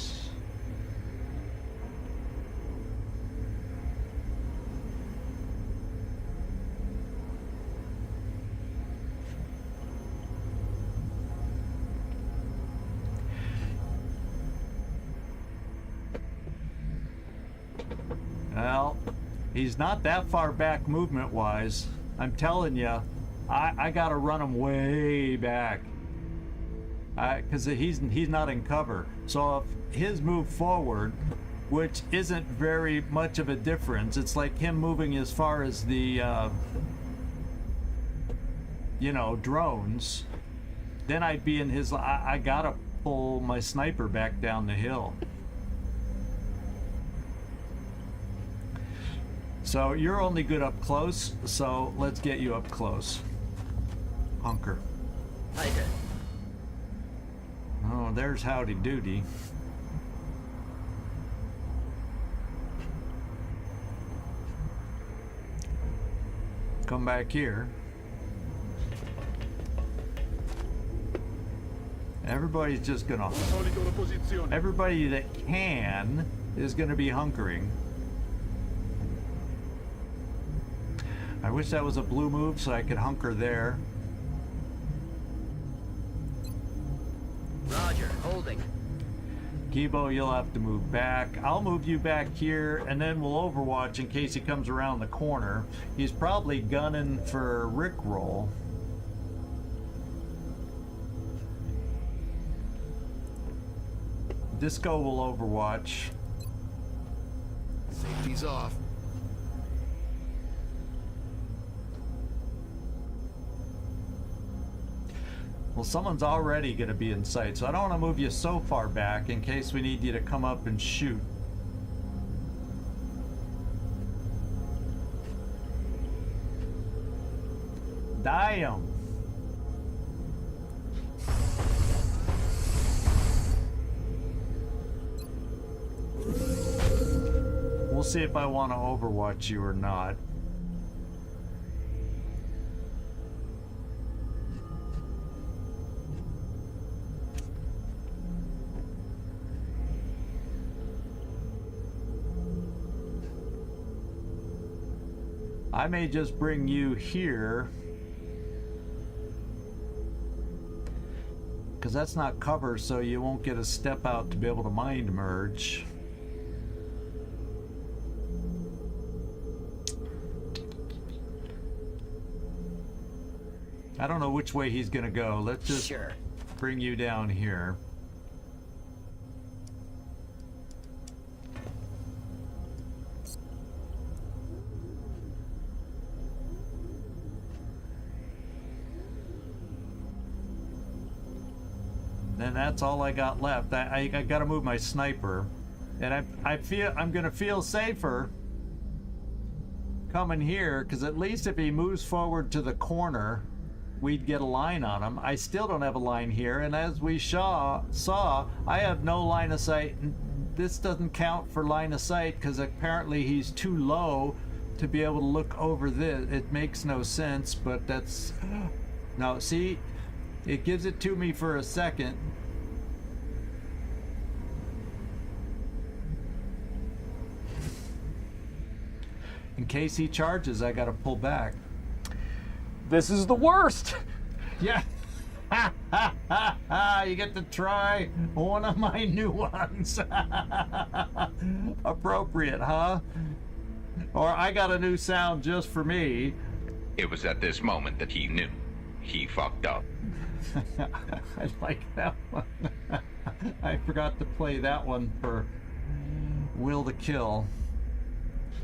Speaker 1: Well, he's not that far back movement-wise. I'm telling you, I gotta run him way back, because he's not in cover. So if his move forward, which isn't very much of a difference, it's like him moving as far as the, you know, drones. Then I'd be in his. I gotta pull my sniper back down the hill. So you're only good up close, so let's get you up close. Hunker.
Speaker 9: Hiker.
Speaker 1: Oh, there's Howdy Doody. Come back here. Everybody's just gonna... Everybody that can is gonna be hunkering. I wish that was a blue move so I could hunker there.
Speaker 9: Roger, holding.
Speaker 1: Kibo, you'll have to move back. I'll move you back here, and then we'll overwatch in case he comes around the corner. He's probably gunning for Rickroll. Disco will overwatch.
Speaker 8: Safety's off.
Speaker 1: Well, someone's already going to be in sight, so I don't want to move you so far back in case we need you to come up and shoot. Damn. see if I want to overwatch you or not. I may just bring you here, because that's not cover, so you won't get a step out to be able to mind merge. I don't know which way he's gonna go. Let's just bring you down here. And that's all I got left. I gotta move my sniper, and I feel I'm gonna feel safer coming here, because at least if he moves forward to the corner, we'd get a line on him. I still don't have a line here, and as we saw, I have no line of sight. This doesn't count for line of sight because apparently he's too low to be able to look over this. It makes no sense, but that's... Now, see, it gives it to me for a second. In case he charges, I gotta pull back.
Speaker 7: This is the worst.
Speaker 1: Yeah. Ha ha ha ha! You get to try one of my new ones. Appropriate, huh? Or I got a new sound just for me.
Speaker 10: It was at this moment that he knew. He fucked up.
Speaker 1: I like that one. I forgot to play that one for Will to Kill.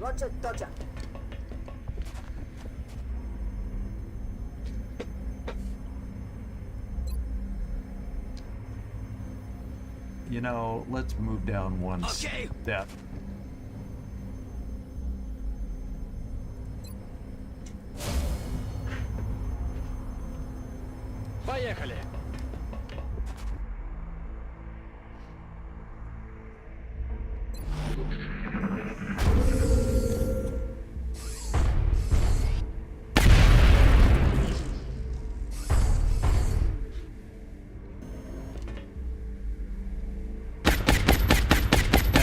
Speaker 5: Roger, Dodger.
Speaker 1: You know, let's move down one step.
Speaker 4: Поехали.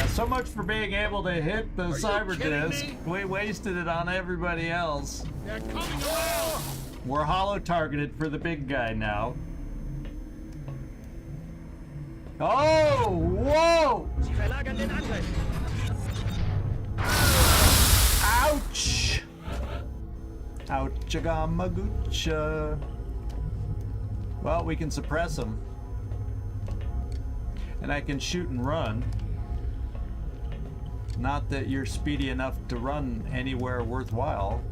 Speaker 1: So much for being able to hit the cyber disc. We wasted it on everybody else.
Speaker 2: They're coming around!
Speaker 1: We're hollow targeted for the big guy now. Oh! Whoa!
Speaker 4: Sie verlagern den Angriff.
Speaker 1: Ouch! Ouchagamagucha. Well, we can suppress him. And I can shoot and run. Not that you're speedy enough to run anywhere worthwhile.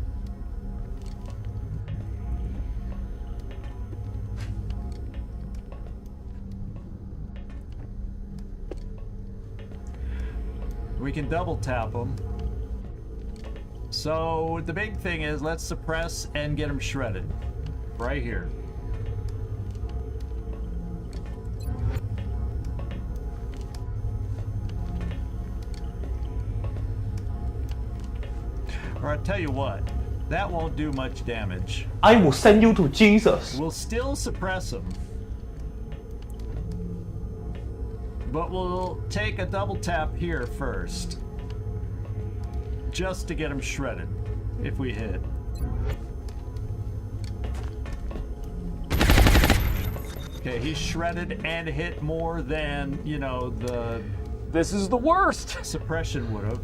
Speaker 1: We can double tap them. So the big thing is, let's suppress and get them shredded. Right here. Or I'll tell you what, that won't do much damage.
Speaker 7: I will send you to Jesus.
Speaker 1: We'll still suppress them. But we'll take a double tap here first. Just to get him shredded, if we hit. Okay, he's shredded and hit more than, you know, the...
Speaker 7: This is the worst.
Speaker 1: Suppression would have.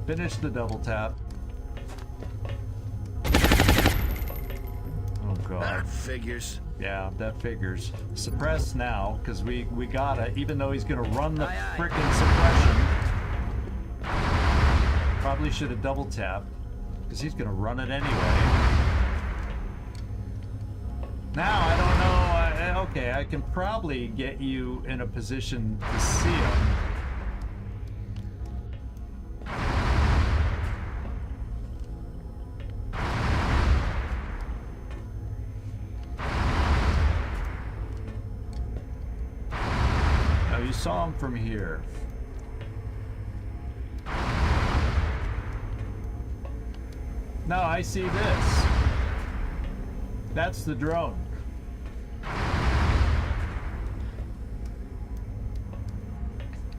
Speaker 1: Finish the double tap. Oh god.
Speaker 2: That figures.
Speaker 1: Yeah, that figures. Suppress now, because we gotta, even though he's gonna run the frickin' suppression. Probably should have double tapped, because he's gonna run it anyway. Now, I don't know, okay, I can probably get you in a position to see him. saw him from here. No, I see this. That's the drone.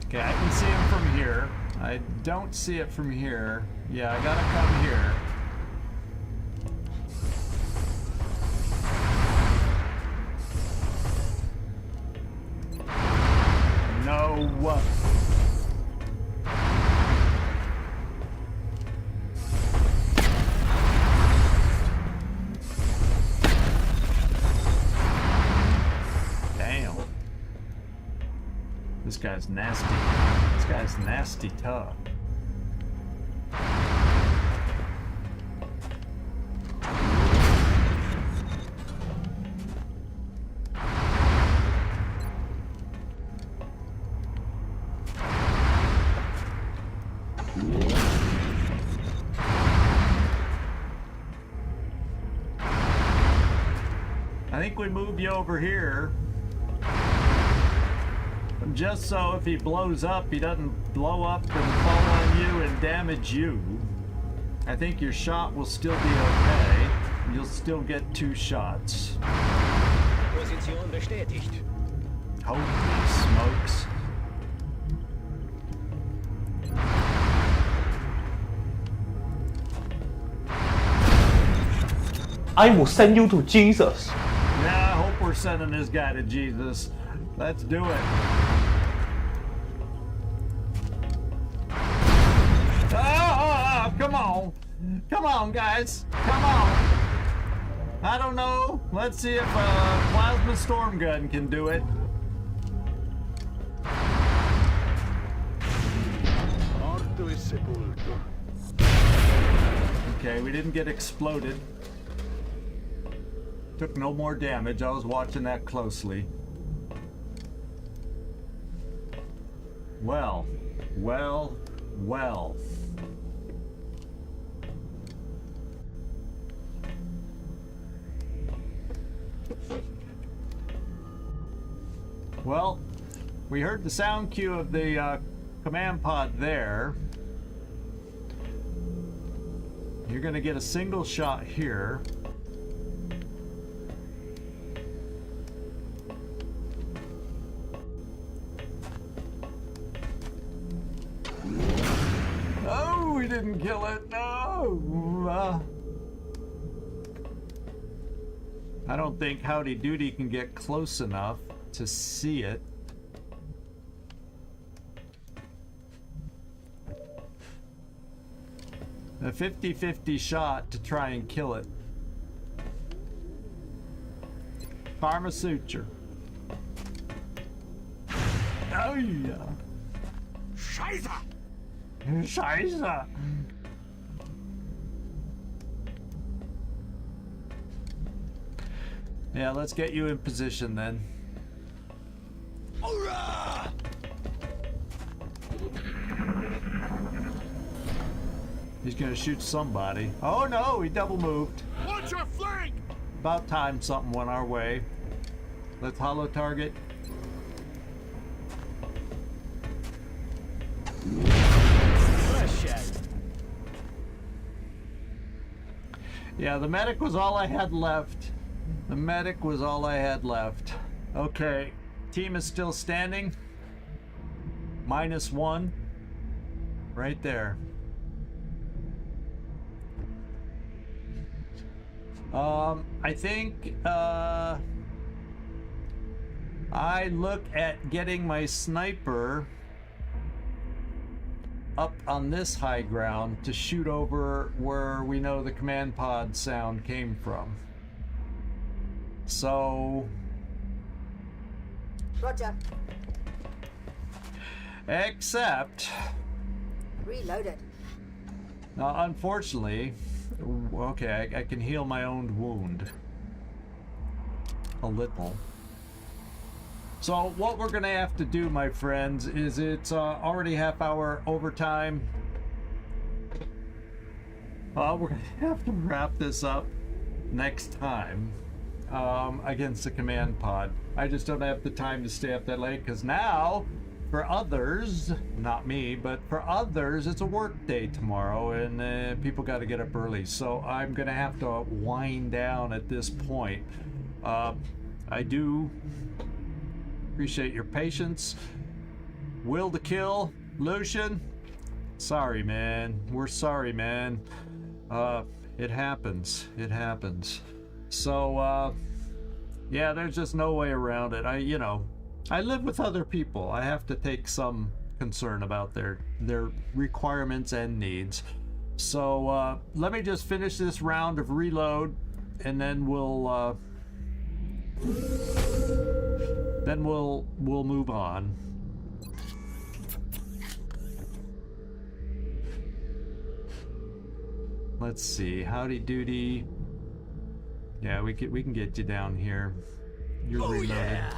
Speaker 1: Okay, I can see him from here. I don't see it from here. Yeah, I gotta come here. No. Damn. This guy's nasty. This guy's nasty tough. I think we moved you over here just so if he blows up, he doesn't blow up and fall on you and damage you. I think your shot will still be okay. You'll still get 2 shots.
Speaker 4: Position bestätigt.
Speaker 1: Holy smokes.
Speaker 7: I will send you to Jesus.
Speaker 1: Yeah, I hope we're sending this guy to Jesus. Let's do it. Oh, come on. Come on, guys. Come on. I don't know. Let's see if a plasma storm gun can do it.
Speaker 6: Morto e sepolto.
Speaker 1: Okay, we didn't get exploded. Took no more damage. I was watching that closely. Well. Well, we heard the sound cue of the command pod there. You're gonna get a single shot here. Oh, we didn't kill it. No. I don't think Howdy Doody can get close enough to see it. A 50-50 shot to try and kill it. Karma Suture. Oh yeah.
Speaker 2: Scheiße!
Speaker 1: Scheiße! Yeah, let's get you in position then.
Speaker 2: Hurrah!
Speaker 1: He's gonna shoot somebody. Oh no, he double moved.
Speaker 2: Watch your flank!
Speaker 1: About time something went our way. Let's holo target. Yeah, the medic was all I had left. The medic was all I had left. Okay, team is still standing. -1. Right there. I think I look at getting my sniper up on this high ground to shoot over where we know the command pod sound came from. So...
Speaker 5: Roger.
Speaker 1: Except...
Speaker 5: Reloaded.
Speaker 1: Now, unfortunately... Okay, I can heal my own wound. A little. So what we're gonna have to do, my friends, is it's already half-hour overtime. We're gonna have to wrap this up next time against the command pod. I just don't have the time to stay up that late because now for others, not me, but for others, it's a work day tomorrow, and people got to get up early. So I'm gonna have to wind down at this point. I do appreciate your patience. Will to kill, Lucian. Sorry, man. We're sorry, man. It happens. It happens. So, yeah, there's just no way around it. I live with other people. I have to take some concern about their requirements and needs. So, let me just finish this round of reload, and then we'll move on. Let's see, howdy doody. Yeah, we can get you down here. You're reloaded.
Speaker 2: Yeah.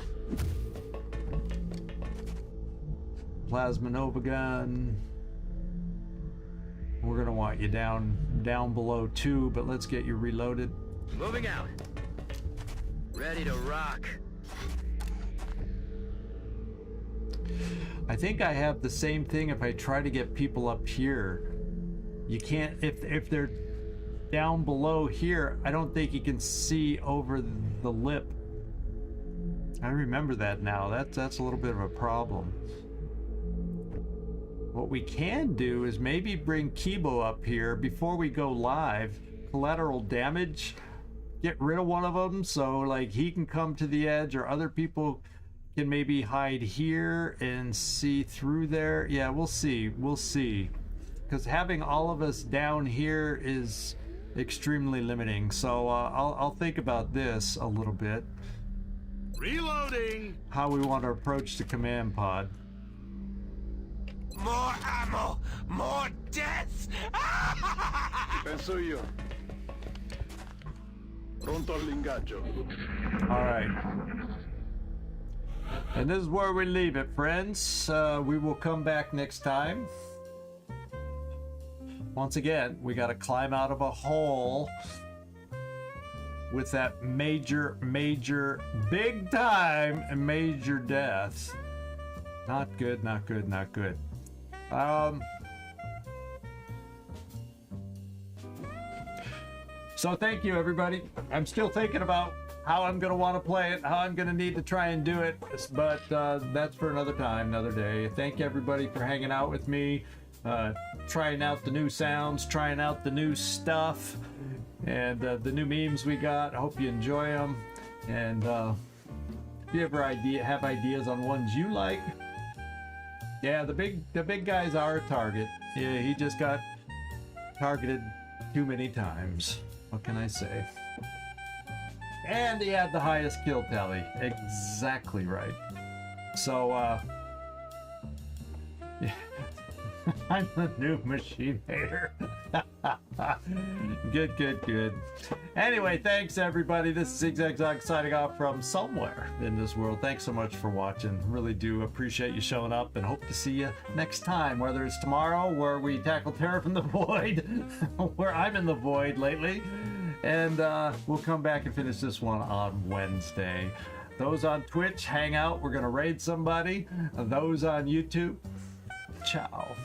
Speaker 1: Plasma Nova gun. We're gonna want you down below too, but let's get you reloaded.
Speaker 9: Moving out. Ready to rock.
Speaker 1: I think I have the same thing if I try to get people up here. You can't, if they're down below here, I don't think you can see over the lip. I remember that now. That's a little bit of a problem. What we can do is maybe bring Kibo up here before we go live. Collateral damage. Get rid of one of them so like he can come to the edge, or other people can maybe hide here and see through there. Yeah, we'll see. We'll see. Because having all of us down here is extremely limiting. So I'll think about this a little bit.
Speaker 6: Reloading!
Speaker 1: How we want to approach the command pod.
Speaker 2: More ammo, more death.
Speaker 6: Penso io. Pronto all'ingaggio.
Speaker 1: All right. And this is where we leave it, friends. We will come back next time. Once again, we got to climb out of a hole with that major, big time major death. Not good, not good, not good. So thank you, everybody. I'm still thinking about how I'm going to want to play it, how I'm going to need to try and do it, but that's for another time, another day. Thank everybody for hanging out with me. Trying out the new sounds, trying out the new stuff, and the new memes we got. I hope you enjoy them. And if you ever have ideas on ones you like, yeah, the big guy's our target. Yeah, he just got targeted too many times. What can I say? And he had the highest kill tally. Exactly right. So, yeah. I'm the new machine hater. Good. Anyway, thanks everybody. This is Ziggies signing off from somewhere in this world. Thanks so much for watching. Really do appreciate you showing up, and hope to see you next time, whether it's tomorrow where we tackle Terror from the Void, where I'm in the void lately, and we'll come back and finish this one on Wednesday. Those on Twitch, hang out. We're gonna raid somebody. Those on YouTube, ciao.